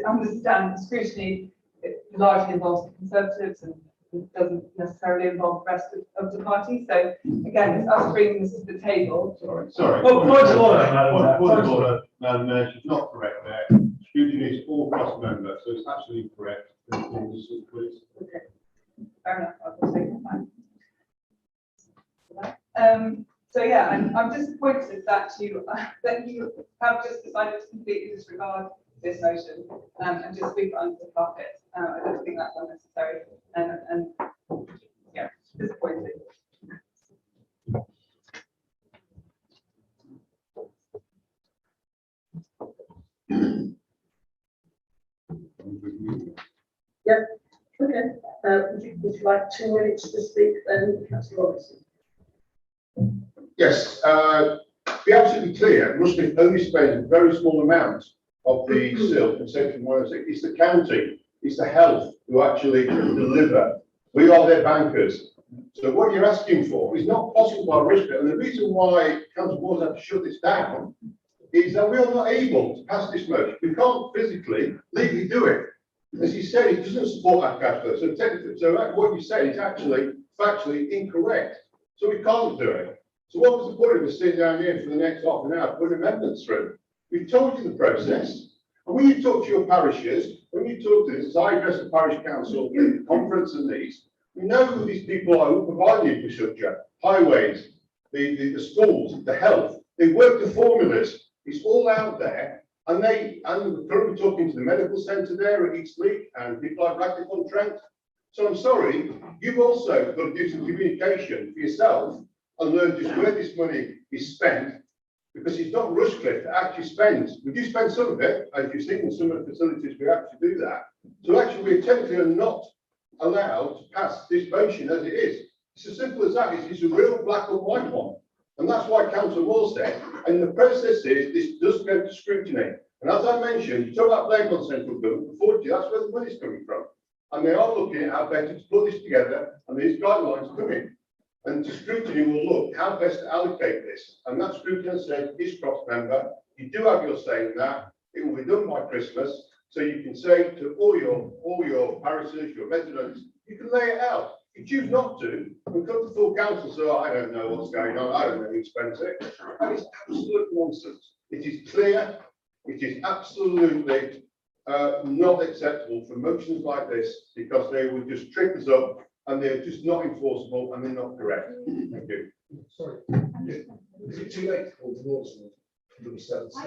understand the scrutiny, it largely involves the Conservatives and it doesn't necessarily involve the rest of the party. So again, it's us bringing this to the table. Sorry. Oh, point of order, Madam Point of Chair. order, Madam Mayor, she's not correct there. Scrutiny is all cross member, so it's absolutely correct. Please. Okay, fair enough. I'll take that. So yeah, I'm disappointed that you have just decided to completely disregard this motion and just sweep it under the carpet. I don't think that's unnecessary and yeah, disappointed. Yep, okay. Would you like 2 minutes to speak then, Councillor Robinson? Yes, to be absolutely clear, Rushcliffe only spends a very small amount of the SIL in section 106. It's the county, it's the health who actually deliver. We are their bankers. So what you're asking for is not possible by Rushcliffe. And the reason why Council Ward had to shut this down is that we are not able to pass this motion. We can't physically, legally do it. As he said, it doesn't support our cash flow. So technically, so what you said is actually factually incorrect. So we can't do it. So what was the point of us sitting down here for the next half an hour putting amendments through? We've told you the process. And when you talk to your parishes, when you talk to this, as I address the parish council, the conference and these, we know who these people are who provide the infrastructure, highways, the schools, the health. They work the formulas. It's all out there. And we're currently talking to the medical centre there at Eastleigh and people like Radcliffe on Trent. So I'm sorry, you've also got to do some communication for yourself and learn just where this money is spent, because it's not Rushcliffe that actually spends. We do spend some of it, as you've seen in some of the facilities, we actually do that. So actually, we're technically not allowed to pass this motion as it is. It's as simple as that. It's a real black and white one. And that's why Councillor Moore said, and the process is, this does go to scrutiny. And as I mentioned, you talk about blame on central government, unfortunately, that's where the money's coming from. And they are looking at how better to put this together, and these guidelines come in. And the scrutiny will look how best to allocate this. And that scrutiny says is cross member. You do have your say in that. It will be done by Christmas. So you can say to all your parishes, your residents, you can lay it out. If you choose not to, and come to full council, so I don't know what's going on, I don't know who spends it. And it's absolute nonsense. It is clear, it is absolutely not acceptable for motions like this, because they would just trick us up and they're just not enforceable and they're not correct. Thank you. Sorry, is it too late to call divorce? Do we start then?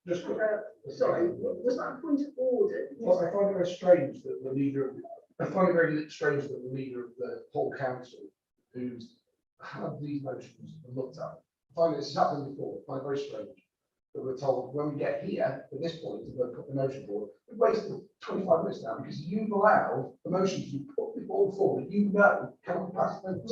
Just Sorry, was that a point of order? well, I find it very strange that the leader, I find it very strange that the leader of the whole council, who's had these motions and looked at, I find this has happened before, I find it very strange that we're told when we get here, at this point, to go put the motion forward, we've wasted 25 minutes now because you've allowed the motion to be put before forward, you know, can't pass them. I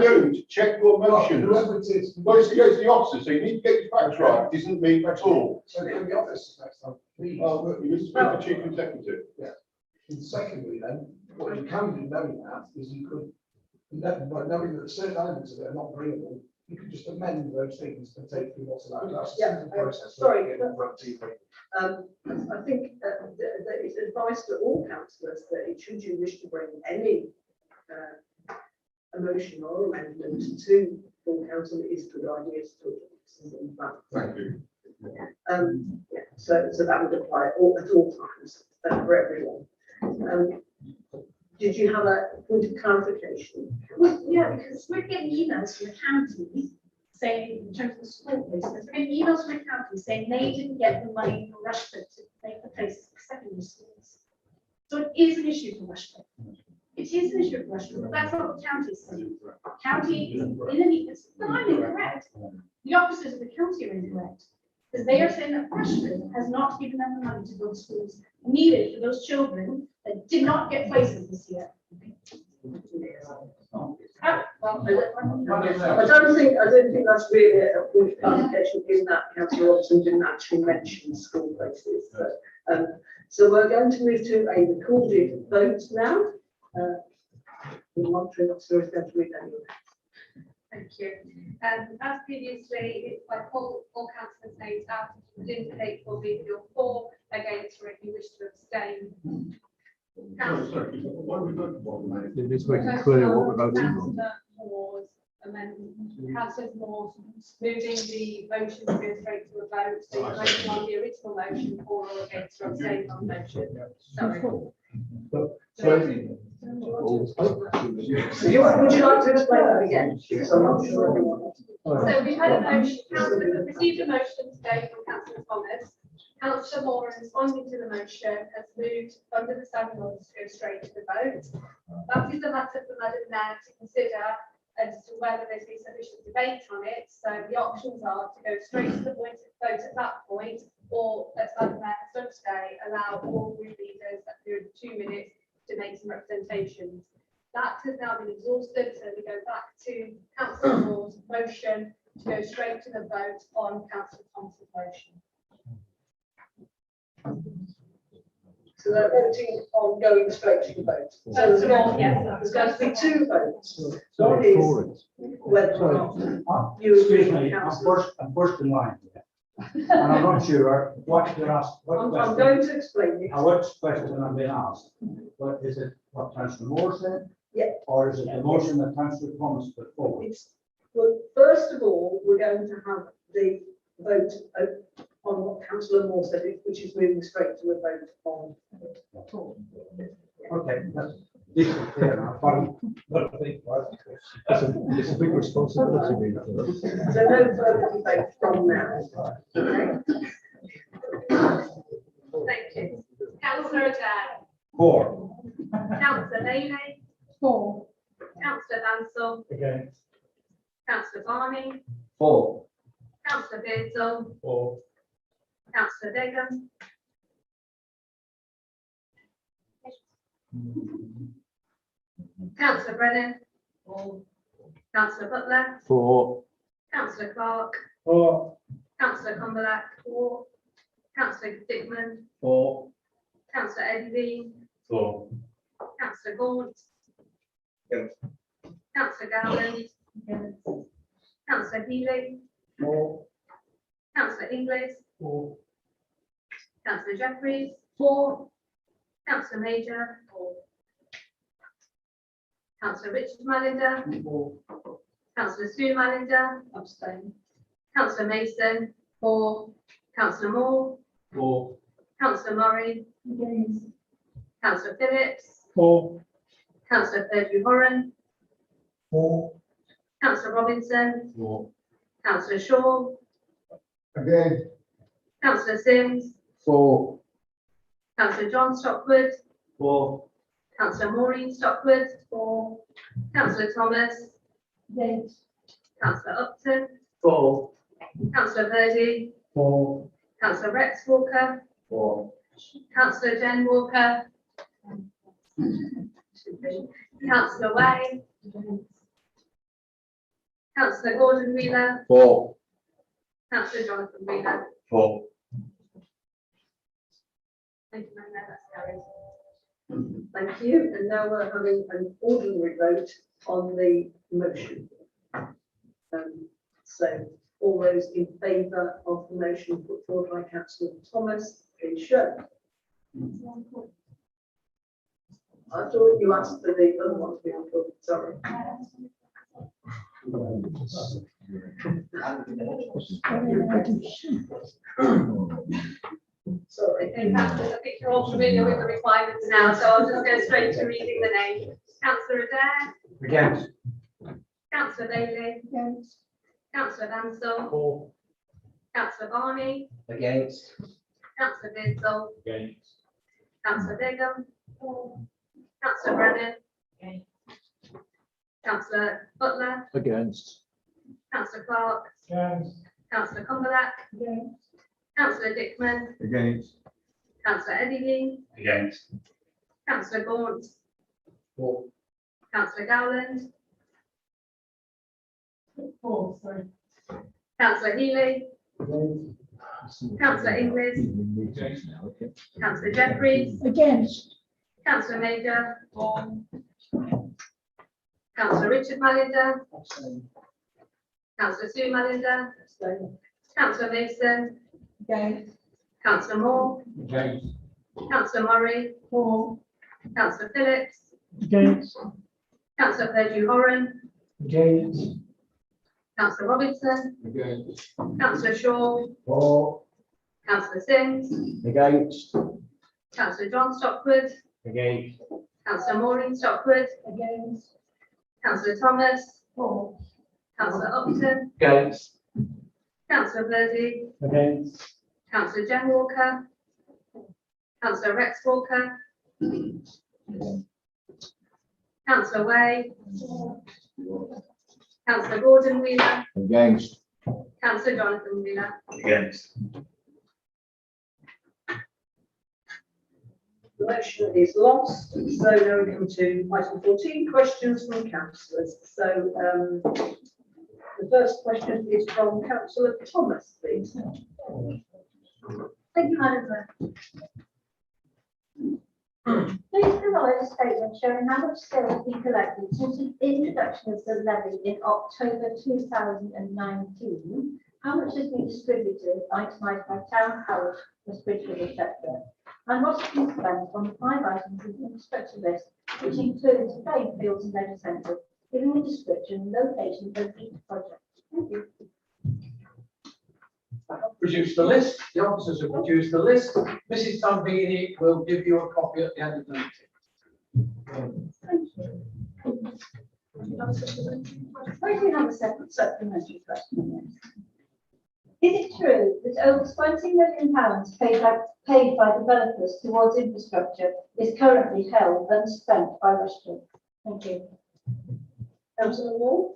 don't check your motions. Whoever it is. Well, it's the officer, so you need to get your facts right. It isn't me at all. So it can be office next time, please. Oh, look, you need to speak to the chief executive. Yeah. And secondly, then, what you can do knowing that is you could, by knowing that certain elements of it are not bringable, you could just amend those things and take them what's allowed. That's a Yeah, simple process. sorry, I think that it's advice to all councillors that should you wish to bring any a motion or amendment to full council, it is a good idea to talk to them about. Thank you. Yeah, so that would apply at all times for everyone. Did you have a point of clarification? Well, yeah, because we're getting emails from the county saying, in terms of the school placements, we're getting emails from the county saying they didn't get the money from Rushcliffe to make the places for secondary schools. So it is an issue for Rushcliffe. It is an issue for Rushcliffe, but that's not what the county is saying. County is I'm incorrect. The officers of the county are incorrect. Because they are saying that Rushcliffe has not given them the money to build schools needed for those children that did not get places this year. I don't think that's really a point of clarification in that Councillor Robson didn't actually mention school places. But, so we're going to move to a recorded vote now. The monitoring officer is going to read that. Thank you. As previously, if I call all councillors' names out, if you indicate for me if you're for, against, or if you wish to abstain. It is making clear what we're voting on. Councillor Moore's amendment, Councillor Moore moving the motion to go straight to a vote, so you're voting on the original motion for or against or abstaining on the motion. Sorry. Would you like to explain that again? Because I'm not sure everyone. So we've had a motion, Councillor received a motion today from Councillor Thomas. Councillor Moore, in responding to the motion, has moved under the standing order to go straight to the vote. That is a matter for Madam Mayor to consider as to whether there's been sufficient debate on it. So the options are to go straight to the vote at that point, or as Madam Mayor has done today, allow all group leaders a period of 2 minutes to make some representations. That has now been exhausted, so we go back to Councillor Moore's motion to go straight to the vote on Councillor Thomas's motion. So they're voting on going straight to the vote. So there's going to be 2 votes. One is whether or not you agree Excuse with me, Councillor. I'm first in line here. And I'm not sure what you're asked. I'm going to explain it. Which question I'm being asked? What is it, what Councillor Moore said? Yeah. Or is it the motion that Councillor Thomas put forward? Well, first of all, we're going to have the vote on what Councillor Moore said, which is moving straight to a vote on. Okay, that's decent clear now. But I think, It's a big responsibility. really. So no further debate from now. Okay. Thank you. Councillor Adair. 4. Councillor Bailey. 4. Councillor Bansal. Against. Councillor Barney. 4. Councillor Beardsall. 4. Councillor Begum. Councillor Brennan. 4. Councillor Butler. 4. Councillor Clark. 4. Councillor Cumberlack. 4. Councillor Dickman. 4. Councillor Eddie. 4. Councillor Gaunt. Councillor Gowland. Councillor Healy. 4. Councillor Inglis. 4. Councillor Jeffries. 4. Councillor Major. 4. Councillor Richard Mallender. 4. Councillor Sue Mallender. Abstain. Councillor Mason. 4. Councillor Moore. 4. Councillor Murray. Against. Councillor Phillips. 4. Councillor Perdue Horan. 4. Councillor Robinson. 4. Councillor Shaw. Again. Councillor Sims. 4. Councillor John Stockwood. 4. Councillor Maureen Stockwood. 4. Councillor Thomas. Against. Councillor Upton. 4. Councillor Verdi. 4. Councillor Rex Walker. 4. Councillor Jen Walker. Councillor Way. Councillor Gordon Wheeler. 4. Councillor Jonathan Wheeler. 4. Thank you, Madam Mayor, that's carried. Thank you. And now we're having an ordinary vote on the motion. So all those in favour of the motion put forward by Councillor Thomas, please show. I thought you asked for the other one to be on board, sorry. Sorry. Okay, councillors, I think you're all familiar with the requirements now, so I'll just go straight to reading the name. Councillor Adair. Against. Councillor Bailey. Against. Councillor Bansal. 4. Councillor Barney. Against. Councillor Beardsall. Against. Councillor Begum. Councillor Brennan. Councillor Butler. Against. Councillor Clark. Against. Councillor Cumberlack. Councillor Dickman. Against. Councillor Eddie. Against. Councillor Gaunt. 4. Councillor Gowland. Oh, sorry. Councillor Healy, Councillor Inglis, Councillor Jeffries, Against. Councillor Major, Councillor Richard Mallender, Councillor Sue Mallender, Councillor Mason, Against. Councillor Moore, Councillor Murray, Councillor Phillips, Against. Councillor Perdue Horan, Against. Councillor Robinson, Against. Councillor Shaw, For. Councillor Sims, Against. Councillor John Stockwood, Against. Councillor Maureen Stockwood, Against. Councillor Thomas, Councillor Upton, Against. Councillor Birdie, Against. Councillor Jen Walker, Councillor Rex Walker, Councillor Way, Councillor Gordon Wheeler, Against. Councillor Jonathan Wheeler. Against. The motion is lost, so now we come to item 14, questions from councillors. So the first question is from councillor Thomas, please. Thank you, Madam Chair. Please provide a statement showing how much skill has been collected since the introduction of the levy in October 2019. How much has been distributed, itemised by Town Howard, West Bridgford, etc. And what has been spent on the 5 items in the infrastructure list, which includes playing fields and leisure centres, giving a description and location of each project. Thank you. I have produced the list, the officers have produced the list. Mrs. Tambini will give you a copy at the end of the meeting. Thank you. Why do we have a separate supplementary question? Is it true that over £20 million paid by developers towards infrastructure is currently held unspent by Rushden? Thank you. Councillor Moore?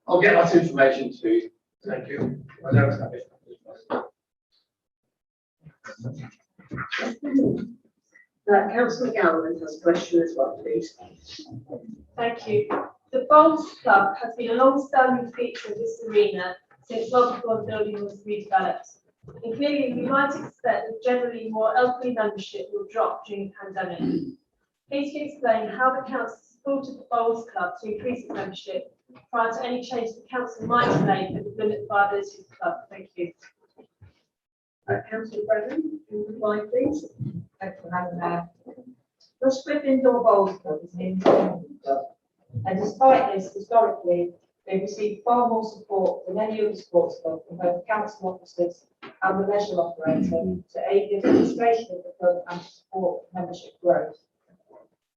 I'll get that information to you. Thank you. I don't have it. Councillor Gowland has a question as well, please. Thank you. The Bowls Club has been a long-standing feature of this arena since Multiple building was redeveloped. And clearly, we might expect that generally more elderly membership will drop during the pandemic. Please can you explain how the council supported the Bowls Club to increase its membership prior to any change the council might make at the limit viability of the club? Thank you. Councillor Brennan, you would like, please. Thanks for having that. Rushcliffe Indoor Bowls Club is an independent club, and despite this, historically, they've received far more support than any other sports club from both council officers and the leisure operator to aid the administration of the club and to support membership growth.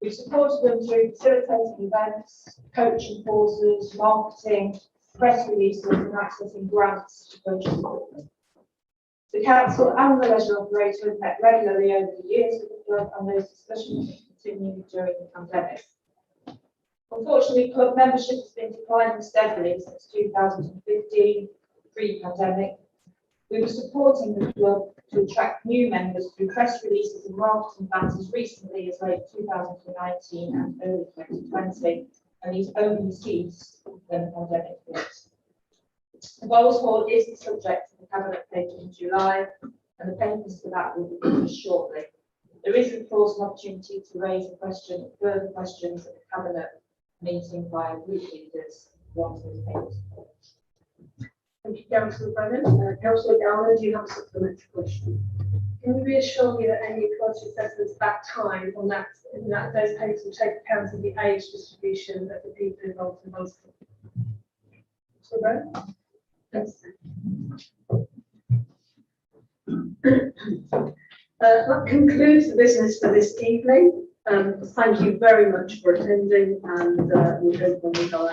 We've supported them through facilitating events, coaching courses, marketing, press releases, and accessing grants to purchase equipment. The council and the leisure operator have met regularly over the years with the club, and those discussions have continued during the pandemic. Unfortunately, club membership has been declining steadily since 2015, pre-pandemic. We were supporting the club to attract new members through press releases and marketing plans as recently as late 2019 and early 2020, and these only ceased when the pandemic hit. The Bowls Hall is the subject of the Cabinet paper in July, and the papers for that will be published shortly. There is, of course, an opportunity to raise further questions at the Cabinet meeting by group leaders once those papers are published. Thank you, Councillor Brennan. Councillor Gowland, do you have a supplementary question? Can you reassure me that any quality assessments back time on that, those papers will take account of the age distribution of the people involved in Bowls Club? Councillor Brennan? Yes. That concludes the business for this evening. Thank you very much for attending, and we hope when we go out.